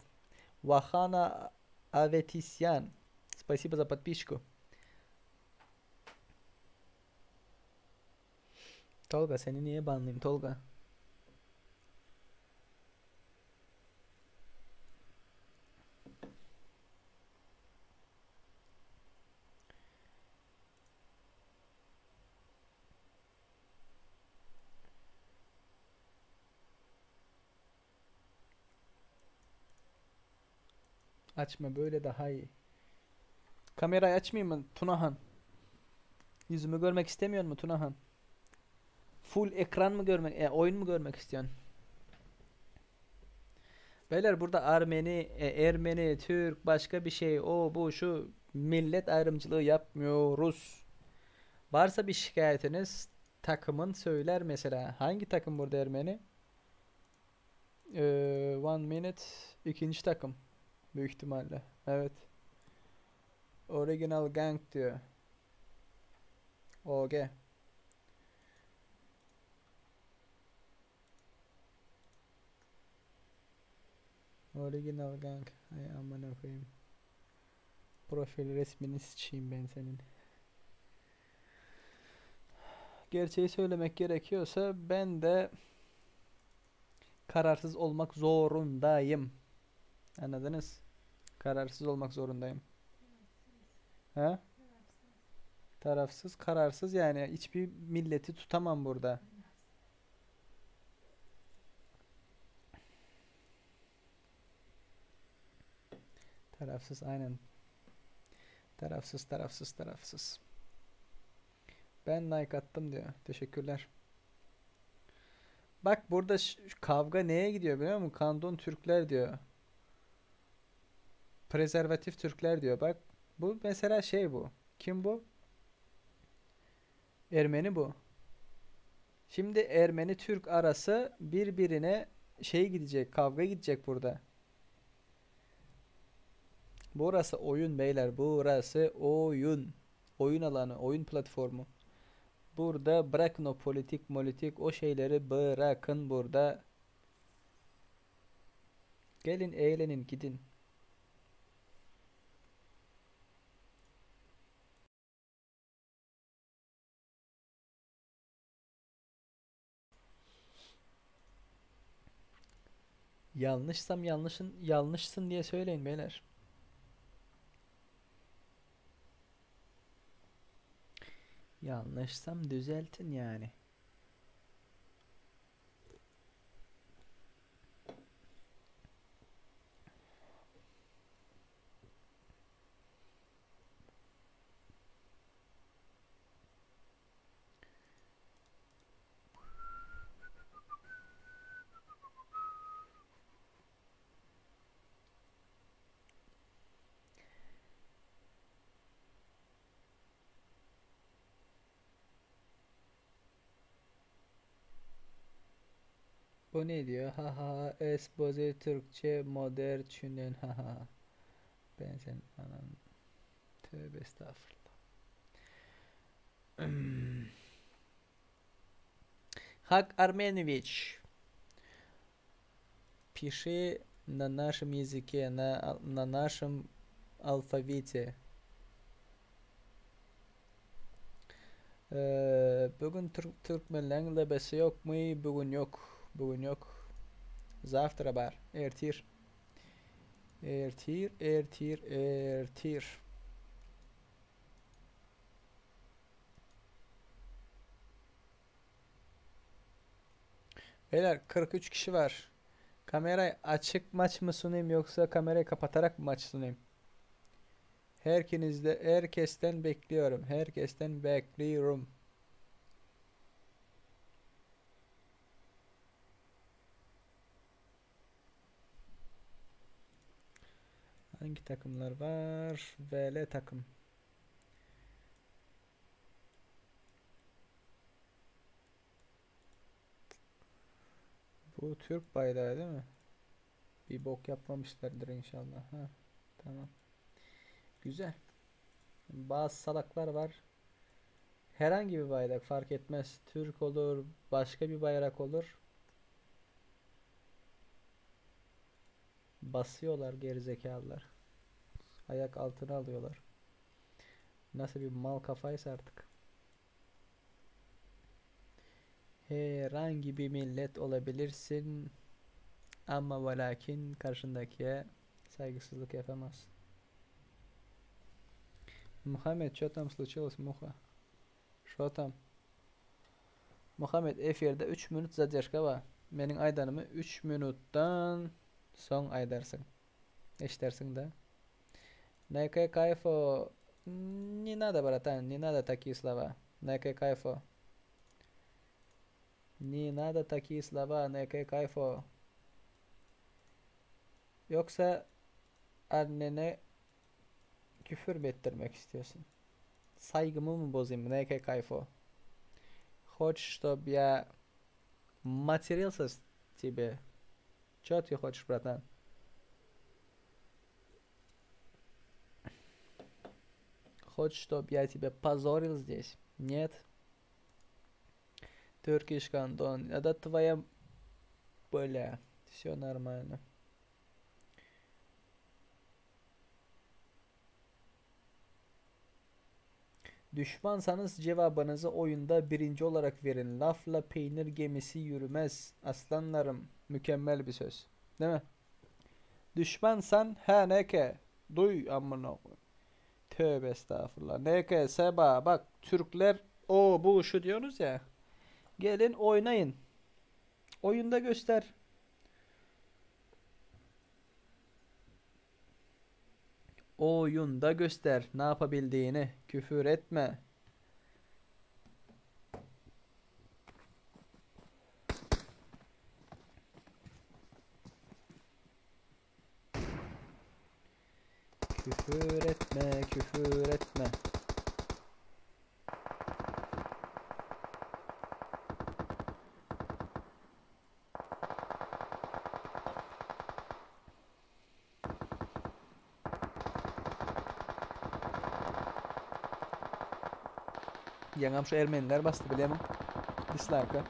Вахана Аветисян. Спасибо за подписчику. Tolga seni niye banlayayım Tolga? Açma böyle daha iyi. Kamerayı açmayayım mı Tunahan? Yüzümü görmek istemiyor mu Tunahan? Full ekran mı görmek, oyun mu görmek istiyorsun? Beyler burada Ermeni, Türk, başka bir şey, o bu şu millet ayrımcılığı yapmıyoruz. Varsa bir şikayetiniz takımın söyler mesela. Hangi takım burada Ermeni? One minute ikinci takım büyük ihtimalle. Evet. Original Gang diyor. OG. Original Gang. Ay amına koyayım. Profil resmini sıçayım ben senin. Gerçeği söylemek gerekiyorsa ben de kararsız olmak zorundayım. Anladınız? Kararsız olmak zorundayım. Ha? Tarafsız, kararsız yani hiçbir milleti tutamam burada. Tarafsız aynen. Tarafsız. Ben like attım diyor. Teşekkürler. Bak burada kavga neye gidiyor biliyor musun? Kandon Türkler diyor. Prezervatif Türkler diyor. Bak bu mesela şey bu. Kim bu? Ermeni bu. Şimdi Ermeni Türk arası birbirine şey gidecek, kavga gidecek burada. Burası oyun beyler, burası oyun. Oyun alanı, oyun platformu. Burada bırakın o politik o şeyleri bırakın burada. Gelin eğlenin gidin. Yanlışsam yanlışsın diye söyleyin beyler. Yanlışsam düzeltin yani. Bu ne diyor? Ha ha espoze Türkçe modern düşünün ha ha. Ben sen anam. Tövbe estağfurullah. Hak Armenovич. Пиши на нашем языке, на нашем alfabeti. Bugün Türkmenlerin lebesi yok mu? Bugün yok. Bugün yok. Завтра var. Ertir. Ertir, ertir, ertir. Beyler 43 kişi var. Kamerayı açık maç mı sunayım yoksa kamerayı kapatarak mı maç sunayım? Herkesten bekliyorum. Herkesten bekliyorum. Hangi takımlar var? VL takım. Bu Türk bayrağı değil mi? Bir bok yapmamışlardır inşallah. Ha, tamam. Güzel. Bazı salaklar var. Herhangi bir bayrak fark etmez. Türk olur, başka bir bayrak olur. Basıyorlar gerizekalılar. Ayak altına alıyorlar. Nasıl bir mal kafaysa artık. Herhangi bir millet olabilirsin. Ama ve lakin karşındakiye saygısızlık yapamaz. Muhammed, что там случилось, Muha? Что там? Muhammed, efirde 3 minut zadержка var. Menin aydanımı 3 minuttan son aydarsın. Eşdersin de. Некое кайфо. Не надо, братан, не надо такие слова. Некое кайфо. Не надо такие слова, некое кайфо. Yoksa annene küfür mü ettirmek istiyorsun? Saygımı mı bozayım? Некое кайфо. Хочешь, чтобы я матерился с тебе? Чё ты хочешь, братан? Хочешь, чтобы я тебя позорил здесь? Нет. Turkish Кантон. Это твоя... Бля. Все нормально. Düşmansanız cevabınızı oyunda birinci olarak verin. Lafla peynir gemisi yürümez. Aslanlarım. Mükemmel bir söz. Değil mi? Düşmansan he neke. Duy amına. Tövbe estağfurullah. Neke seba. Bak Türkler o bu şu diyorsunuz ya. Gelin oynayın. Oyunda göster. Oyunda göster ne yapabildiğini. Küfür etme. Küfür etme, küfür etme. Yengam şu Ermeniler bastı biliyor musun? Dislike'a.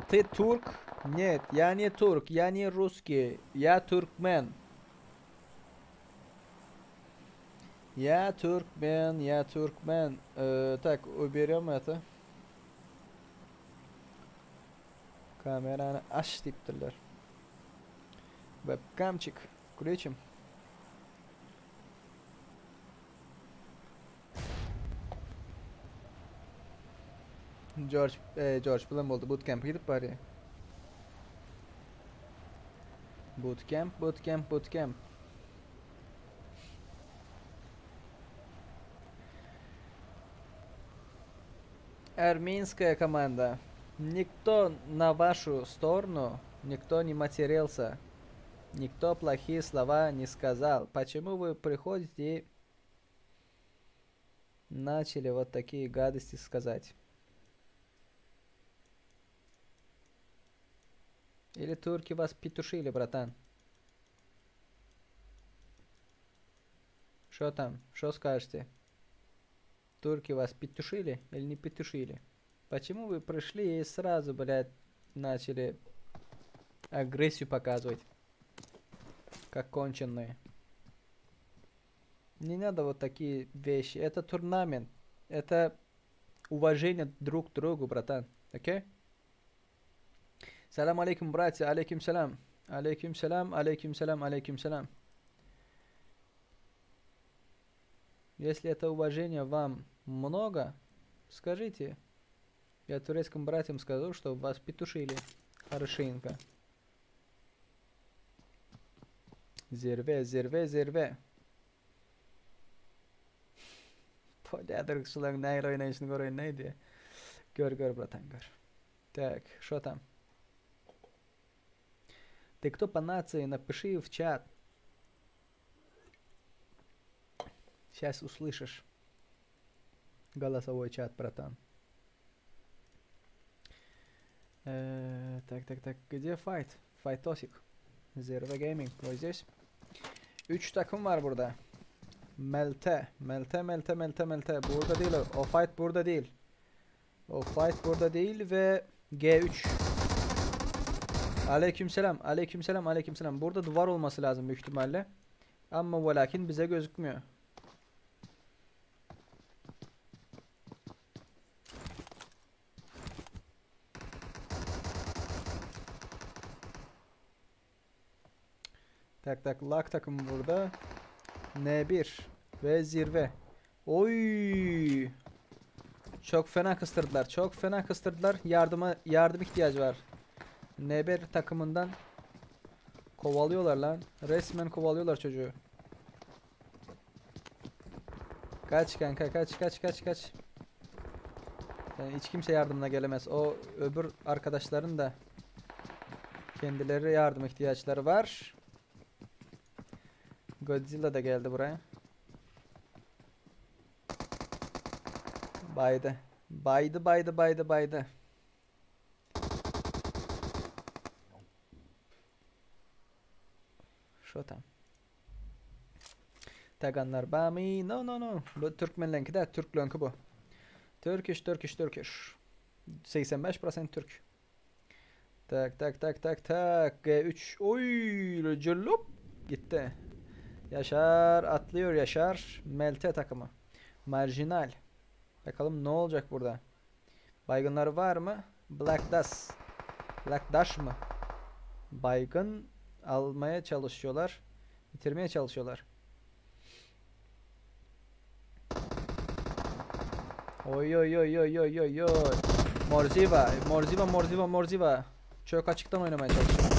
Ты турк? Нет, я не турк, я не русский, я туркмен. Я туркмен, я туркмен. Так, уберем это. Kameranı aç deyiptirler. Webcamчик включим. George bilan bo'ldi. Bootcamp'ga gidib bari. Bootcamp. Армейская команда. Никто на вашу сторону, никто не матерился. Никто плохие слова не сказал. Почему вы приходите и начали вот такие гадости сказать? Или турки вас петушили, братан? Что там? Что скажете? Турки вас петушили или не петушили? Почему вы пришли и сразу, блядь, начали агрессию показывать? Как конченые. Не надо вот такие вещи. Это турнамент. Это уважение друг к другу, братан. Окей? Салам алейкум, братья. Алейкум салам. Алейкум салам, алейкум салам, алейкум салам. Если это уважение вам много, скажите. Я турецким братьям скажу, что вас петушили. Хорошенько. Zirve. Podadır kişilerin neyle oynayışını görün neydi? Gör bratан, gör. Так, что там? Ты кто по нации? Напиши в чат. Сейчас услышишь. Голосовой чат, братан. Так. Где файт? Файтосик. Zirve Gaming. O здесь. 3 takım var burada. Melte. Burada değil o. O fight burada değil. O fight burada değil ve G3. Aleykümselam. Burada duvar olması lazım büyük ihtimalle. Ama ve lakin bize gözükmüyor. Tak lak takım burada. N1 ve zirve. Oy! Çok fena kıstırdılar. Yardım ihtiyacı var. N1 takımından kovalıyorlar lan. Resmen kovalıyorlar çocuğu. Kaç kanka, kaç. Yani hiç kimse yardımına gelemez. O öbür arkadaşların da kendileri yardım ihtiyaçları var. Godzilla da geldi buraya. Baydı. Şu tam. Taganlar bami. No. Bu Türkmenlenki de Türklönki bu. Turkish. 85% Türk. Tak. G3. Oy, cüllup. Gitti. Yaşar atlıyor Yaşar. Melte takımı. Marjinal. Bakalım ne olacak burada. Baygınları var mı? Black Dash mı? Baygın almaya çalışıyorlar. Bitirmeye çalışıyorlar. Oy. Morziva. Çok açıktan oynamaya çalışıyor.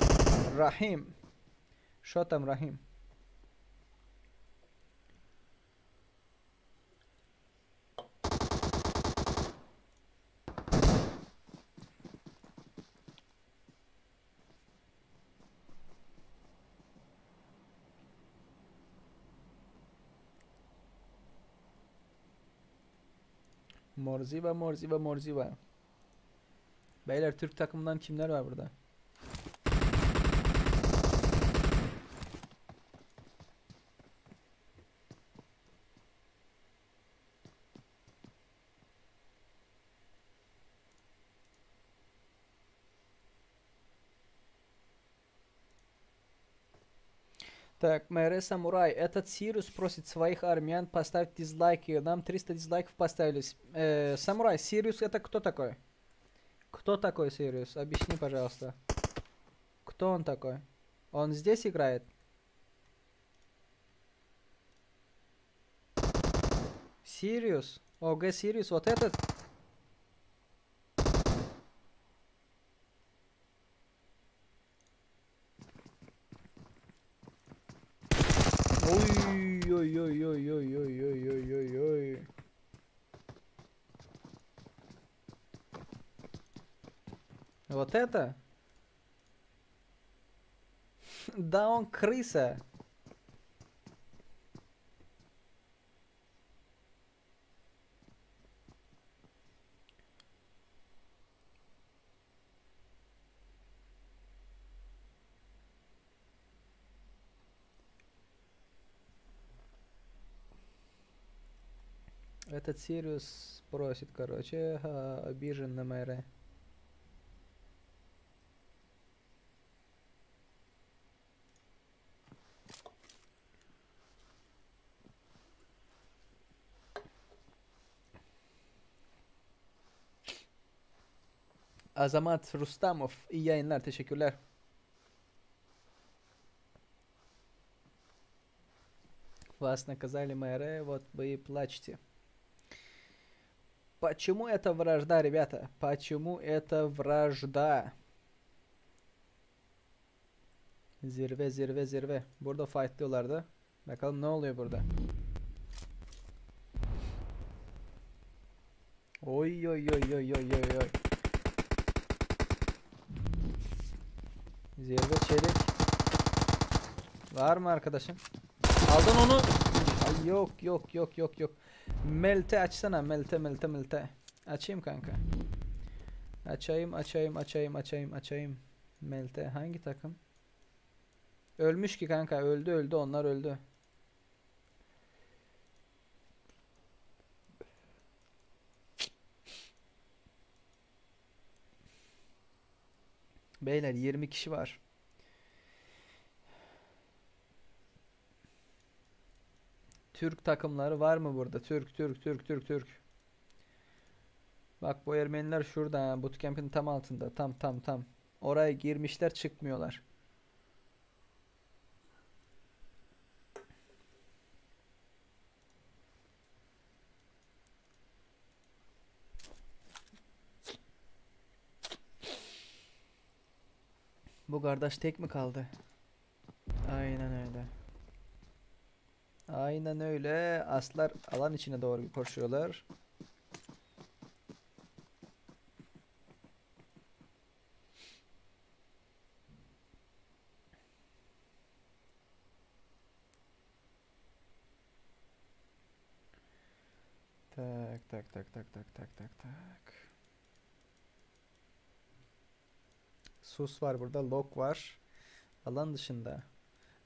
Rahim. Şotam Rahim. Morziva. Beyler Türk takımından kimler var burada? Так, Мэре Самурай, этот Сириус просит своих армян поставить дизлайки. Нам 300 дизлайков поставились. Самурай, Сириус это кто такой? Кто такой Сириус? Объясни, пожалуйста. Кто он такой? Он здесь играет? Сириус? ОГ Сириус, вот этот? Ой-ой-ой-ой-ой-ой-ой-ой-ой-ой. Вот это? Да он крыса. Этот Сириус просит, короче, обижен на мэра. Azamat Rustamov, iyi yayınlar, teşekkürler. Вас наказали, мэре, вот вы и плачете. Почему это вражда, ребята? Почему это вражда? Zirve, zirve, zirve. Burada fightlıyorlardı. Bakalım ne oluyor burada. Oy oy oy oy oy oy oy. Zirve çelik. Var mı arkadaşım? Aldın onu. Ay yok yok yok yok yok. Melte açsana. Melte melte melte. Açayım kanka. Açayım açayım açayım açayım açayım. Melte hangi takım? Ölmüş ki kanka. Öldü öldü. Onlar öldü. Beyler 20 kişi var. Türk takımları var mı burada? Türk, Türk, Türk, Türk, Türk. Bak bu Ermeniler şurada ha. Bootcamp'in tam altında. Tam. Oraya girmişler, çıkmıyorlar. Bu kardeş tek mi kaldı? Aynen öyle. Aynen öyle. Aslar alan içine doğru koşuyorlar. Tak. Sus var burada. Lok var. Alan dışında.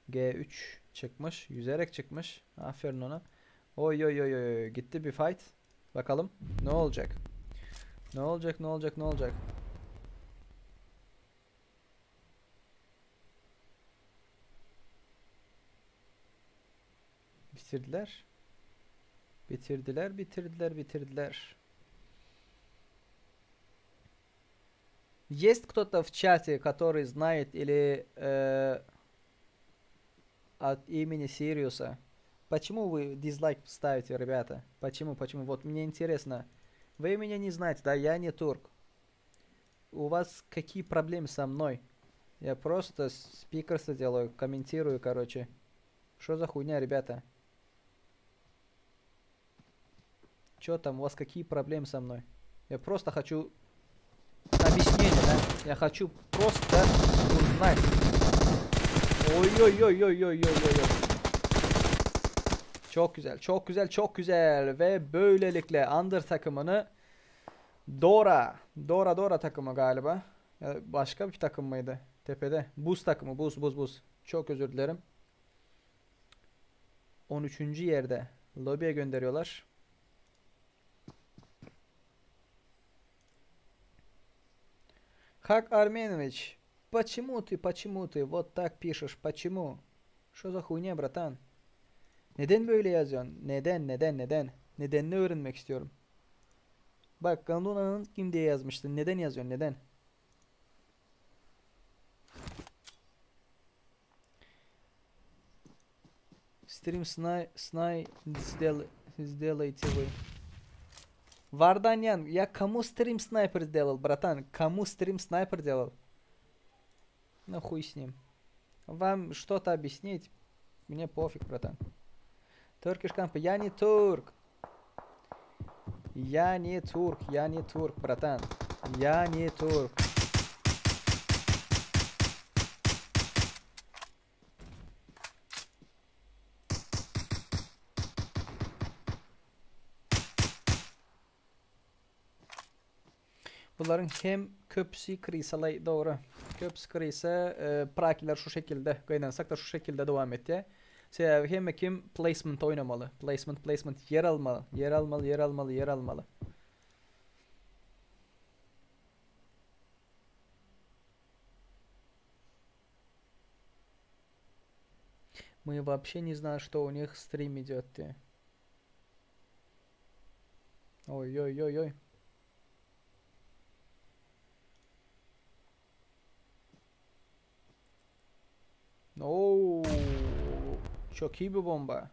G3 çıkmış. Yüzerek çıkmış. Aferin ona. Oy oy oy oy. Gitti bir fight. Bakalım. Ne olacak? Ne olacak? Ne olacak? Ne olacak? Bitirdiler. Bitirdiler. Есть кто-то в чате, который знает или от имени Сириуса? Почему вы дизлайк ставите, ребята? Почему? Вот мне интересно. Вы меня не знаете, да? Я не турк. У вас какие проблемы со мной? Я просто спикерство делаю, комментирую, короче. Что за хуйня, ребята? Чё там, у вас какие проблемы со мной? Я просто хочу объяснение, да? Я хочу просто узнать. Ой. Çok güzel ve böylelikle Under takımını Dora takımı galiba. Ya başka bir takım mıydı? Tepede. Buz takımı. Buz. Çok özür dilerim. 13. yerde. Lobiye gönderiyorlar. Хак Арменович, почему ты вот так пишешь? Почему? Şu za huyne bratan. Neden böyle yazıyorsun? Neden? Nedenini öğrenmek istiyorum. Bak Ganduna'nın kim diye yazmıştı. Neden yazıyorsun? Neden? Stream snai сделайте вы. Варданян, я кому стрим снайпер сделал, братан? Кому стрим снайпер делал? Ну хуй с ним. Вам что-то объяснить? Мне пофиг, братан. Turkish Camp. Я не турк. Я не турк, братан. Я не турк. Bunların hem köpüsü kırıysalay doğru. Köpüsü kırıysa prakiler şu şekilde kaynansak da şu şekilde devam etti. Hem kim placement oynamalı. Placement yer almalı. Мы вообще не знаем, что у них стрим идет. Ой. Oo, çok iyi bir bomba.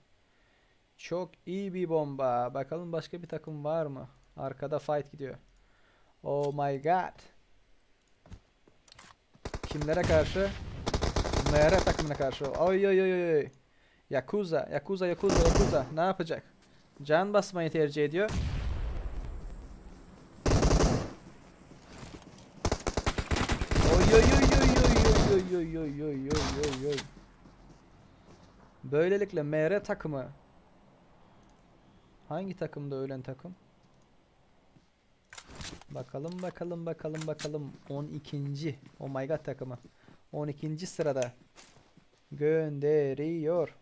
Çok iyi bir bomba. Bakalım başka bir takım var mı? Arkada fight gidiyor. Oh my god. Kimlere karşı? MR takımına karşı. Oy. Yakuza. Ne yapacak? Can basmayı tercih ediyor. Oy. Böylelikle MR takımı. Hangi takımda ölen takım? Bakalım. 12. Oh my god takımı. 12. sırada. Gönderiyor.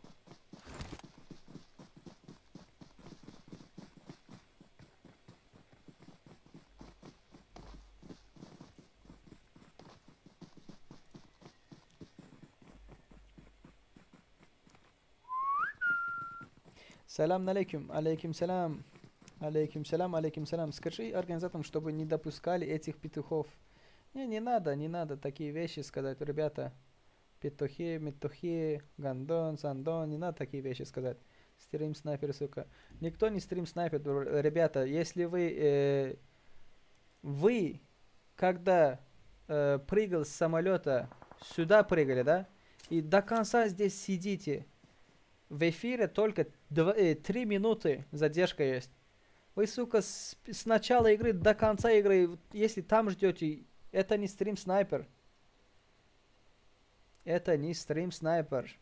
Aleyküm. Алейкум. Скажи организаторам, чтобы не допускали этих петухов. Не надо такие вещи сказать, ребята. Петухи, метухи, гандон, сандон, не надо такие вещи сказать. Стрим снайпер, сука. Никто не стрим снайпер, ребята. Если вы когда прыгал с самолета, сюда прыгали, да? И до конца здесь сидите. В эфире только 3 минуты задержка есть. Вы, сука, с начала игры до конца игры, если там ждете, это не стрим снайпер. Это не стрим снайпер.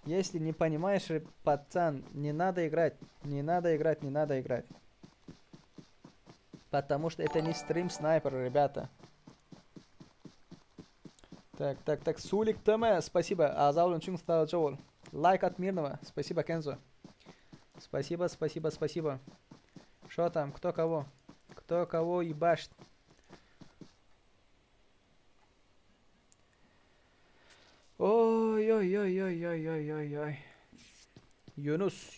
Если не понимаешь, пацан, не надо играть. Потому что это не стрим снайпер, ребята. Так, Сулик ТМ, спасибо. Азаулин Чунг стал Джоул. Лайк от Мирного. Спасибо, Кензо. Спасибо. Что там? Кто кого? Кто кого ебашит? Ой. Юнус.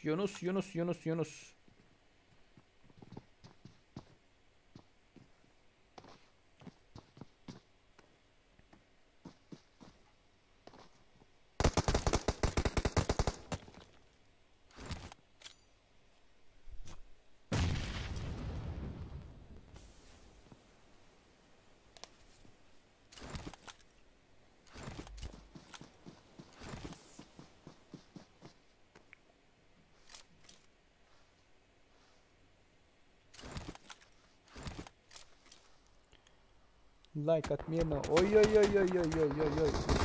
Лайк от Мирного. Ой.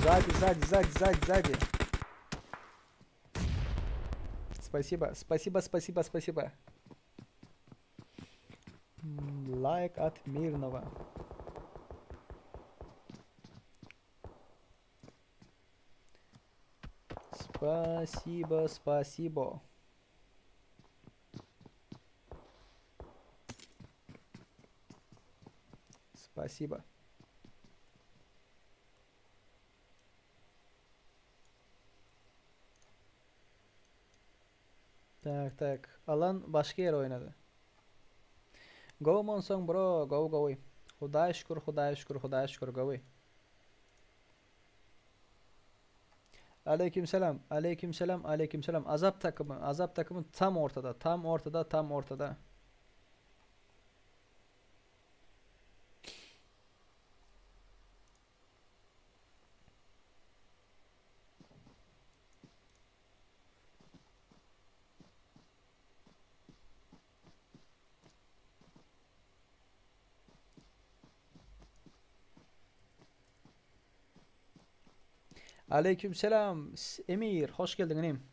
Сзади. Спасибо. Лайк от Мирного. Спасибо. Спасибо. Tak tak. Alan başka yere oynadı. Go Monsong bro. Go go. Hudaya şükür, Hudaya şükür, Hudaya şükür. Go. Aleykümselam. Aleykümselam. Aleykümselam. Azap takımı. Azap takımı tam ortada. Tam ortada. Tam ortada. Aleykümselam. Emir. Hoş geldin enim.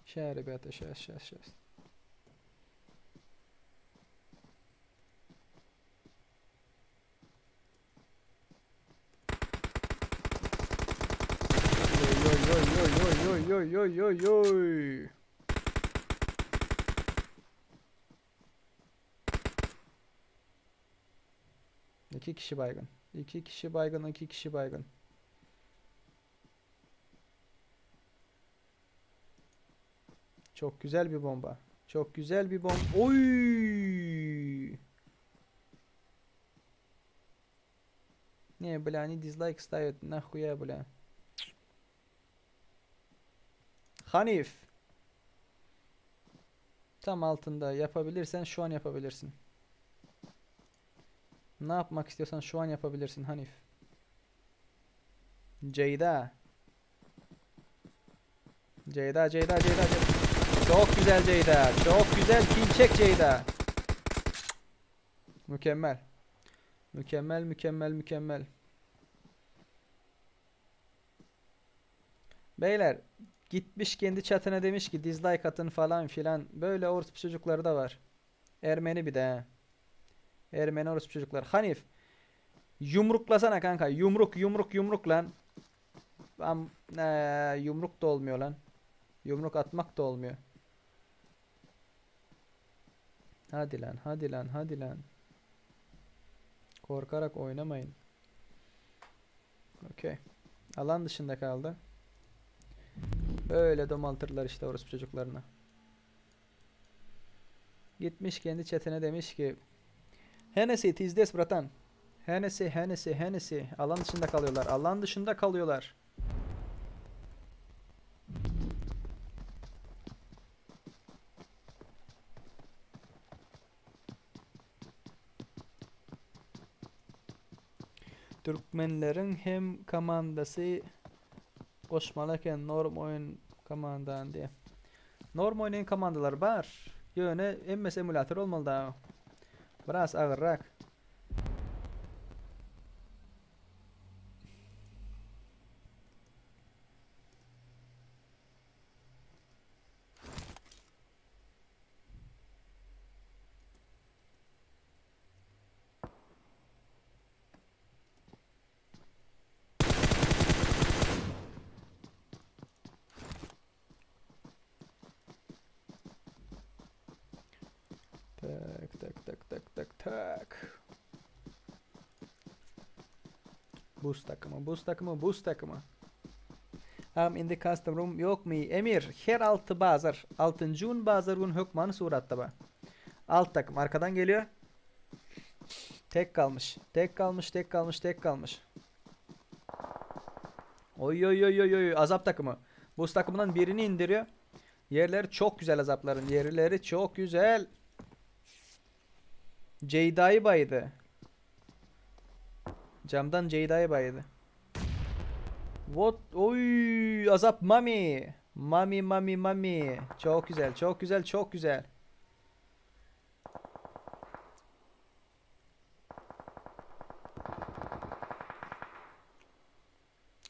Ща, ребята, щас. Ой. İki kişi baygın. İki kişi baygın, iki kişi baygın. Çok güzel bir bomba. Çok güzel bir bomba. Oy! Не, бля, они дизлайк ставят. Нахуя, бля. Hanif. Tam altında yapabilirsen şu an yapabilirsin. Ne yapmak istiyorsan şu an yapabilirsin Hanif. Ceyda. Ceyda. Çok güzel Ceyda. Çok güzel kill çek Ceyda. Mükemmel. Mükemmel. Beyler gitmiş kendi chatine demiş ki dislike atın falan filan. Böyle orospu çocukları da var. Ermeni bir de he. Ermeni orospu çocuklar. Hanif. Yumruklasana kanka. Yumruk lan. Yumruk da olmuyor lan. Yumruk atmak da olmuyor. Hadi lan. Korkarak oynamayın. Okey. Alan dışında kaldı. Böyle domaltırlar işte orospu çocuklarına. Gitmiş kendi chatine demiş ki Hennessy tizdes bratan. Hennessy. Alan dışında kalıyorlar. Türkmenlerin hem komandası koşmalıken norm oyun komandan diye. Norm oynayan komandalar var. Yöne MS emülatör olmalı da. Biraz ağırrak. Tak. Boost takımı. In the custom room yok mu? Emir, her altı bazar. 6. bazar gün hükmanı suratta ba. Alt takım arkadan geliyor. Tek kalmış. Oy. Azap takımı. Boost takımından birini indiriyor. Yerleri çok güzel azapların. Yerleri çok güzel. Ceyda'yı baydı. Camdan Ceyda'yı baydı. What? Oy, azap mami. Mami. Çok güzel.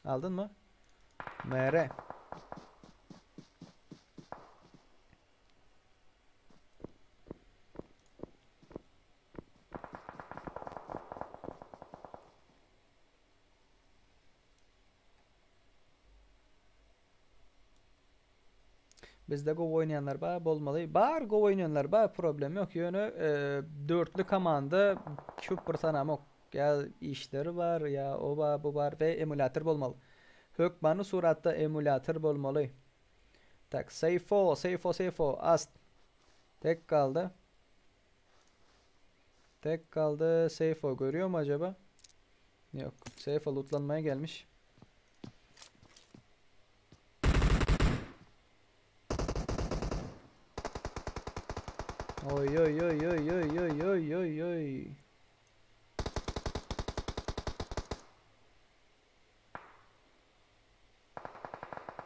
Aldın mı? Mere. Bizde Go oynayanlar var, bolmalı. Bar Go oynayanlar var, problem yok. Yönü dörtlü komanda küp bir tanamok. Ya işleri var ya o var bu var ve emülatör bolmalı. Hökmanı suratta emülatör bolmalı. Tak Seyfo ast. Tek kaldı. Tek kaldı Seyfo, görüyor mu acaba? Yok. Seyfo lootlanmaya gelmiş. Oy oy oy oy oy oy oy oy oy.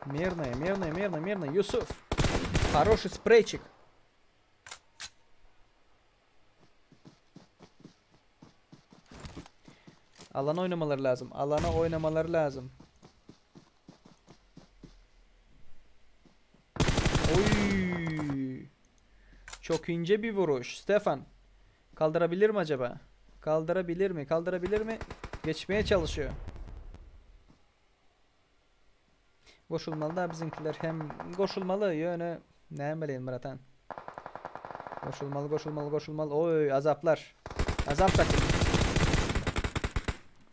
Мирная. Юсуф. Хороший спрейчик. Alana oynamaları lazım. Alana oynamaları lazım. Oy. Çok ince bir vuruş. Stefan. Kaldırabilir mi acaba? Kaldırabilir mi? Kaldırabilir mi? Geçmeye çalışıyor. Koşulmalı da bizimkiler hem koşulmalı yönü ne bileyim Muratan. Koşulmalı. Oy azaplar. Azap takım.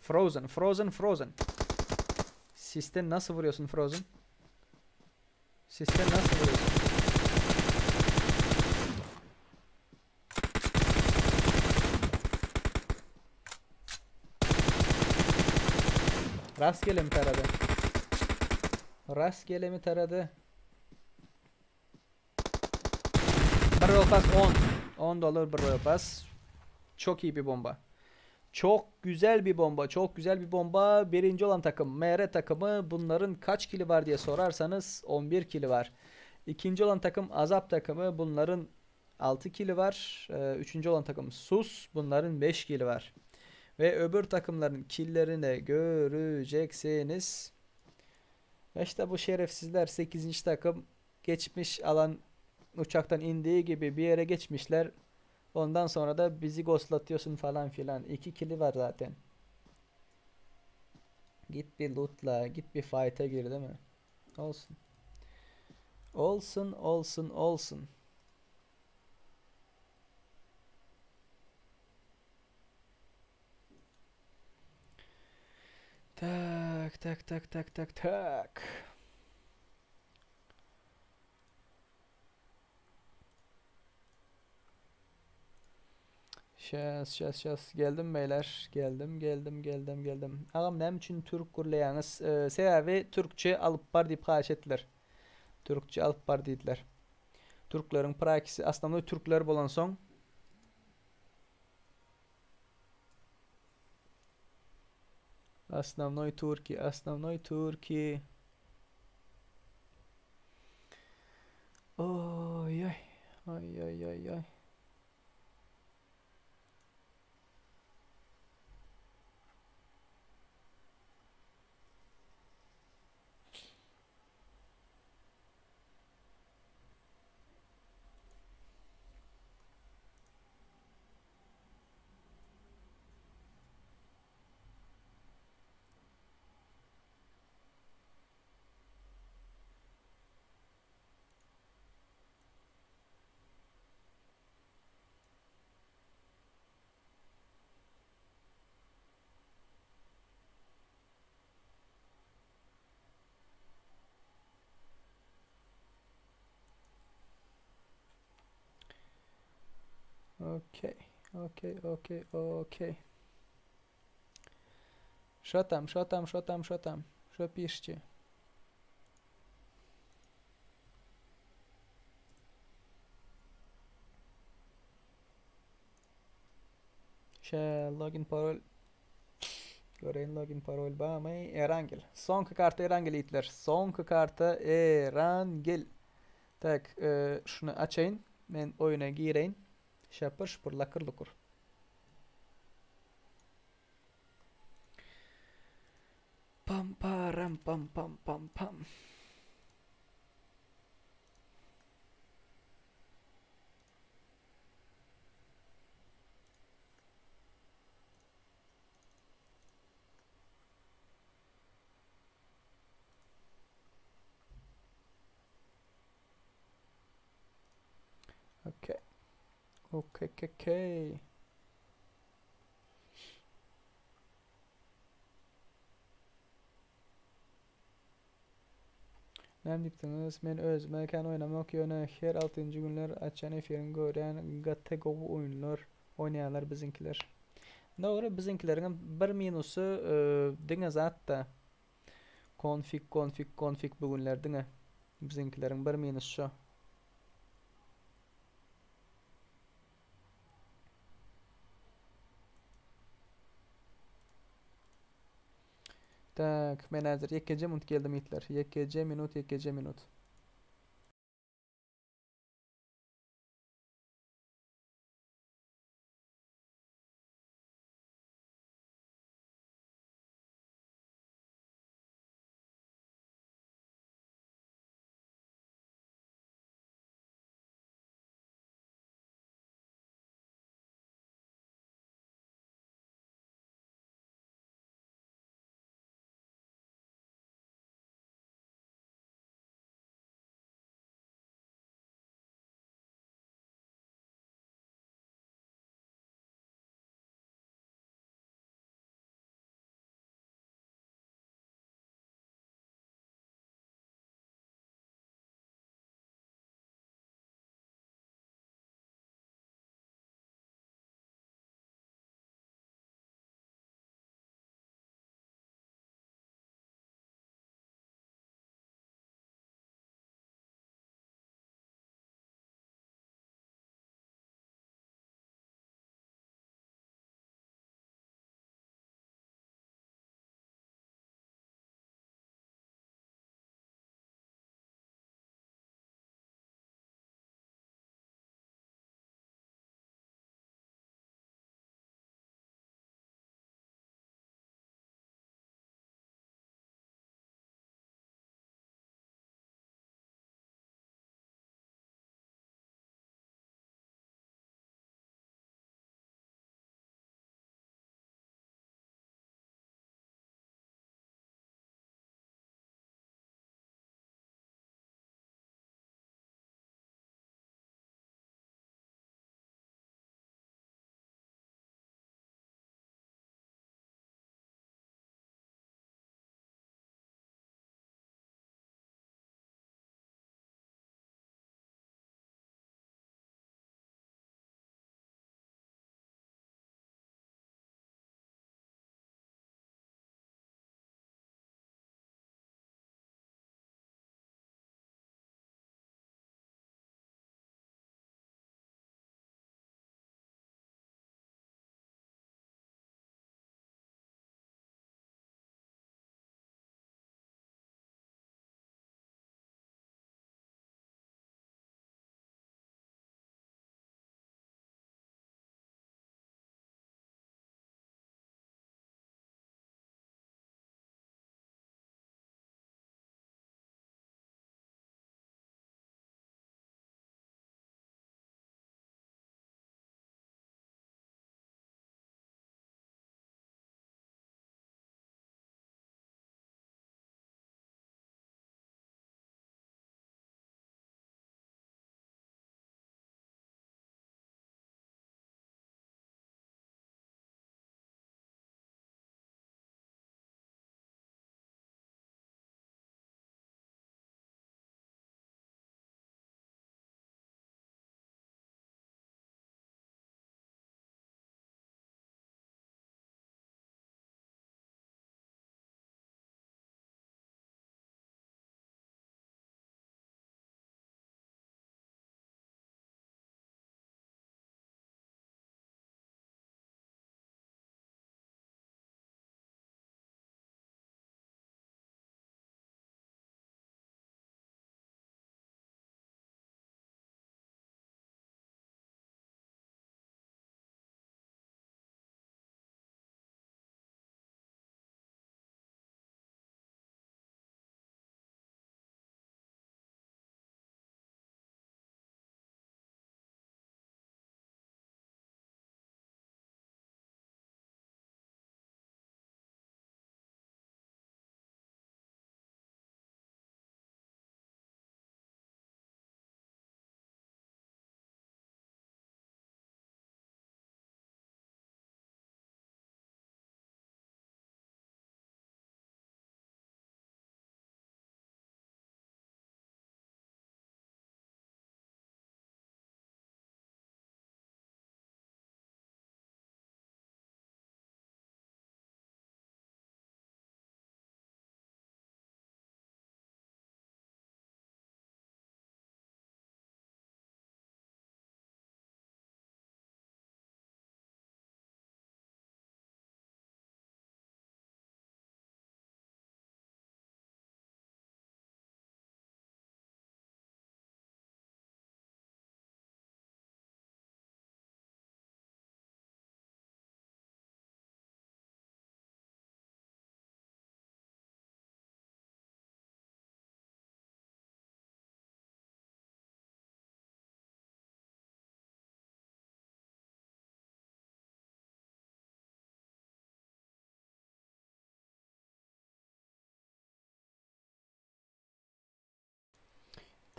Frozen. Sistem nasıl vuruyorsun Frozen? Sistem nasıl vuruyorsun? Rastgele mi taradı? Rastgele mi taradı? Barrel pass 10. 10 dolar barrel pass. Çok iyi bir bomba. Çok güzel bir bomba. Birinci olan takım MR takımı, bunların kaç kili var diye sorarsanız 11 kili var. İkinci olan takım Azap takımı, bunların 6 kili var. Üçüncü olan takım Sus, bunların 5 kili var. Ve öbür takımların killerini göreceksiniz. İşte bu şerefsizler 8. takım geçmiş, alan uçaktan indiği gibi bir yere geçmişler. Ondan sonra da bizi ghostlatıyorsun falan filan. 2 kili var zaten. Git bir lootla, git bir fight'a gir değil mi? Olsun. Tak. Şas. Geldim beyler. Geldim. Ağam nem için Türk kurlayanız. Sebebi Türkçe alıp bar deyip xahiş ettiler. Türkçe alıp bar deydiler. Türklerin praksisi aslında Türkler bolan son. Основной турки. Ой. Okey. Що там? Що пишете? Login parol. Göreyim login parol bağmayı. Erangel. Son kartı Erangel itler. Son kartı Erangel. Tak, şunu açayım. Ben oyuna gireyim. Şapır lakır lukur. Pam param pam. Okey. Näme diýipdiňiz? Men özüme kan oynamak ýöne her 6-njy günler açan efirini görýän gatta gowy oýunlar oýnaýarlar bizinkiler. Dogry bizinkileriň bir minusy diňe zatda konfig bugünler diňe. Bizinkileriň bir minusy şo. Tak, men häzir 2 minut geldim itler. 2 minut.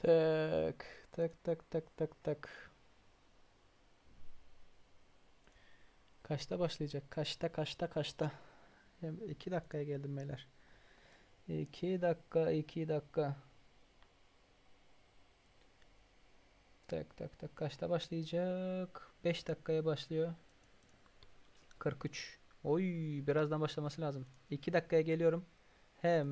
Tak tak tak tak tak tak. Kaçta başlayacak? Kaçta? 2 dakikaya geldim beyler. 2 dakika 2 dakika. Tak tak tak. Kaçta başlayacak? 5 dakikaya başlıyor. 43. Oy, birazdan başlaması lazım. 2 dakikaya geliyorum. Hem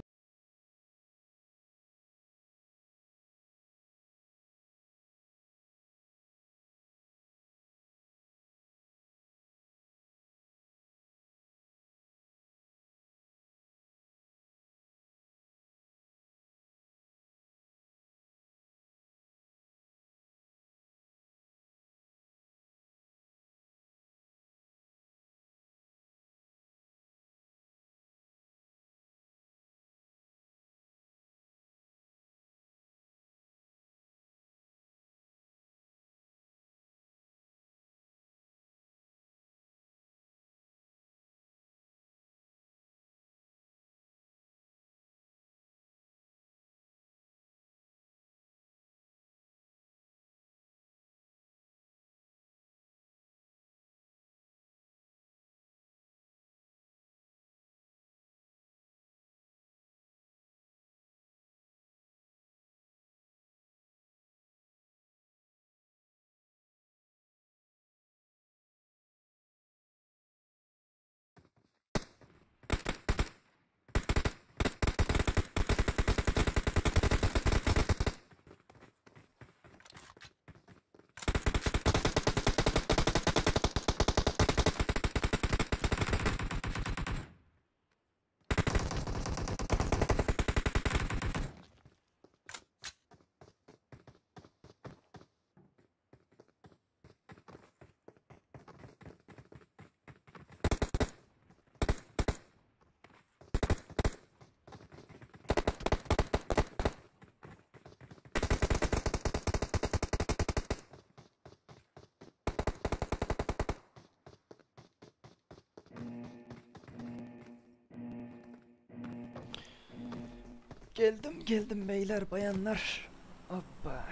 geldim beyler bayanlar. Hoppa.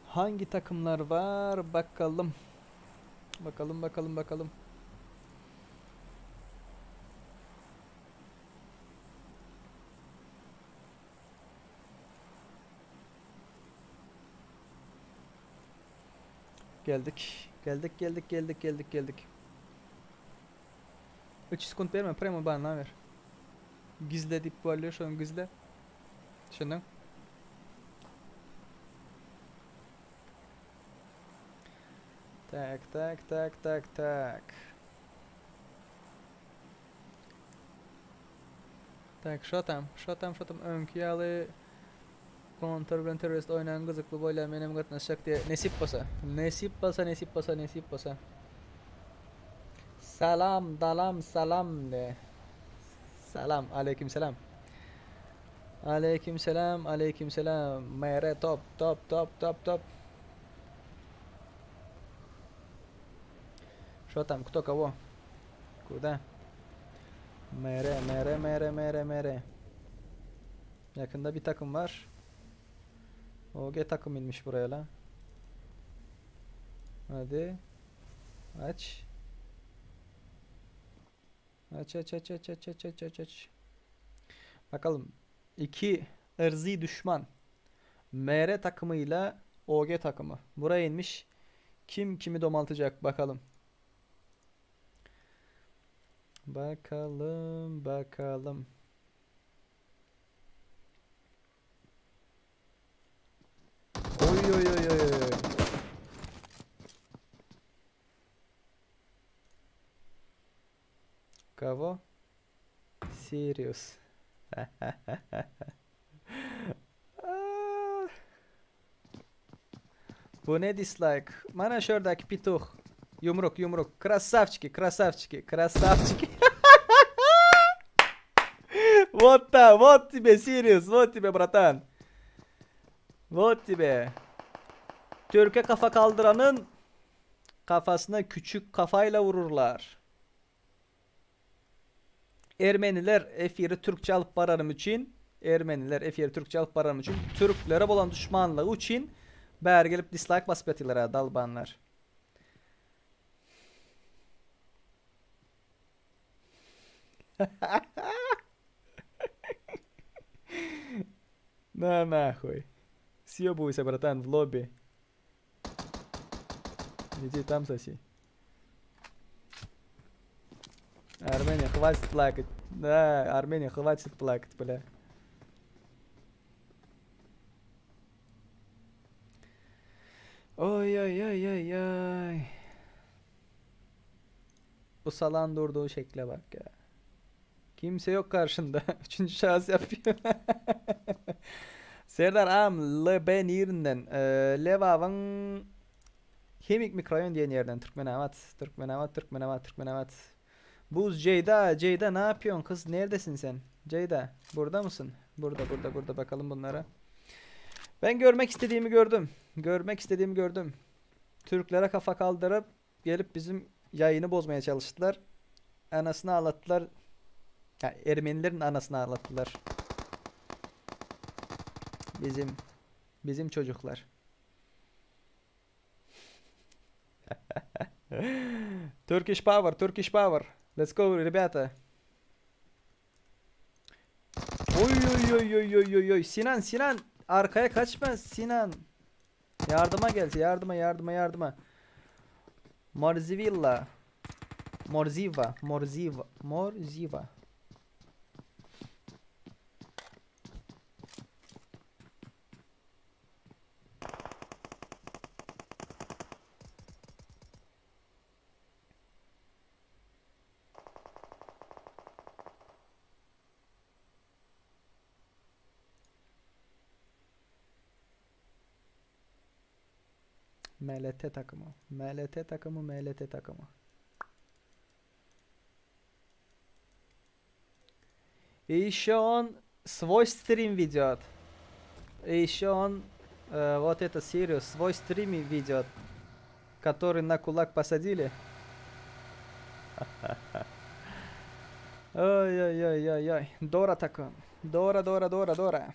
Hangi takımlar var bakalım. Bakalım. Geldik. 3 sekund verme premo bana ver. Gizle deyip bu şu an gizle. Şundan. Tak. Tak şu tam önkiyalı Counter bilen terörist oynayan kızıklı boylar benim katlaşacak diye nesip basa. Salam de. Salam aleykümselam. Mere top. Що там? Кто кого? Куда? Mere. Yakında bir takım var. OG takım inmiş buraya lan. Hadi. Aç. Bakalım. 2 ırzi düşman. MR takımıyla OG takımı. Buraya inmiş. Kim kimi domaltacak bakalım. Bakalım. Oy. Kavo. Serious. Bu ne dislike? Bana şuradaki pituh. Yumruk. Krasavçiki. Вот тебе, serious. Вот тебе, bratan. Вот тебе. Türkiye kafa kaldıranın kafasına küçük kafayla vururlar. Ermeniler efiri Türkçe alıp bararım için Ermeniler efir Türkçe alıp baran üçün Türklere bolan düşmanlığı için bär gelip dislike basıp etiler dalbanlar. На нахуй. Съебывайся, братан, в лобби. Иди там соси. Армения, хватит плакать. Да, Армения, хватит плакать, бля. Oy. Bu salan durduğu şekle bak ya. Kimse yok karşında. Üçüncü şahıs yapıyor. Serdar am le yerinden Levav'ın Kemik Mikroyon diyen yerden Türkmenavat. Buz Ceyda ne yapıyorsun kız, neredesin sen? Ceyda burada mısın? Burada bakalım bunlara. Ben görmek istediğimi gördüm. Türklere kafa kaldırıp gelip bizim yayını bozmaya çalıştılar. Anasını ağlattılar. Ya, Ermenilerin anasını ağlattılar. Bizim çocuklar. Turkish power. Let's go ребята. Oy. Sinan arkaya kaçma Sinan. Yardıma gel. Yardıma. Morziva. MLT takımı. И еще он свой стрим ведет. И еще он вот эту серию свой стрим ведет, который на кулак посадили. Ой. Дора такой. Дора. Dora.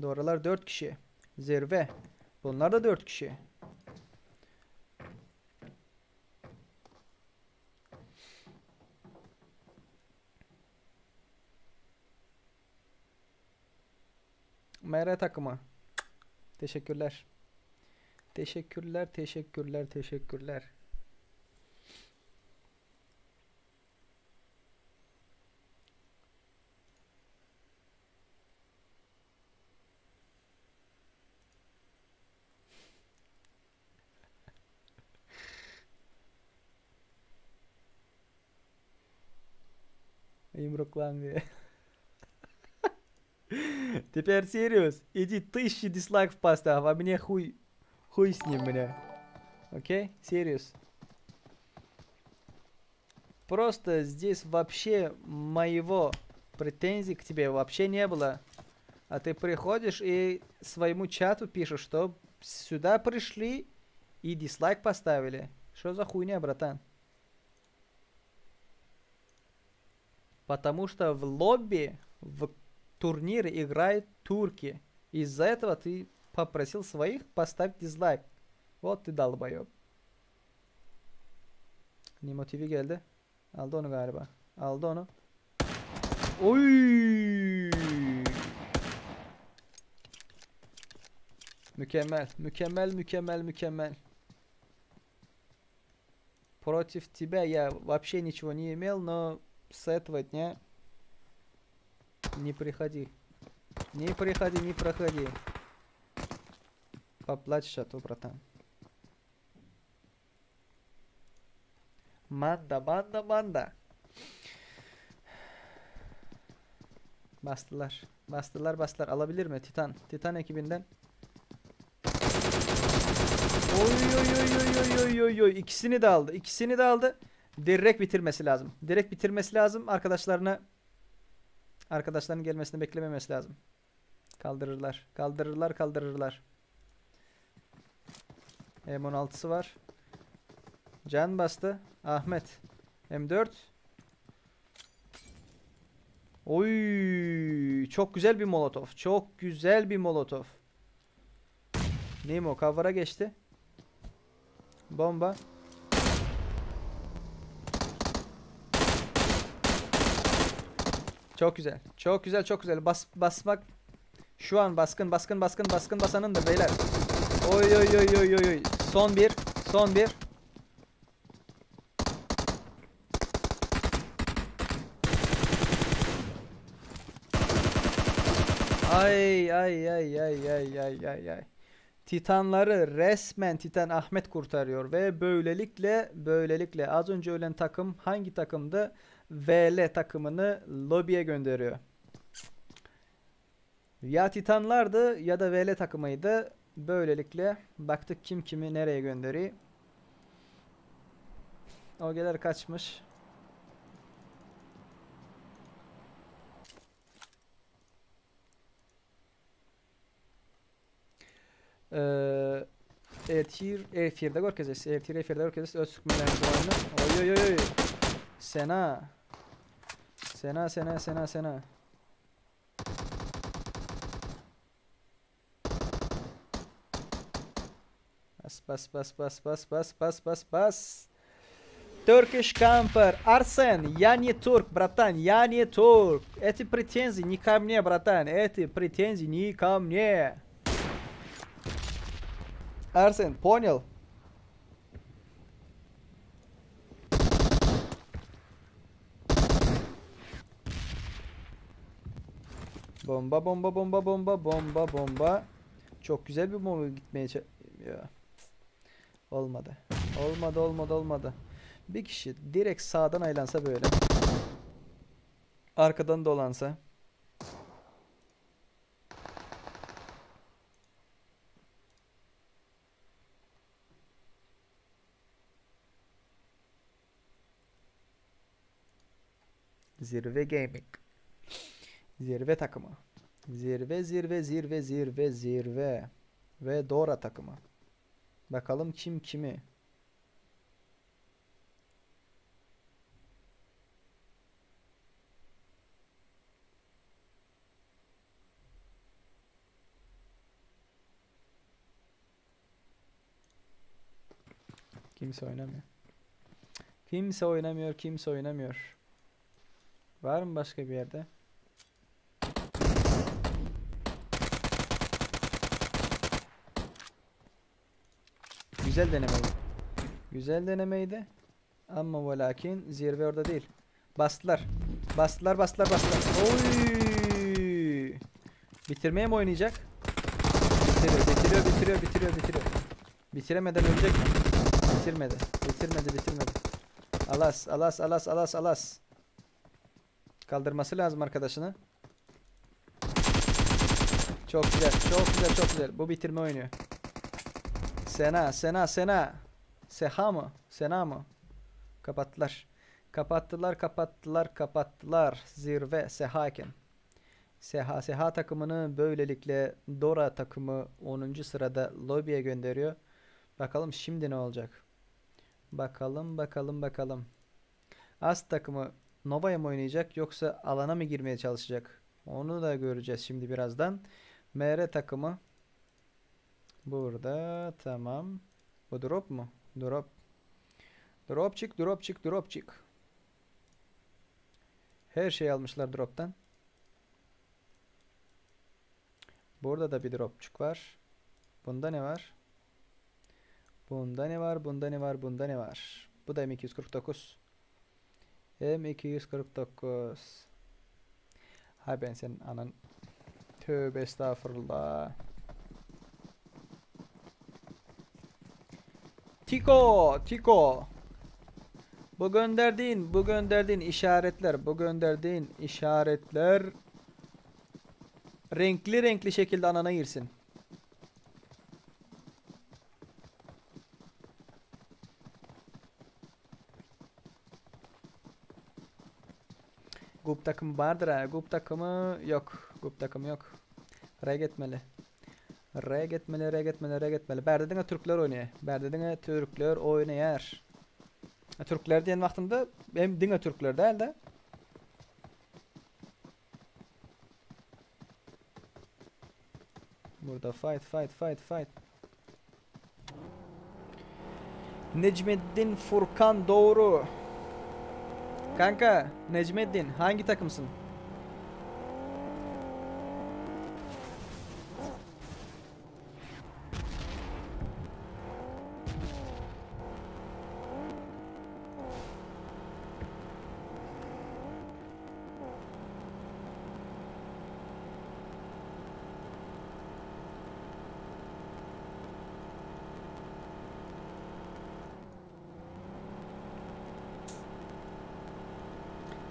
Doralar 4 kişi. Zirve. Bunlar da 4 kişi. MR takımı. Teşekkürler. Yumruklan. Теперь serious. Иди 1000 дизлайков поставь, а мне хуй с ним, бля. Окей? Serious. Просто здесь вообще моего претензий к тебе вообще не было. А ты приходишь и своему чату пишешь, что сюда пришли и дизлайк поставили. Что за хуйня, братан? Потому что в лобби, в турнире играют турки. Из-за этого ты попросил своих поставить дизлайк. Вот ты долбоёб. Nimo TV geldi. Aldı onu galiba. Aldı onu. Oy! Мükemmel. Против тебя я вообще ничего не имел, но с этого дня не приходи. Не проходи. Поплачешь, а то, братан. Banda. Bastılar. Alabilir mi? Titan ekibinden. Oy. İkisini de aldı. Direkt bitirmesi lazım. Arkadaşlarının gelmesini beklememesi lazım. Kaldırırlar. M16'sı var. Can bastı. Ahmet. M4. Oy, çok güzel bir molotof. Çok güzel bir molotof. Nemo cover'a geçti. Bomba. Çok güzel. Çok güzel, çok güzel. Basmak şu an baskın basanındır beyler. Oy oy oy oy oy oy. Son bir. Son bir. Ay ay ay ay ay ay ay ay. Titanları resmen Titan Ahmet kurtarıyor ve böylelikle az önce ölen takım hangi takımdı? VL takımını lobiye gönderiyor. Ya Titanlardı ya da VL takımıydı. Böylelikle baktık kim kimi nereye gönderiyor. Ogeler kaçmış. Efirde görkezes. Efirde görkezes. Öz sükmelerimiz oyunu. Oy oy oy. Sena. Sena. Bas. Turkish Camper. Arsen. Я не турк, братан. Я не турк. Эти претензии не ко мне, братан. Эти претензии не ко мне. Arsen, понял? Bomba. Çok güzel bir bomba gitmeye ya. Olmadı. Bir kişi direkt sağdan aylansa böyle. Arkadan dolansa. Zirve Gaming. Zirve takımı. Zirve. Ve Dora takımı. Bakalım kim kimi. Kimse oynamıyor. Var mı başka bir yerde? Güzel denemeydi. Ama ve lakin zirve orada değil. Bastılar. Oy! Bitirmeye mi oynayacak? Bitiriyor. Bitiremeden ölecek mi? Bitirmedi. Alas. Kaldırması lazım arkadaşını. Çok güzel. Bu bitirme oynuyor. Sena. Seha mı? Sena mı? Kapattılar. Zirve Seha'ken. Seha takımını böylelikle Dora takımı 10. sırada lobiye gönderiyor. Bakalım şimdi ne olacak? Bakalım. As takımı Nova'ya mı oynayacak yoksa alana mı girmeye çalışacak? Onu da göreceğiz şimdi birazdan. MR takımı burada, tamam. Bu drop mu? Dropçık. Her şey almışlar drop'tan. Burada da bir dropçuk var. Bunda ne var? Bunda ne var? Bu da M249. M249. Hay ben senin anan. Tövbe estağfurullah. Tiko. Bu gönderdiğin işaretler renkli şekilde anana girsin. Gup takımı vardır ha. Gup takımı yok. Regetmeli. Berdedine Türkler oynuyor. Türkler diyen vaxtımda hem dine Türkler değil de. Burada fight. Necmeddin Furkan doğru. Kanka Necmeddin hangi takımsın?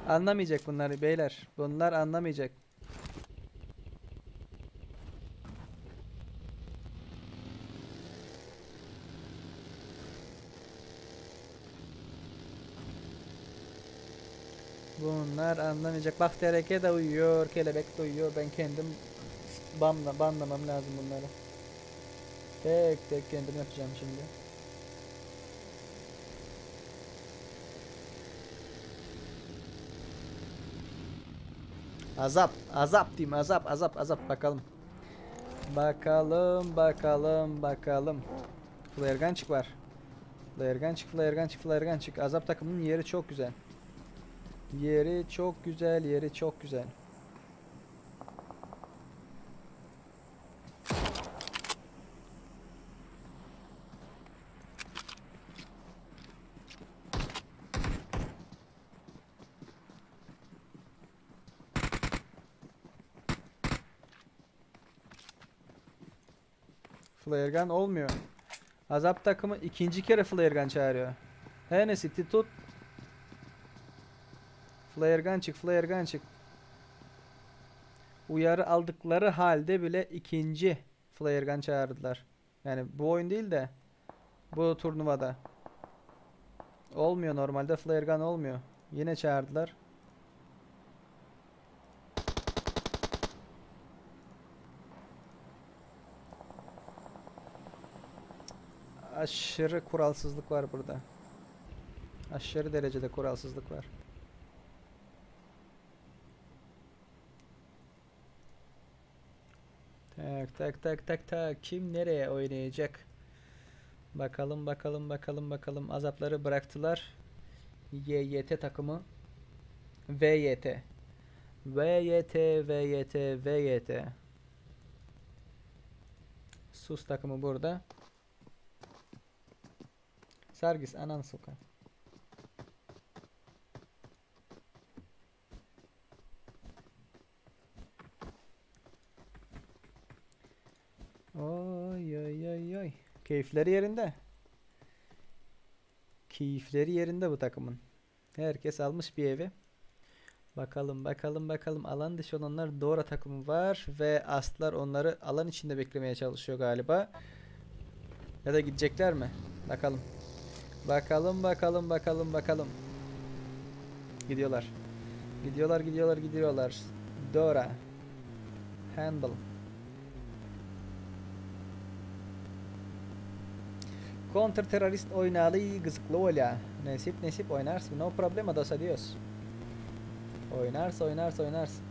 Anlamayacak bunları beyler. Bunlar anlamayacak. Bunlar anlamayacak. Bak tereke de uyuyor, kelebek de uyuyor. Ben kendim banlamam lazım bunları. Tek tek kendim yapacağım şimdi. Azap diyeyim, azap bakalım. Bakalım. Flayergancık var. Flayergancık. Azap takımının yeri çok güzel. Yeri çok güzel. Flare gun olmuyor. Azap takımı ikinci kere flare gun çağırıyor. Hennessy tut. Flare gun çık. Uyarı aldıkları halde bile ikinci flare gun çağırdılar. Yani bu oyun değil de bu turnuvada. Olmuyor, normalde flare gun olmuyor. Yine çağırdılar. Aşırı kuralsızlık var burada. Aşırı derecede kuralsızlık var. Tak. Kim nereye oynayacak? Bakalım. Azapları bıraktılar. YYT takımı. VYT. Sus takımı burada. Sargis anan soka. Oy. Keyifleri yerinde. Keyifleri yerinde bu takımın. Herkes almış bir evi. Bakalım. Alan dışı olanlar Dora takımı var ve Aslar onları alan içinde beklemeye çalışıyor galiba. Ya da gidecekler mi? Bakalım. Gidiyorlar. Dora. Handle. Counter terörist oynalı gızıklı ola. Nasip oynarsın. No problema dos adios. Oynarsın.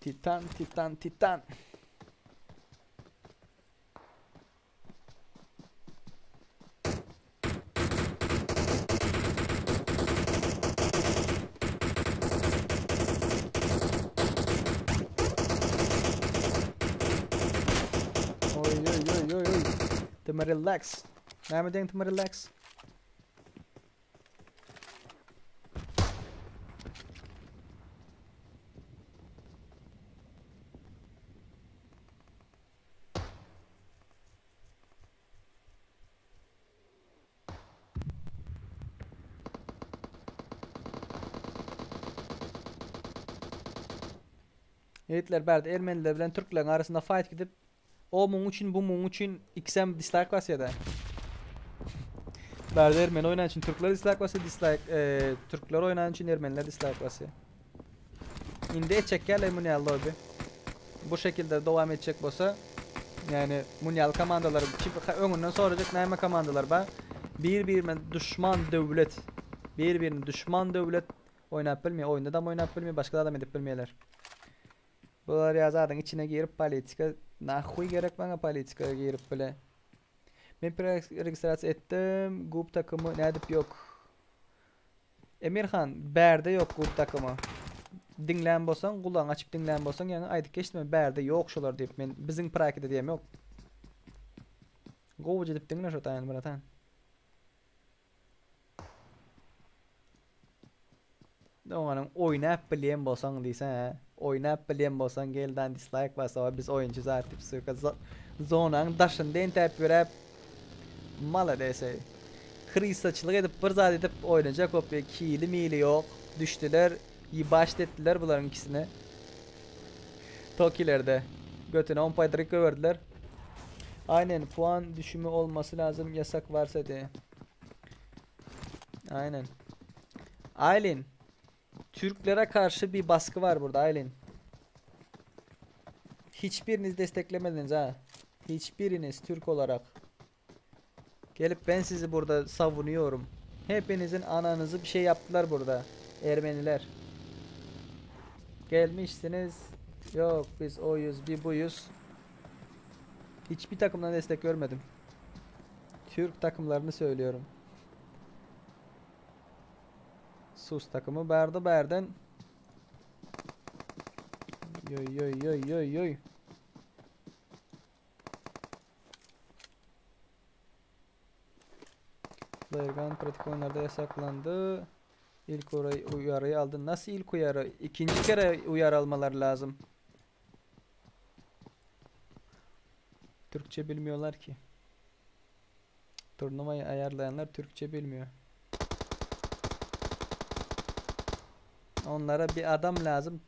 Titan. Oy. Tama relax. Namin din tama relax. Yiğitler berdi Ermeniler bilen Türklerin arasında fight gidip o mum için bu mum için XM dislike basıyor da. Berdi Ermeni oynayan için Türkler dislike basıyor, Türkler oynayan için Ermeniler dislike basıyor. İndi çekerler bunu ya lobby. bu şekilde devam edecek bolsa yani munyal komandalar öňünden sorajak näme komandalar bar? Bir-birine düşman döwlet. Bir-birine düşman döwlet oynap bilmeýär, oýunda da oynap bilmeýär, başga adam edip bilmeýärler. Bular ýazadyň içine girip politika nahuy gerek bana politikaga girip bile. Men registrasiýa etdim. Gup takımı nädip yok. Emirhan, bärde yok gup takımı. Dinlän bolsaň, gulaň açyp dinlän bolsaň, ýani aýdyp geçdim, bärde yok şolar diýip men biziň praktikde diýem yok. Gowy edip dinlän şo taýan bratan. Oňanyň oýnap bilýän bolsaň diýsen, oynap bilýän bolsaň gelden dislike basa, biz oyuncu zatip söka zonaň daşyndan täp berip maladese. Hristaçlyk edip bir zat edip oynajak op kili mili yok. Düşdiler, başlatdılar buların ikisini. Tokilerde götüne 10 paydarik verdiler. Aynen puan düşümü olması lazım yasak varsa diye. Aynen. Aylin. Türklere karşı bir baskı var burada Aylin. Hiçbiriniz desteklemediniz ha. Hiçbiriniz Türk olarak. Gelip ben sizi burada savunuyorum. Hepinizin ananızı bir şey yaptılar burada. Ermeniler. Gelmişsiniz. Yok biz oyuz bir buyuz. Hiçbir takımdan destek görmedim. Türk takımlarını söylüyorum. Sus takımı berdi berden. Yoy yoy yoy yoy yoy. Bayırgan pratik oyunlarda yasaklandı. İlk uyarıyı aldı. Nasıl ilk uyarı? İkinci kere uyarı almaları lazım. Türkçe bilmiyorlar ki. Turnuvayı ayarlayanlar Türkçe bilmiyor. Onlara bir adam lazım.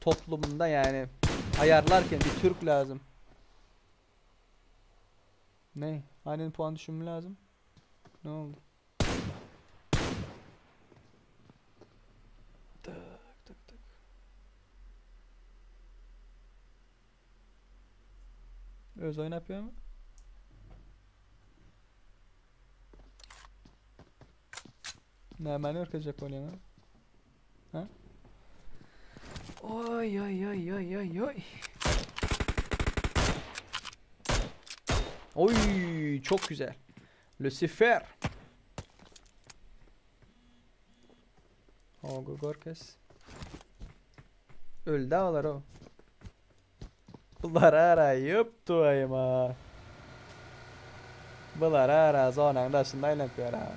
Toplumunda yani ayarlarken bir Türk lazım. Ne? Aynen puan düşümü lazım. Ne oldu? Tak tak tak. Öz oyun yapıyor mu? Ne hemen örkecek oyunu? Ha? Oy oy oy oy oy oy. Oy çok güzel. Lucifer. Ogo Gorkes. Öldü ağlar o. Bunları arayıp duayım ha. Bunları ara zonan daşında yapıyor ha.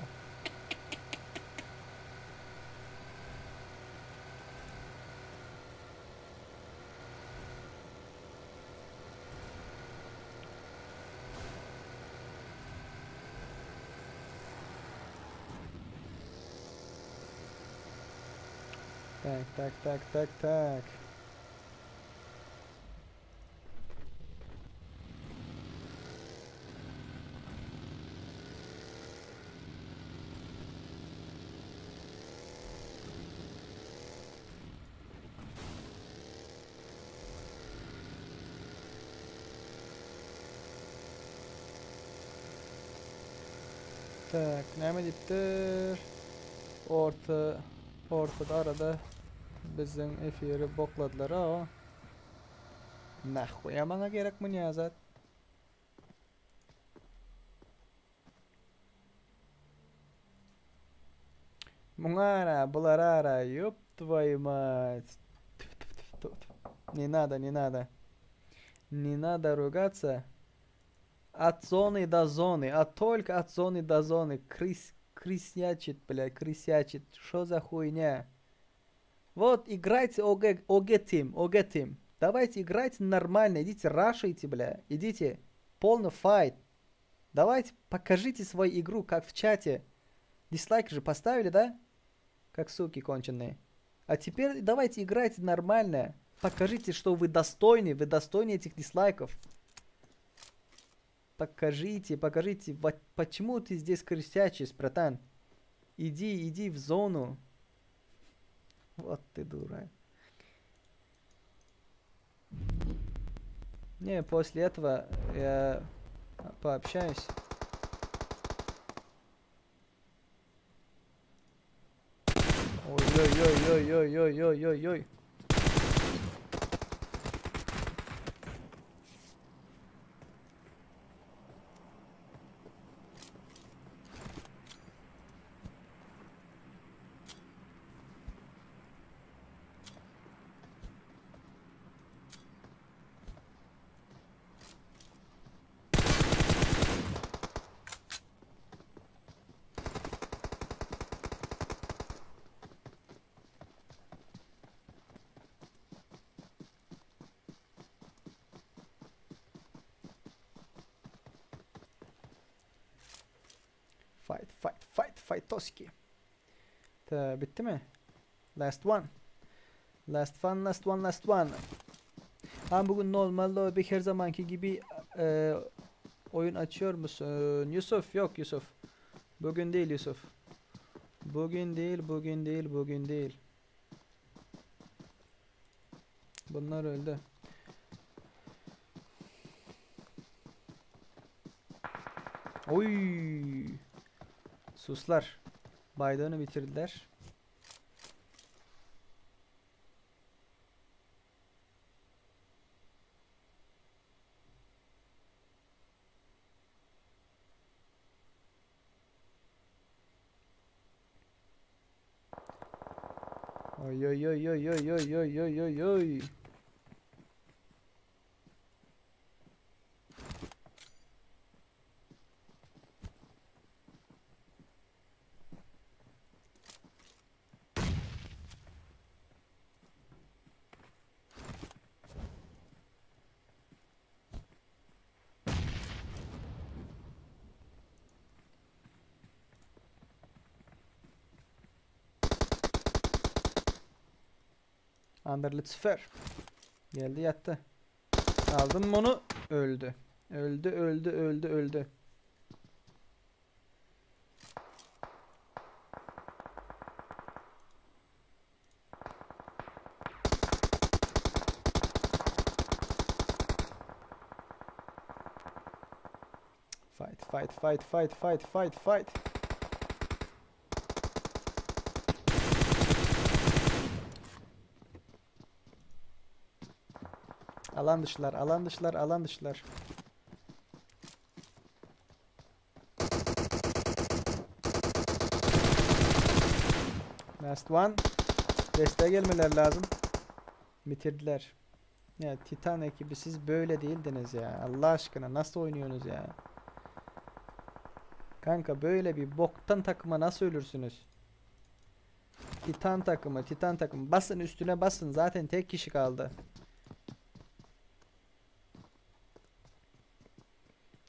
Tak tak tak tak tak. Tak, näme dipdir? Ortada arada bizim efiri bokladılar ha. Nahuya bana gerek mi Niyazat? Mungara, bularara, yup твою мать. Не надо, не надо. Не надо ругаться. От зоны до зоны, а только от зоны до зоны. Крысячит, блядь, крысячит. Что за хуйня? Вот, играйте ОГ Team. Давайте играйте нормально, идите рашайте, бля. Идите, полный файт. Давайте, покажите свою игру, как в чате. Дизлайк же поставили, да? Как суки конченые. А теперь давайте играйте нормально. Покажите, что вы достойны этих дизлайков. Покажите, почему ты здесь крысячишь, братан? Иди в зону. Вот ты дура. Не, после этого я пообщаюсь. Ой-ой-ой-ой-ой-ой-ой-ой-ой. Fight Toski. Bitti mi? Last one. Last one. Ha, bugün normalde bir her zamanki gibi oyun açıyor musun? Yusuf, yok Yusuf. Bugün değil Yusuf. Bugün değil. Bunlar öldü. Oy! Suslar. Biden'ı bitirdiler. Oy. Under Lucifer. Geldi yattı. Aldın mı onu? Öldü. Öldü. Fight. Alan dışlar. Last one. Desteğe gelmeler lazım. Bitirdiler. Ya Titan ekibi, siz böyle değildiniz ya. Allah aşkına nasıl oynuyorsunuz ya? Kanka böyle bir boktan takıma nasıl ölürsünüz? Titan takımı. Basın üstüne basın. Zaten tek kişi kaldı.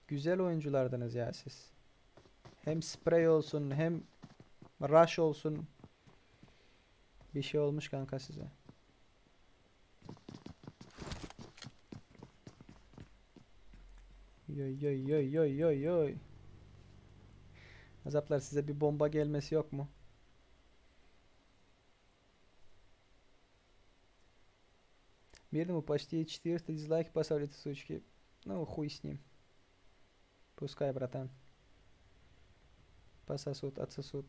Güzel oyunculardınız ya siz. Hem spray olsun hem rush olsun. Bir şey olmuş kanka size. Yoy. Azaplar, size bir bomba gelmesi yok mu? Мирному почти 400 дизлайков поставили, эти сучки. Ну, хуй с ним. Пускай, братан. Пососут, отсосут.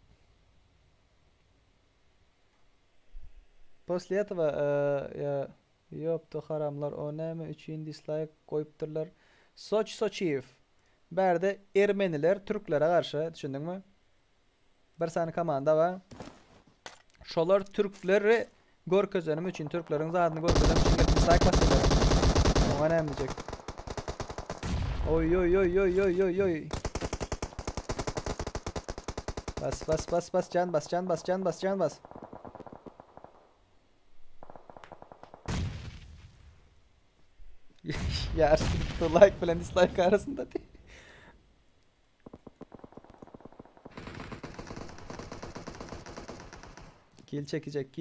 После этого yoptu haramlar onami üçün dislike koyupturlar. Sochiyev. Berde Ermeniler Türklere karşı, düşündün mü? Bir tane komanda var. Şolar Türkleri gör közönüm için, Türklerin zadını gör közönüm için dislike basıyorlar. O önemli diyecek. Oy. Bas, can bas. Ya like falan dislike arasında değil. Kill çekecek.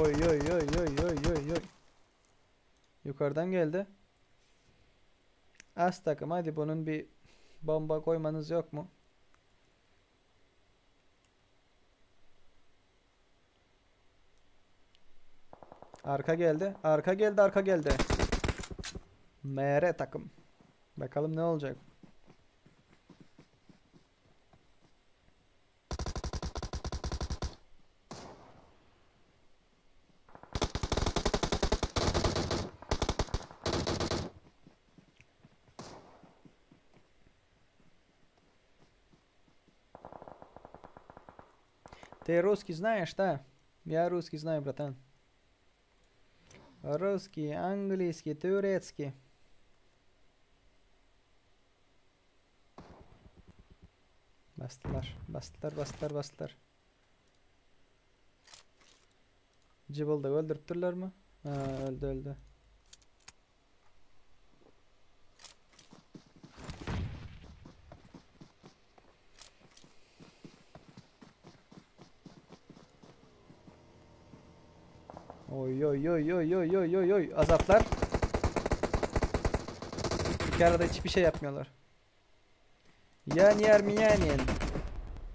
Oy. Yukarıdan geldi. Az takım, hadi bunun bir bomba koymanız yok mu? Arka geldi. Arka geldi. Arka geldi. MR takım. Bakalım ne olacak. Ты русский знаешь, да? Я русский знаю, братан. Русский, английский, турецкий. Bastılar. Bastılar, bastılar, bastılar. Cıbıldı öldürttüler mü? Ha, öldü öldü. Oy oy oy oy oy oy oy oy. Azaplar. İki arada hiçbir şey yapmıyorlar. Я не армянин.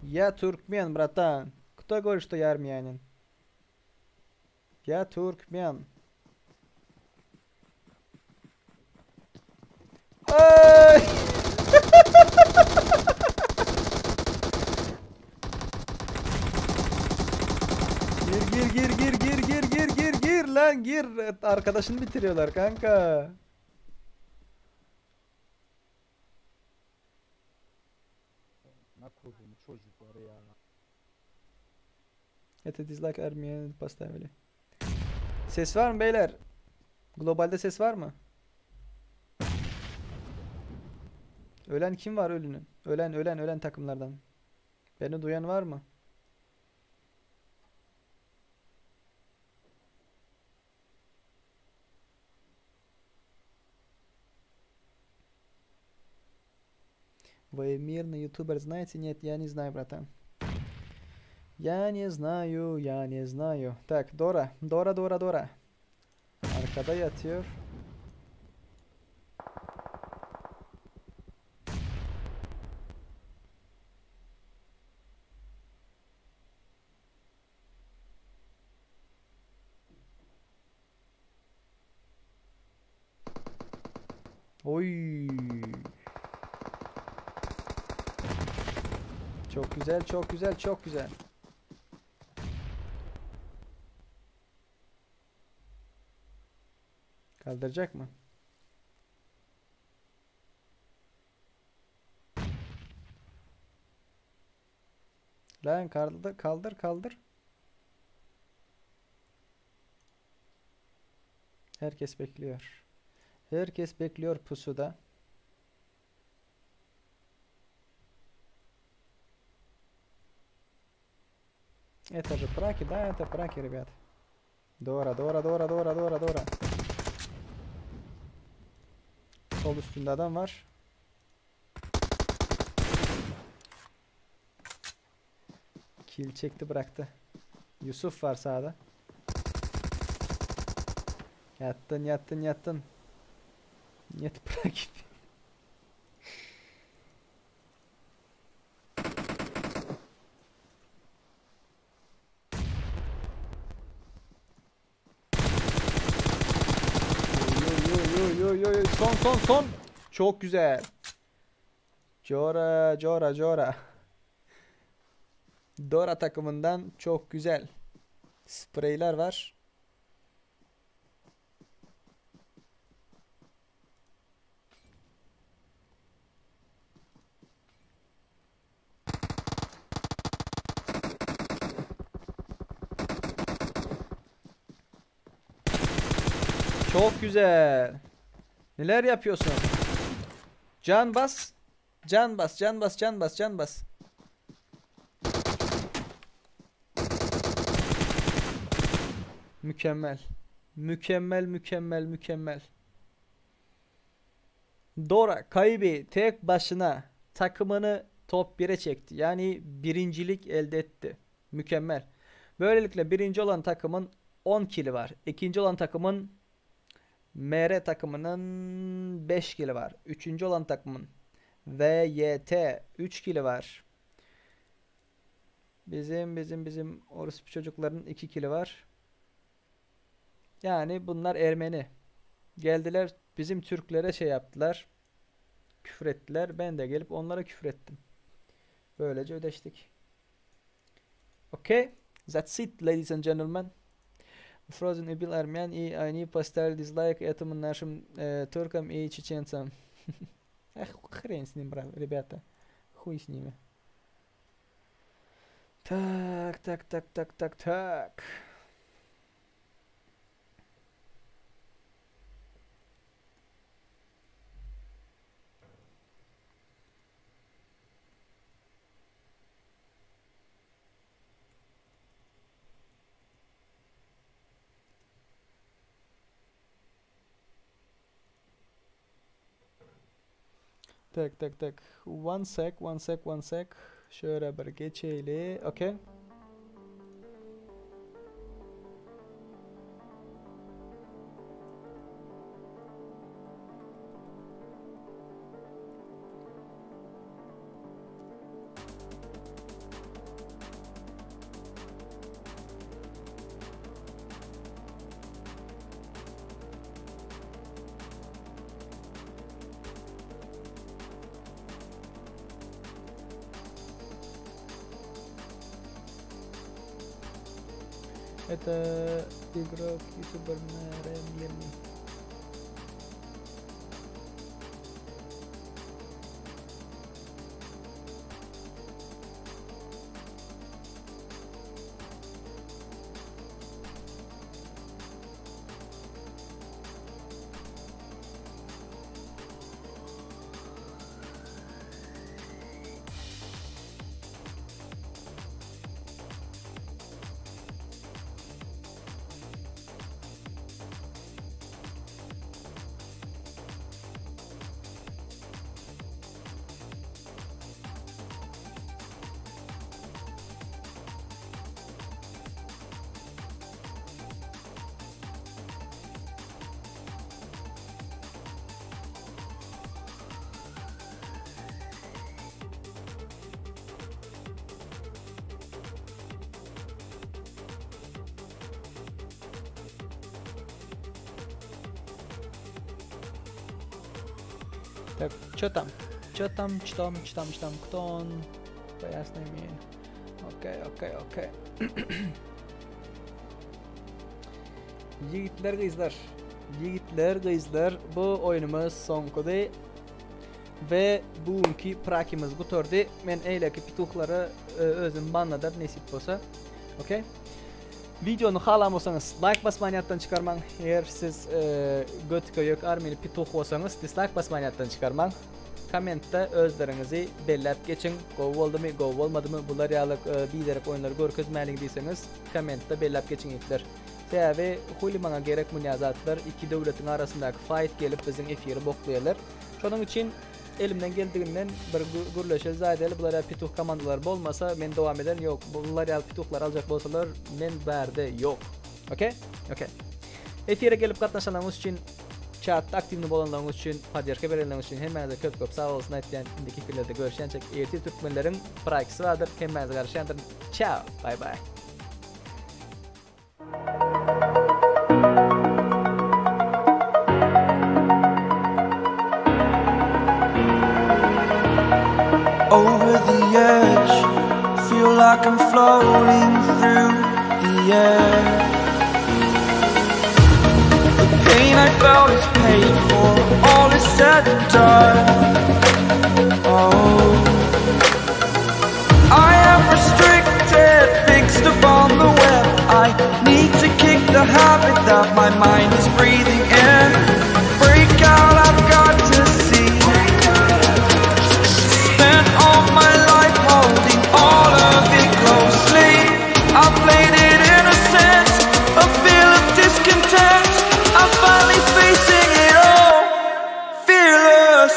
Я туркмен, братан. Кто говорит, что я армянин? Я туркмен. Ay! Gir lan gir. Arkadaşını bitiriyorlar kanka. Nakudum çocukları ya. Это dislike Ermeni поставили. Ses var mı beyler? Globalde ses var mı? Ölen kim var ölünün? Ölen takımlardan. Beni duyan var mı? Вы мирный ютубер знаете? Нет, я не знаю, братан. Я не знаю. Так, Dora. Dora. Arkada yatıyor. Oy. Çok güzel, çok güzel, çok güzel. Kaldıracak mı? Lan kaldır. Herkes bekliyor. Herkes bekliyor pusuda. Это же праки, да, это праки, ребят. Dora. Sol üstünde adam var. Kill çekti bıraktı. Yusuf var sağda. Yattın. Нет, праки. Son. Çok güzel. Jora. Dora takımından çok güzel. Spreyler var. Çok güzel. Neler yapıyorsun? Can bas. Mükemmel. Dora Kaybi tek başına takımını top 1'e çekti. Yani birincilik elde etti. Mükemmel. Böylelikle birinci olan takımın 10 kili var. İkinci olan takımın MR takımının 5 kili var. Üçüncü olan takımın VYT 3 kili var. Bizim orospu çocukların 2 kili var. Yani bunlar Ermeni. Geldiler bizim Türklere şey yaptılar. Küfür ettiler. Ben de gelip onlara küfür ettim. Böylece ödeştik. Okay. That's it, ladies and gentlemen. Frozen Ibil Armyan и они поставили дизлайк этому нашим туркам и чеченцам. Эх, хрен с ним, ребята. Хуй с ними. Так. Tak. One sec. Şöyle bir geçelim. Okay. Это игрок ютубер Ремьерни. Так, что там? Что там? Кто он? Поясни мне. Окей. Yigitler kızlar, bu oyunumuz sonkudu ve bugünkü prakimiz bu tordu. Men eyleki pituhları özüm banladar nesip bolsa. Okay? Videonu xalamosanız like basmaniyattan çıkarman. Eğer siz götkö yok armeni pituh olsanız dislike basmaniyattan çıkarman. Kommentda özlerinizi bellep geçin. Go oldu mu, go olmadı mı? Bular yalık bilerek oyunları görkezmeliğin deyseniz kommentda bellep geçin etler. Sebebi hulimana gerek münazatlar iki devletin arasındaki fight gelip bizim efiri boklayırlar. Şunun için elimden geldiğinden bir gürleşe zaydeli bunlar pituh komandalar olmasa men devam eden yok. Bunlar ya pituhlar alacak bolsalar men berde yok. Okay? Efire gelip katlaşanlarımız için chatta aktifni bolanlarınız için podderka berenleriniz için hemmenize köp sağ olsun aytgan indiki filmlerde görüşençek erti Türkmenlerin praksisi vardır. Hemmenize karşıyandır. Ciao. Bye. Over the edge, feel like I'm floating through the air. The pain I felt is paid for, all is said and done. Oh, I am restricted, fixed upon the web. I need to kick the habit that my mind is breathing in. Break out, I've got to see. Spent all my life holding all of it closely. I played it innocent, a feel of discontent. I'm finally facing it all, fearless.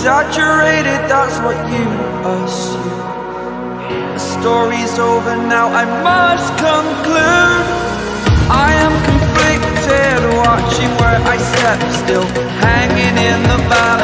exaggerated, that's what you assume. The story's over now, I must conclude. I am conflicted, watching where I step, still hanging in the balance.